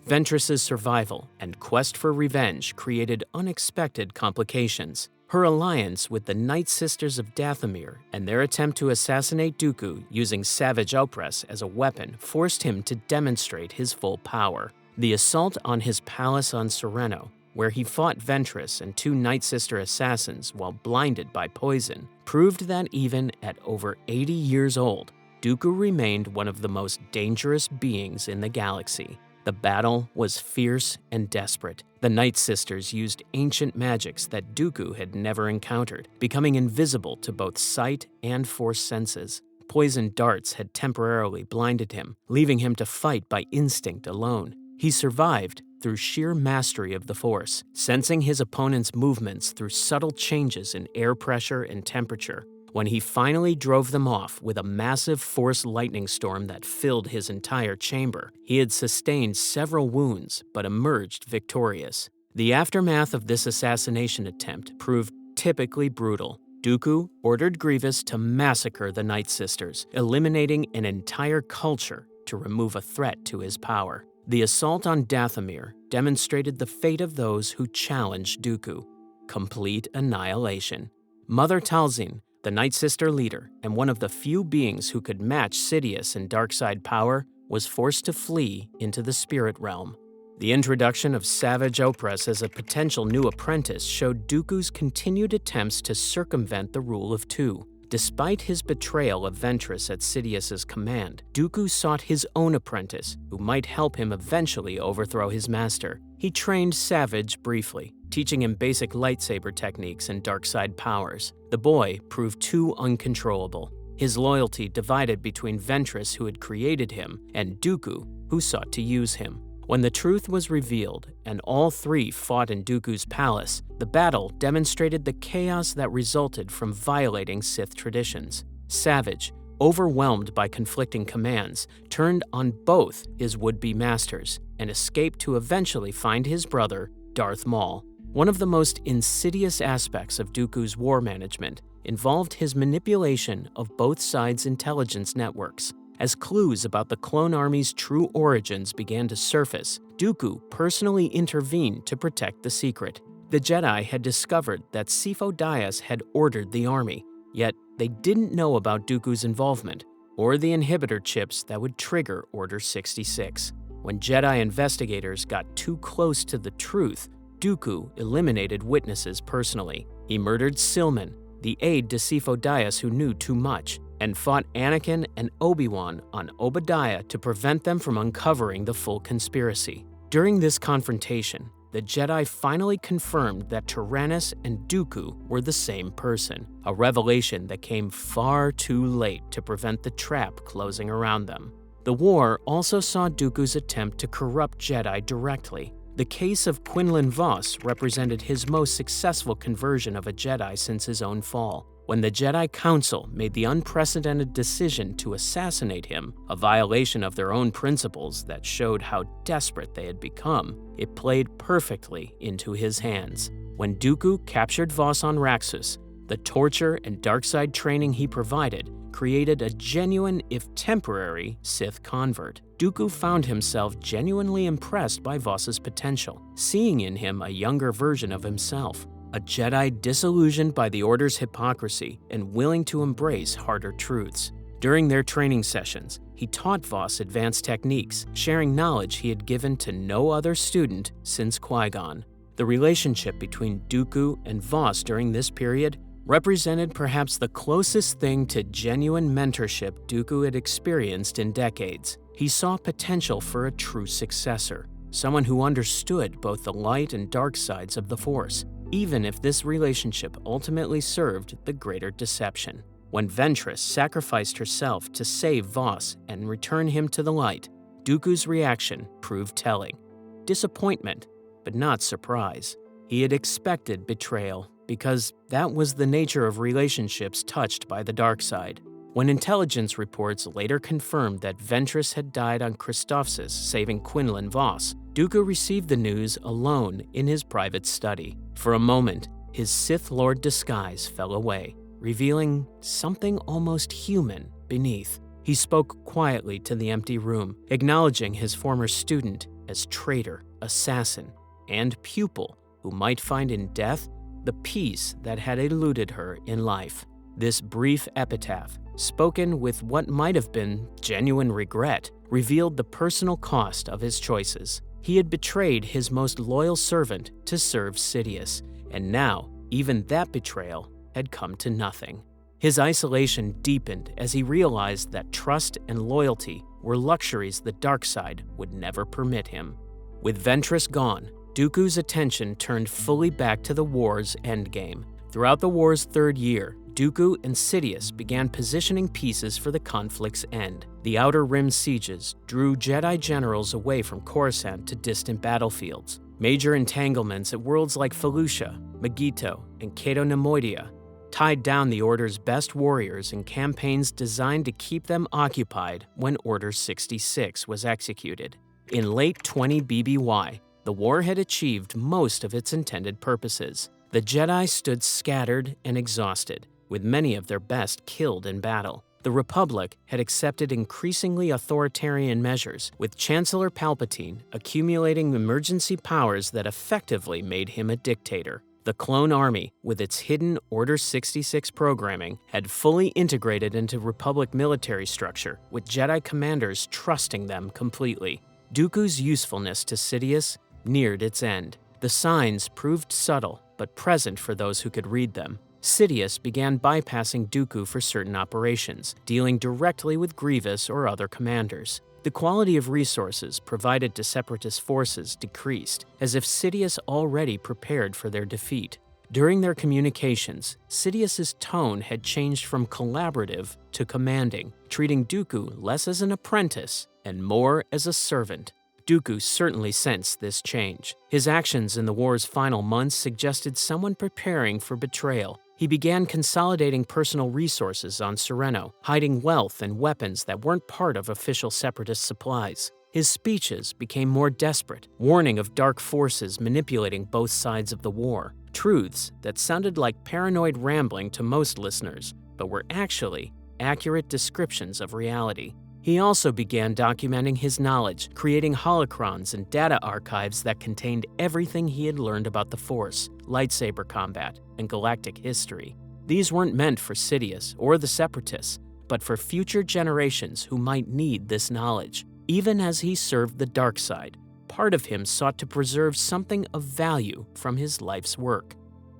Ventress's survival and quest for revenge created unexpected complications. Her alliance with the Night Sisters of Dathomir and their attempt to assassinate Dooku using Savage Opress as a weapon forced him to demonstrate his full power. The assault on his palace on Serenno, where he fought Ventress and two Night Sister assassins while blinded by poison, proved that even at over 80 years old, Dooku remained one of the most dangerous beings in the galaxy. The battle was fierce and desperate. The Night Sisters used ancient magics that Dooku had never encountered, becoming invisible to both sight and Force senses. Poison darts had temporarily blinded him, leaving him to fight by instinct alone. He survived through sheer mastery of the Force, sensing his opponent's movements through subtle changes in air pressure and temperature. When he finally drove them off with a massive Force lightning storm that filled his entire chamber, he had sustained several wounds but emerged victorious. The aftermath of this assassination attempt proved typically brutal. Dooku ordered Grievous to massacre the Night Sisters, eliminating an entire culture to remove a threat to his power. The assault on Dathomir demonstrated the fate of those who challenged Dooku: complete annihilation. Mother Talzin, the Night Sister leader and one of the few beings who could match Sidious in darkside power, was forced to flee into the spirit realm. The introduction of Savage Opress as a potential new apprentice showed Dooku's continued attempts to circumvent the rule of two. Despite his betrayal of Ventress at Sidious's command, Dooku sought his own apprentice, who might help him eventually overthrow his master. He trained Savage briefly, teaching him basic lightsaber techniques and darkside powers. The boy proved too uncontrollable. His loyalty divided between Ventress, who had created him, and Dooku, who sought to use him. When the truth was revealed and all three fought in Dooku's palace, the battle demonstrated the chaos that resulted from violating Sith traditions. Savage, overwhelmed by conflicting commands, turned on both his would-be masters and escaped to eventually find his brother, Darth Maul. One of the most insidious aspects of Dooku's war management involved his manipulation of both sides' intelligence networks. As clues about the clone army's true origins began to surface, Dooku personally intervened to protect the secret. The Jedi had discovered that Sifo-Dyas had ordered the army, yet they didn't know about Dooku's involvement or the inhibitor chips that would trigger Order 66. When Jedi investigators got too close to the truth, Dooku eliminated witnesses personally. He murdered Silman, the aide to Sifo-Dyas who knew too much, and fought Anakin and Obi-Wan on Obadiah to prevent them from uncovering the full conspiracy. During this confrontation, the Jedi finally confirmed that Tyrannus and Dooku were the same person, a revelation that came far too late to prevent the trap closing around them. The war also saw Dooku's attempt to corrupt Jedi directly. The case of Quinlan Vos represented his most successful conversion of a Jedi since his own fall. When the Jedi Council made the unprecedented decision to assassinate him, a violation of their own principles that showed how desperate they had become, it played perfectly into his hands. When Dooku captured Vos on Raxus, the torture and dark-side training he provided created a genuine, if temporary, Sith convert. Dooku found himself genuinely impressed by Vos's potential, seeing in him a younger version of himself. A Jedi disillusioned by the Order's hypocrisy and willing to embrace harder truths. During their training sessions, he taught Vos advanced techniques, sharing knowledge he had given to no other student since Qui-Gon. The relationship between Dooku and Vos during this period represented perhaps the closest thing to genuine mentorship Dooku had experienced in decades. He saw potential for a true successor, someone who understood both the light and dark sides of the Force, even if this relationship ultimately served the greater deception. When Ventress sacrificed herself to save Vos and return him to the light, Dooku's reaction proved telling. Disappointment, but not surprise. He had expected betrayal, because that was the nature of relationships touched by the dark side. When intelligence reports later confirmed that Ventress had died on Christophsis saving Quinlan Vos, Dooku received the news alone in his private study. For a moment, his Sith Lord disguise fell away, revealing something almost human beneath. He spoke quietly to the empty room, acknowledging his former student as traitor, assassin, and pupil who might find in death the peace that had eluded her in life. This brief epitaph, spoken with what might have been genuine regret, revealed the personal cost of his choices. He had betrayed his most loyal servant to serve Sidious, and now even that betrayal had come to nothing. His isolation deepened as he realized that trust and loyalty were luxuries the dark side would never permit him. With Ventress gone, Dooku's attention turned fully back to the war's endgame. Throughout the war's third year, Dooku and Sidious began positioning pieces for the conflict's end. The Outer Rim sieges drew Jedi generals away from Coruscant to distant battlefields. Major entanglements at worlds like Felucia, Megiddo, and Cato Nemoidia tied down the Order's best warriors in campaigns designed to keep them occupied when Order 66 was executed. In late 20 BBY, the war had achieved most of its intended purposes. The Jedi stood scattered and exhausted, with many of their best killed in battle. The Republic had accepted increasingly authoritarian measures, with Chancellor Palpatine accumulating emergency powers that effectively made him a dictator. The Clone Army, with its hidden Order 66 programming, had fully integrated into Republic military structure, with Jedi commanders trusting them completely. Dooku's usefulness to Sidious neared its end. The signs proved subtle, but present for those who could read them. Sidious began bypassing Dooku for certain operations, dealing directly with Grievous or other commanders. The quality of resources provided to Separatist forces decreased, as if Sidious already prepared for their defeat. During their communications, Sidious's tone had changed from collaborative to commanding, treating Dooku less as an apprentice and more as a servant. Dooku certainly sensed this change. His actions in the war's final months suggested someone preparing for betrayal. He began consolidating personal resources on Serenno, hiding wealth and weapons that weren't part of official Separatist supplies. His speeches became more desperate, warning of dark forces manipulating both sides of the war, truths that sounded like paranoid rambling to most listeners, but were actually accurate descriptions of reality. He also began documenting his knowledge, creating holocrons and data archives that contained everything he had learned about the Force, lightsaber combat, and galactic history. These weren't meant for Sidious or the Separatists, but for future generations who might need this knowledge. Even as he served the dark side, part of him sought to preserve something of value from his life's work.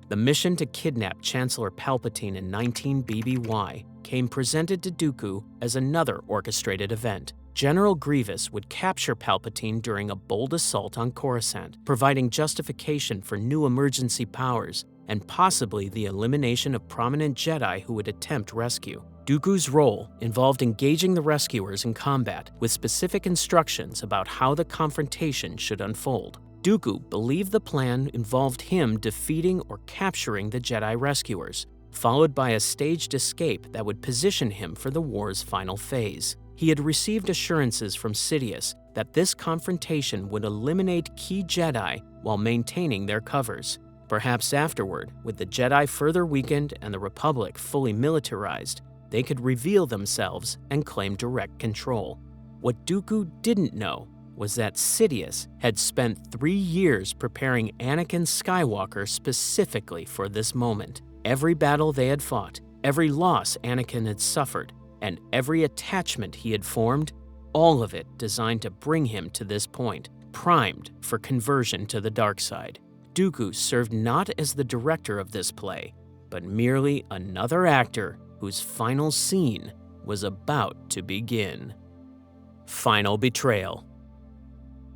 The mission to kidnap Chancellor Palpatine in 19 BBY came presented to Dooku as another orchestrated event. General Grievous would capture Palpatine during a bold assault on Coruscant, providing justification for new emergency powers and possibly the elimination of prominent Jedi who would attempt rescue. Dooku's role involved engaging the rescuers in combat with specific instructions about how the confrontation should unfold. Dooku believed the plan involved him defeating or capturing the Jedi rescuers, followed by a staged escape that would position him for the war's final phase. He had received assurances from Sidious that this confrontation would eliminate key Jedi while maintaining their covers. Perhaps afterward, with the Jedi further weakened and the Republic fully militarized, they could reveal themselves and claim direct control. What Dooku didn't know was that Sidious had spent 3 years preparing Anakin Skywalker specifically for this moment. Every battle they had fought, every loss Anakin had suffered, and every attachment he had formed, all of it designed to bring him to this point, primed for conversion to the dark side. Dooku served not as the director of this play, but merely another actor whose final scene was about to begin. Final betrayal.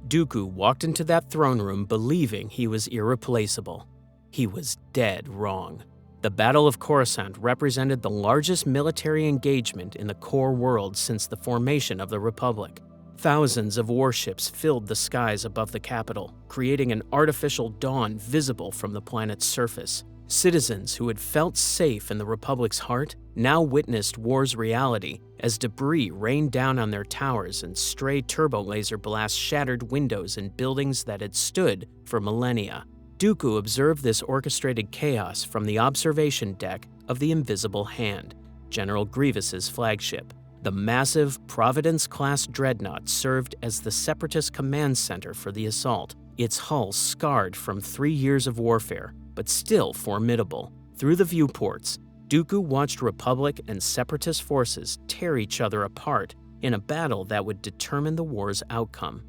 Dooku walked into that throne room believing he was irreplaceable. He was dead wrong. The Battle of Coruscant represented the largest military engagement in the core world since the formation of the Republic. Thousands of warships filled the skies above the capital, creating an artificial dawn visible from the planet's surface. Citizens who had felt safe in the Republic's heart now witnessed war's reality as debris rained down on their towers and stray turbo-laser blasts shattered windows in buildings that had stood for millennia. Dooku observed this orchestrated chaos from the observation deck of the Invisible Hand, General Grievous's flagship. The massive Providence-class dreadnought served as the Separatist command center for the assault, its hull scarred from 3 years of warfare, but still formidable. Through the viewports, Dooku watched Republic and Separatist forces tear each other apart in a battle that would determine the war's outcome.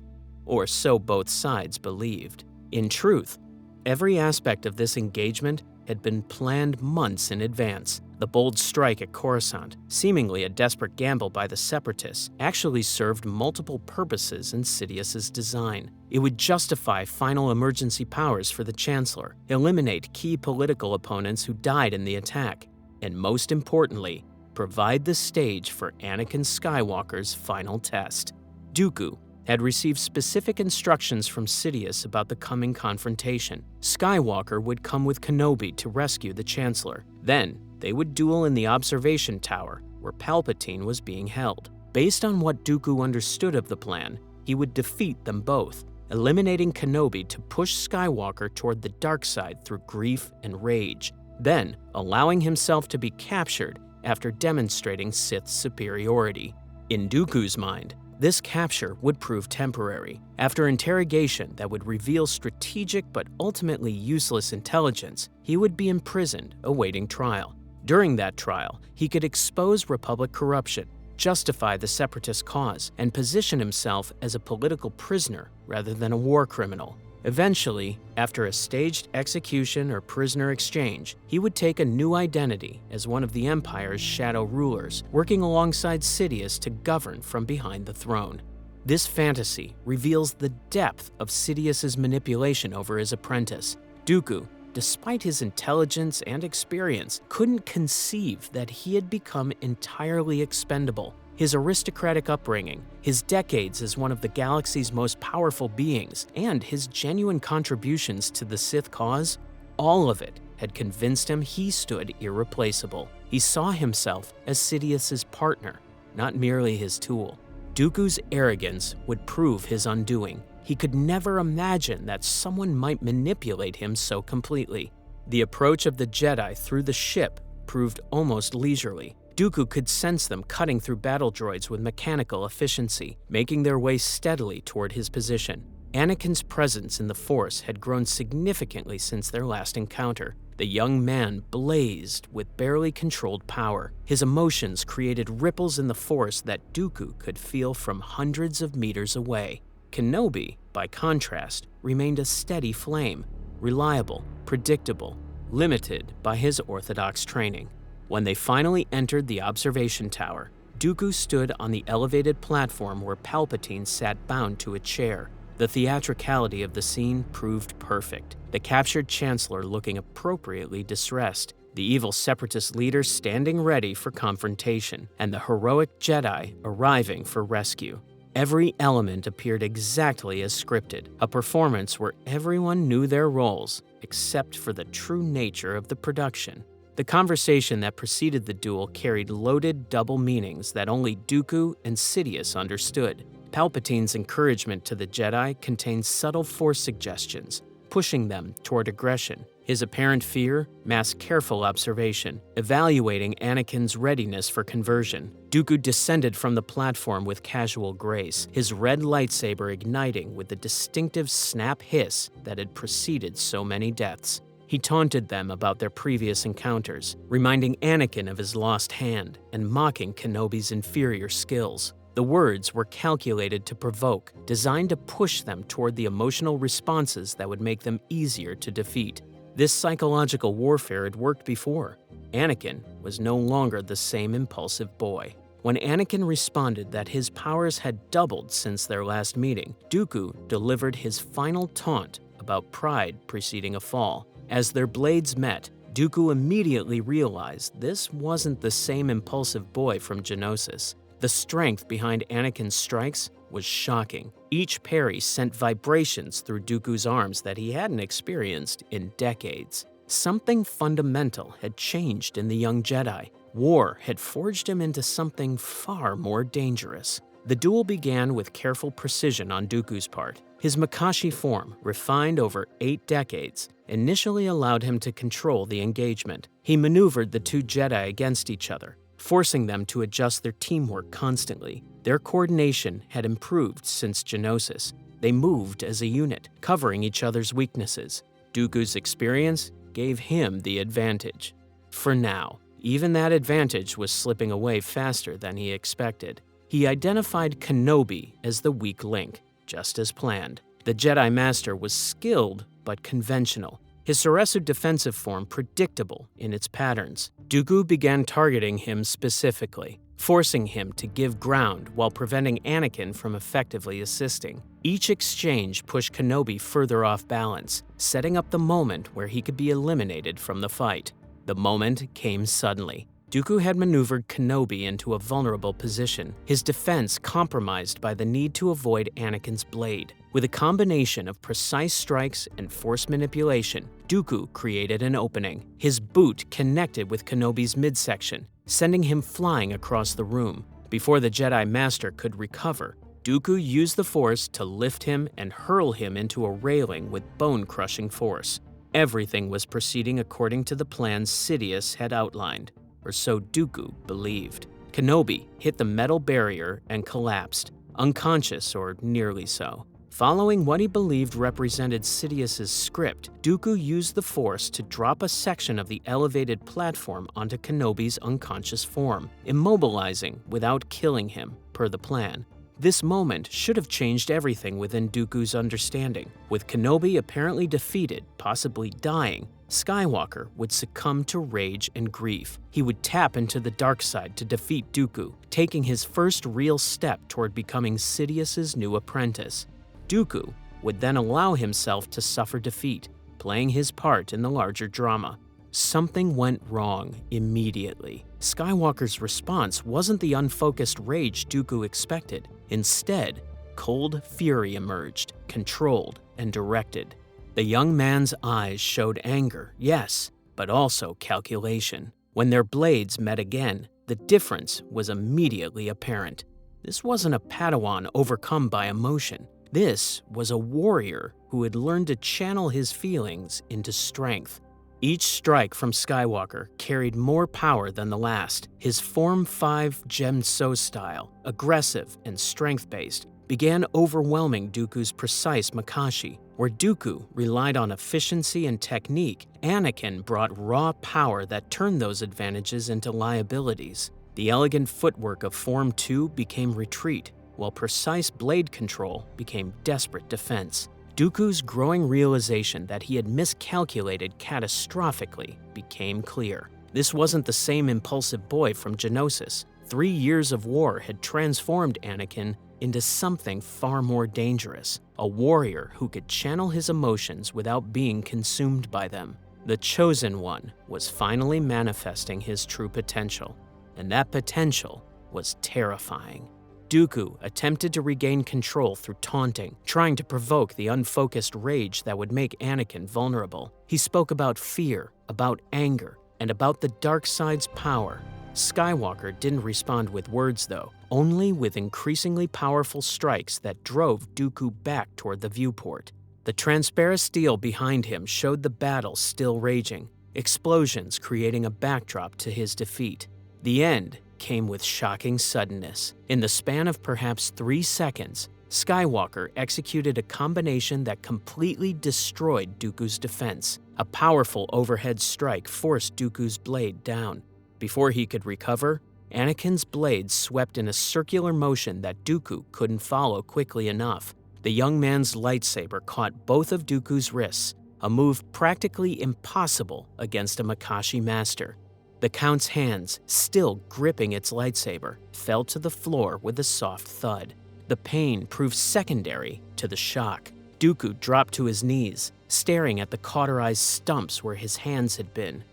Or so both sides believed. In truth, every aspect of this engagement had been planned months in advance. The bold strike at Coruscant, seemingly a desperate gamble by the Separatists, actually served multiple purposes in Sidious's design. It would justify final emergency powers for the Chancellor, eliminate key political opponents who died in the attack, and most importantly, provide the stage for Anakin Skywalker's final test. Dooku had received specific instructions from Sidious about the coming confrontation. Skywalker would come with Kenobi to rescue the Chancellor. Then, they would duel in the observation tower, where Palpatine was being held. Based on what Dooku understood of the plan, he would defeat them both, eliminating Kenobi to push Skywalker toward the dark side through grief and rage, then allowing himself to be captured after demonstrating Sith superiority. In Dooku's mind, this capture would prove temporary. After interrogation that would reveal strategic but ultimately useless intelligence, he would be imprisoned, awaiting trial. During that trial, he could expose Republic corruption, justify the Separatist cause, and position himself as a political prisoner rather than a war criminal. Eventually, after a staged execution or prisoner exchange, he would take a new identity as one of the Empire's shadow rulers, working alongside Sidious to govern from behind the throne. This fantasy reveals the depth of Sidious's manipulation over his apprentice. Dooku, despite his intelligence and experience, couldn't conceive that he had become entirely expendable. His aristocratic upbringing, his decades as one of the galaxy's most powerful beings, and his genuine contributions to the Sith cause, all of it had convinced him he stood irreplaceable. He saw himself as Sidious's partner, not merely his tool. Dooku's arrogance would prove his undoing. He could never imagine that someone might manipulate him so completely. The approach of the Jedi through the ship proved almost leisurely. Dooku could sense them cutting through battle droids with mechanical efficiency, making their way steadily toward his position. Anakin's presence in the Force had grown significantly since their last encounter. The young man blazed with barely controlled power. His emotions created ripples in the Force that Dooku could feel from hundreds of meters away. Kenobi, by contrast, remained a steady flame, reliable, predictable, limited by his orthodox training. When they finally entered the observation tower, Dooku stood on the elevated platform where Palpatine sat bound to a chair. The theatricality of the scene proved perfect, the captured Chancellor looking appropriately distressed, the evil Separatist leader standing ready for confrontation, and the heroic Jedi arriving for rescue. Every element appeared exactly as scripted, a performance where everyone knew their roles, except for the true nature of the production. The conversation that preceded the duel carried loaded double meanings that only Dooku and Sidious understood. Palpatine's encouragement to the Jedi contained subtle Force suggestions, pushing them toward aggression. His apparent fear masked careful observation, evaluating Anakin's readiness for conversion. Dooku descended from the platform with casual grace, his red lightsaber igniting with the distinctive snap hiss that had preceded so many deaths. He taunted them about their previous encounters, reminding Anakin of his lost hand and mocking Kenobi's inferior skills. The words were calculated to provoke, designed to push them toward the emotional responses that would make them easier to defeat. This psychological warfare had worked before. Anakin was no longer the same impulsive boy. When Anakin responded that his powers had doubled since their last meeting, Dooku delivered his final taunt about pride preceding a fall. As their blades met, Dooku immediately realized this wasn't the same impulsive boy from Geonosis. The strength behind Anakin's strikes was shocking. Each parry sent vibrations through Dooku's arms that he hadn't experienced in decades. Something fundamental had changed in the young Jedi. War had forged him into something far more dangerous. The duel began with careful precision on Dooku's part. His Makashi form, refined over 8 decades, initially allowed him to control the engagement. He maneuvered the two Jedi against each other, forcing them to adjust their teamwork constantly. Their coordination had improved since Geonosis. They moved as a unit, covering each other's weaknesses. Dooku's experience gave him the advantage. For now, even that advantage was slipping away faster than he expected. He identified Kenobi as the weak link, just as planned. The Jedi Master was skilled but conventional, his Soresu defensive form predictable in its patterns. Dooku began targeting him specifically, forcing him to give ground while preventing Anakin from effectively assisting. Each exchange pushed Kenobi further off balance, setting up the moment where he could be eliminated from the fight. The moment came suddenly. Dooku had maneuvered Kenobi into a vulnerable position, his defense compromised by the need to avoid Anakin's blade. With a combination of precise strikes and Force manipulation, Dooku created an opening. His boot connected with Kenobi's midsection, sending him flying across the room. Before the Jedi Master could recover, Dooku used the Force to lift him and hurl him into a railing with bone-crushing force. Everything was proceeding according to the plans Sidious had outlined, or so Dooku believed. Kenobi hit the metal barrier and collapsed, unconscious or nearly so. Following what he believed represented Sidious's script, Dooku used the Force to drop a section of the elevated platform onto Kenobi's unconscious form, immobilizing without killing him, per the plan. This moment should have changed everything within Dooku's understanding. With Kenobi apparently defeated, possibly dying, Skywalker would succumb to rage and grief. He would tap into the dark side to defeat Dooku, taking his first real step toward becoming Sidious's new apprentice. Dooku would then allow himself to suffer defeat, playing his part in the larger drama. Something went wrong immediately. Skywalker's response wasn't the unfocused rage Dooku expected. Instead, cold fury emerged, controlled and directed. The young man's eyes showed anger, yes, but also calculation. When their blades met again, the difference was immediately apparent. This wasn't a Padawan overcome by emotion. This was a warrior who had learned to channel his feelings into strength. Each strike from Skywalker carried more power than the last. His Form 5 Gemso style, aggressive and strength-based, began overwhelming Dooku's precise Makashi, Where Dooku relied on efficiency and technique, Anakin brought raw power that turned those advantages into liabilities. The elegant footwork of Form 2 became retreat, while precise blade control became desperate defense. Dooku's growing realization that he had miscalculated catastrophically became clear. This wasn't the same impulsive boy from Geonosis. 3 years of war had transformed Anakin into something far more dangerous, a warrior who could channel his emotions without being consumed by them. The Chosen One was finally manifesting his true potential, and that potential was terrifying. Dooku attempted to regain control through taunting, trying to provoke the unfocused rage that would make Anakin vulnerable. He spoke about fear, about anger, and about the dark side's power. Skywalker didn't respond with words though, only with increasingly powerful strikes that drove Dooku back toward the viewport. The transparent steel behind him showed the battle still raging, explosions creating a backdrop to his defeat. The end came with shocking suddenness. In the span of perhaps 3 seconds, Skywalker executed a combination that completely destroyed Dooku's defense. A powerful overhead strike forced Dooku's blade down. Before he could recover, Anakin's blade swept in a circular motion that Dooku couldn't follow quickly enough. The young man's lightsaber caught both of Dooku's wrists, a move practically impossible against a Makashi master. The Count's hands, still gripping its lightsaber, fell to the floor with a soft thud. The pain proved secondary to the shock. Dooku dropped to his knees, staring at the cauterized stumps where his hands had been.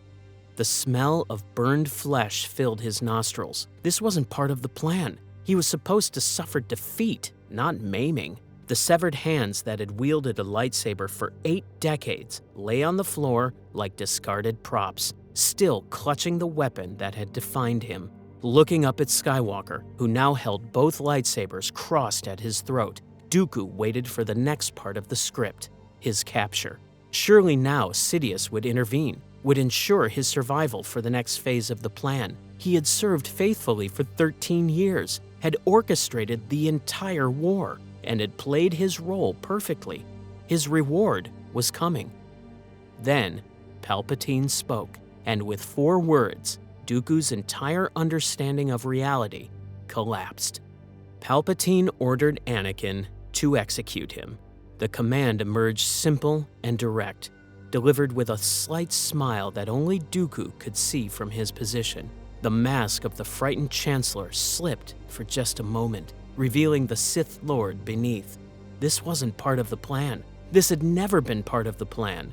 The smell of burned flesh filled his nostrils. This wasn't part of the plan. He was supposed to suffer defeat, not maiming. The severed hands that had wielded a lightsaber for 8 decades lay on the floor like discarded props, still clutching the weapon that had defined him. Looking up at Skywalker, who now held both lightsabers crossed at his throat, Dooku waited for the next part of the script, his capture. Surely now Sidious would intervene, would ensure his survival for the next phase of the plan. He had served faithfully for 13 years, had orchestrated the entire war, and had played his role perfectly. His reward was coming. Then, Palpatine spoke, and with 4 words, Dooku's entire understanding of reality collapsed. Palpatine ordered Anakin to execute him. The command emerged simple and direct, delivered with a slight smile that only Dooku could see from his position. The mask of the frightened Chancellor slipped for just a moment, revealing the Sith Lord beneath. This wasn't part of the plan. This had never been part of the plan.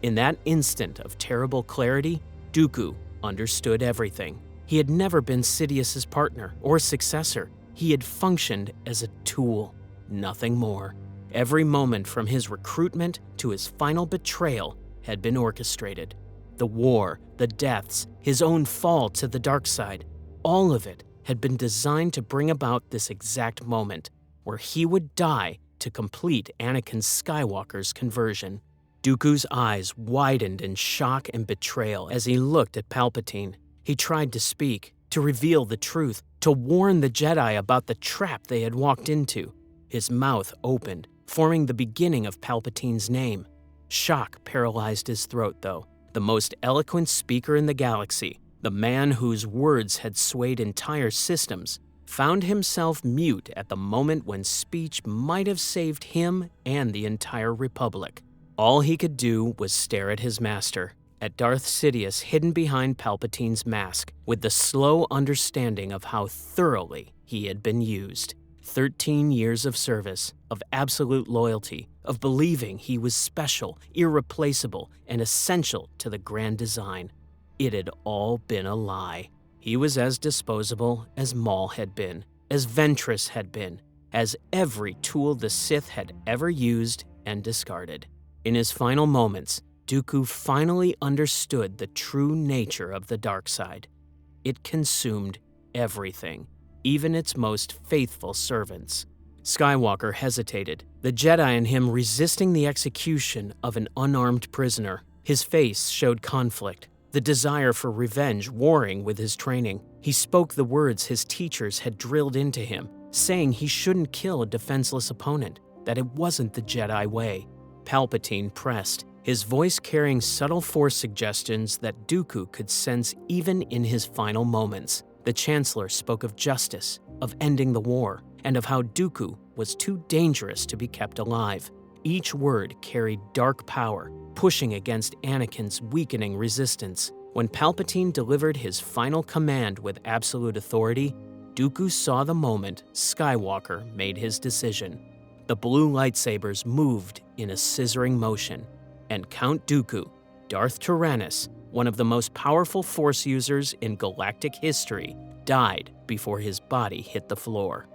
In that instant of terrible clarity, Dooku understood everything. He had never been Sidious's partner or successor. He had functioned as a tool, nothing more. Every moment from his recruitment to his final betrayal had been orchestrated. The war, the deaths, his own fall to the dark side, all of it had been designed to bring about this exact moment where he would die to complete Anakin Skywalker's conversion. Dooku's eyes widened in shock and betrayal as he looked at Palpatine. He tried to speak, to reveal the truth, to warn the Jedi about the trap they had walked into. His mouth opened, forming the beginning of Palpatine's name. Shock paralyzed his throat, though. The most eloquent speaker in the galaxy, the man whose words had swayed entire systems, found himself mute at the moment when speech might have saved him and the entire Republic. All he could do was stare at his master, at Darth Sidious hidden behind Palpatine's mask, with the slow understanding of how thoroughly he had been used. 13 years of service, of absolute loyalty, of believing he was special, irreplaceable, and essential to the grand design. It had all been a lie. He was as disposable as Maul had been, as Ventress had been, as every tool the Sith had ever used and discarded. In his final moments, Dooku finally understood the true nature of the dark side. It consumed everything, even its most faithful servants. Skywalker hesitated, the Jedi in him resisting the execution of an unarmed prisoner. His face showed conflict, the desire for revenge warring with his training. He spoke the words his teachers had drilled into him, saying he shouldn't kill a defenseless opponent, that it wasn't the Jedi way. Palpatine pressed, his voice carrying subtle Force suggestions that Dooku could sense even in his final moments. The Chancellor spoke of justice, of ending the war, and of how Dooku was too dangerous to be kept alive. Each word carried dark power, pushing against Anakin's weakening resistance. When Palpatine delivered his final command with absolute authority, Dooku saw the moment Skywalker made his decision. The blue lightsabers moved in a scissoring motion, and Count Dooku, Darth Tyranus, one of the most powerful Force users in galactic history, died before his body hit the floor.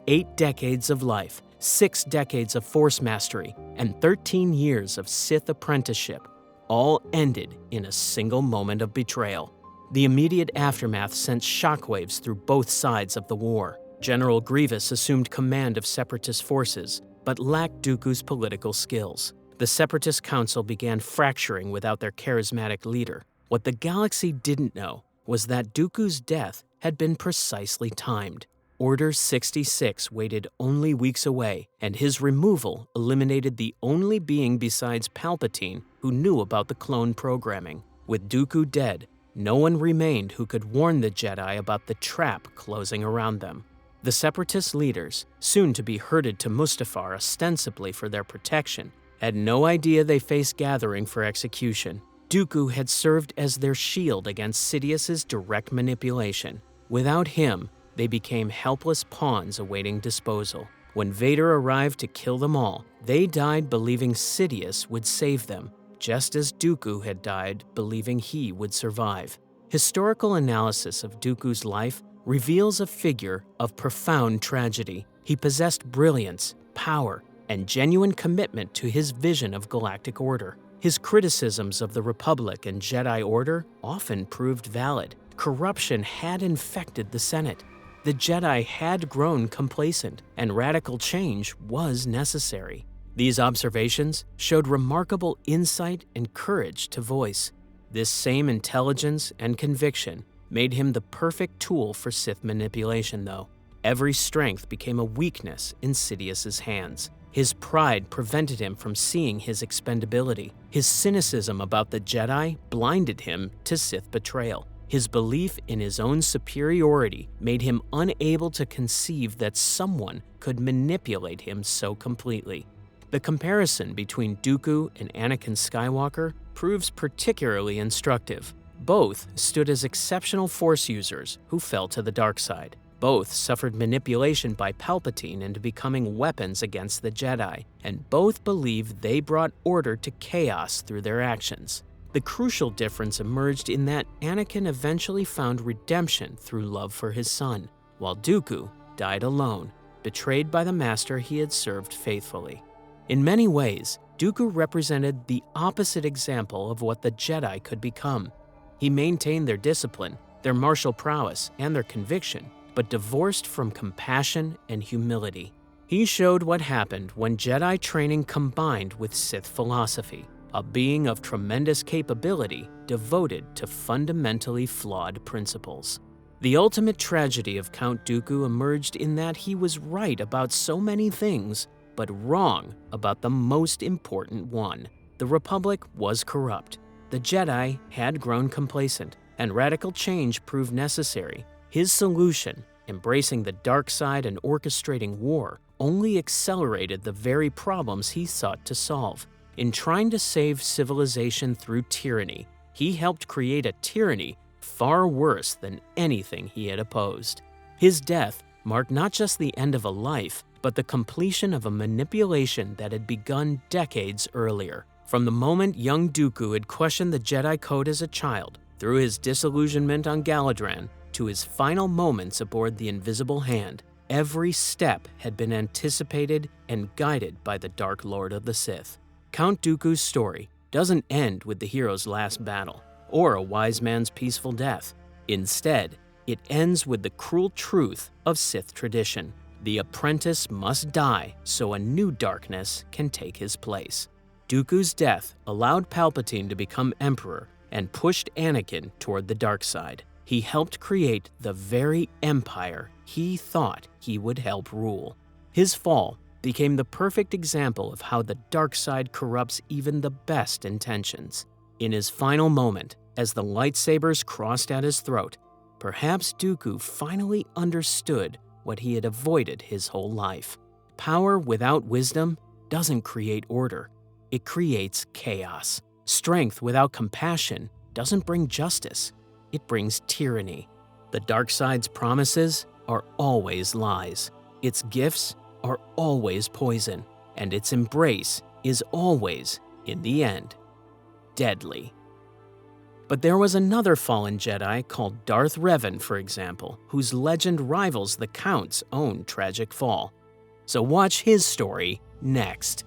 8 decades of life, 6 decades of Force mastery, and 13 years of Sith apprenticeship, all ended in a single moment of betrayal. The immediate aftermath sent shockwaves through both sides of the war. General Grievous assumed command of Separatist forces, but lacked Dooku's political skills. The Separatist Council began fracturing without their charismatic leader. What the galaxy didn't know was that Dooku's death had been precisely timed. Order 66 waited only weeks away, and his removal eliminated the only being besides Palpatine who knew about the clone programming. With Dooku dead, no one remained who could warn the Jedi about the trap closing around them. The Separatist leaders, soon to be herded to Mustafar ostensibly for their protection, had no idea they faced gathering for execution. Dooku had served as their shield against Sidious's direct manipulation. Without him, they became helpless pawns awaiting disposal. When Vader arrived to kill them all, they died believing Sidious would save them, just as Dooku had died believing he would survive. Historical analysis of Dooku's life reveals a figure of profound tragedy. He possessed brilliance, power, and genuine commitment to his vision of galactic order. His criticisms of the Republic and Jedi Order often proved valid. Corruption had infected the Senate. The Jedi had grown complacent, and radical change was necessary. These observations showed remarkable insight and courage to voice. This same intelligence and conviction made him the perfect tool for Sith manipulation, though. Every strength became a weakness in Sidious's hands. His pride prevented him from seeing his expendability. His cynicism about the Jedi blinded him to Sith betrayal. His belief in his own superiority made him unable to conceive that someone could manipulate him so completely. The comparison between Dooku and Anakin Skywalker proves particularly instructive. Both stood as exceptional Force users who fell to the dark side. Both suffered manipulation by Palpatine into becoming weapons against the Jedi, and both believed they brought order to chaos through their actions. The crucial difference emerged in that Anakin eventually found redemption through love for his son, while Dooku died alone, betrayed by the master he had served faithfully. In many ways, Dooku represented the opposite example of what the Jedi could become. He maintained their discipline, their martial prowess, and their conviction, but divorced from compassion and humility. He showed what happened when Jedi training combined with Sith philosophy, a being of tremendous capability devoted to fundamentally flawed principles. The ultimate tragedy of Count Dooku emerged in that he was right about so many things, but wrong about the most important one. The Republic was corrupt. The Jedi had grown complacent, and radical change proved necessary. His solution, embracing the dark side and orchestrating war, only accelerated the very problems he sought to solve. In trying to save civilization through tyranny, he helped create a tyranny far worse than anything he had opposed. His death marked not just the end of a life, but the completion of a manipulation that had begun decades earlier. From the moment young Dooku had questioned the Jedi Code as a child, through his disillusionment on Galidraan, to his final moments aboard the Invisible Hand, every step had been anticipated and guided by the Dark Lord of the Sith. Count Dooku's story doesn't end with the hero's last battle, or a wise man's peaceful death. Instead, it ends with the cruel truth of Sith tradition. The apprentice must die so a new darkness can take his place. Dooku's death allowed Palpatine to become Emperor and pushed Anakin toward the dark side. He helped create the very empire he thought he would help rule. His fall became the perfect example of how the dark side corrupts even the best intentions. In his final moment, as the lightsabers crossed at his throat, perhaps Dooku finally understood what he had avoided his whole life. Power without wisdom doesn't create order. It creates chaos. Strength without compassion doesn't bring justice. It brings tyranny. The dark side's promises are always lies. Its gifts are always poison. And its embrace is always, in the end, deadly. But there was another fallen Jedi called Darth Revan, for example, whose legend rivals the Count's own tragic fall. So watch his story next.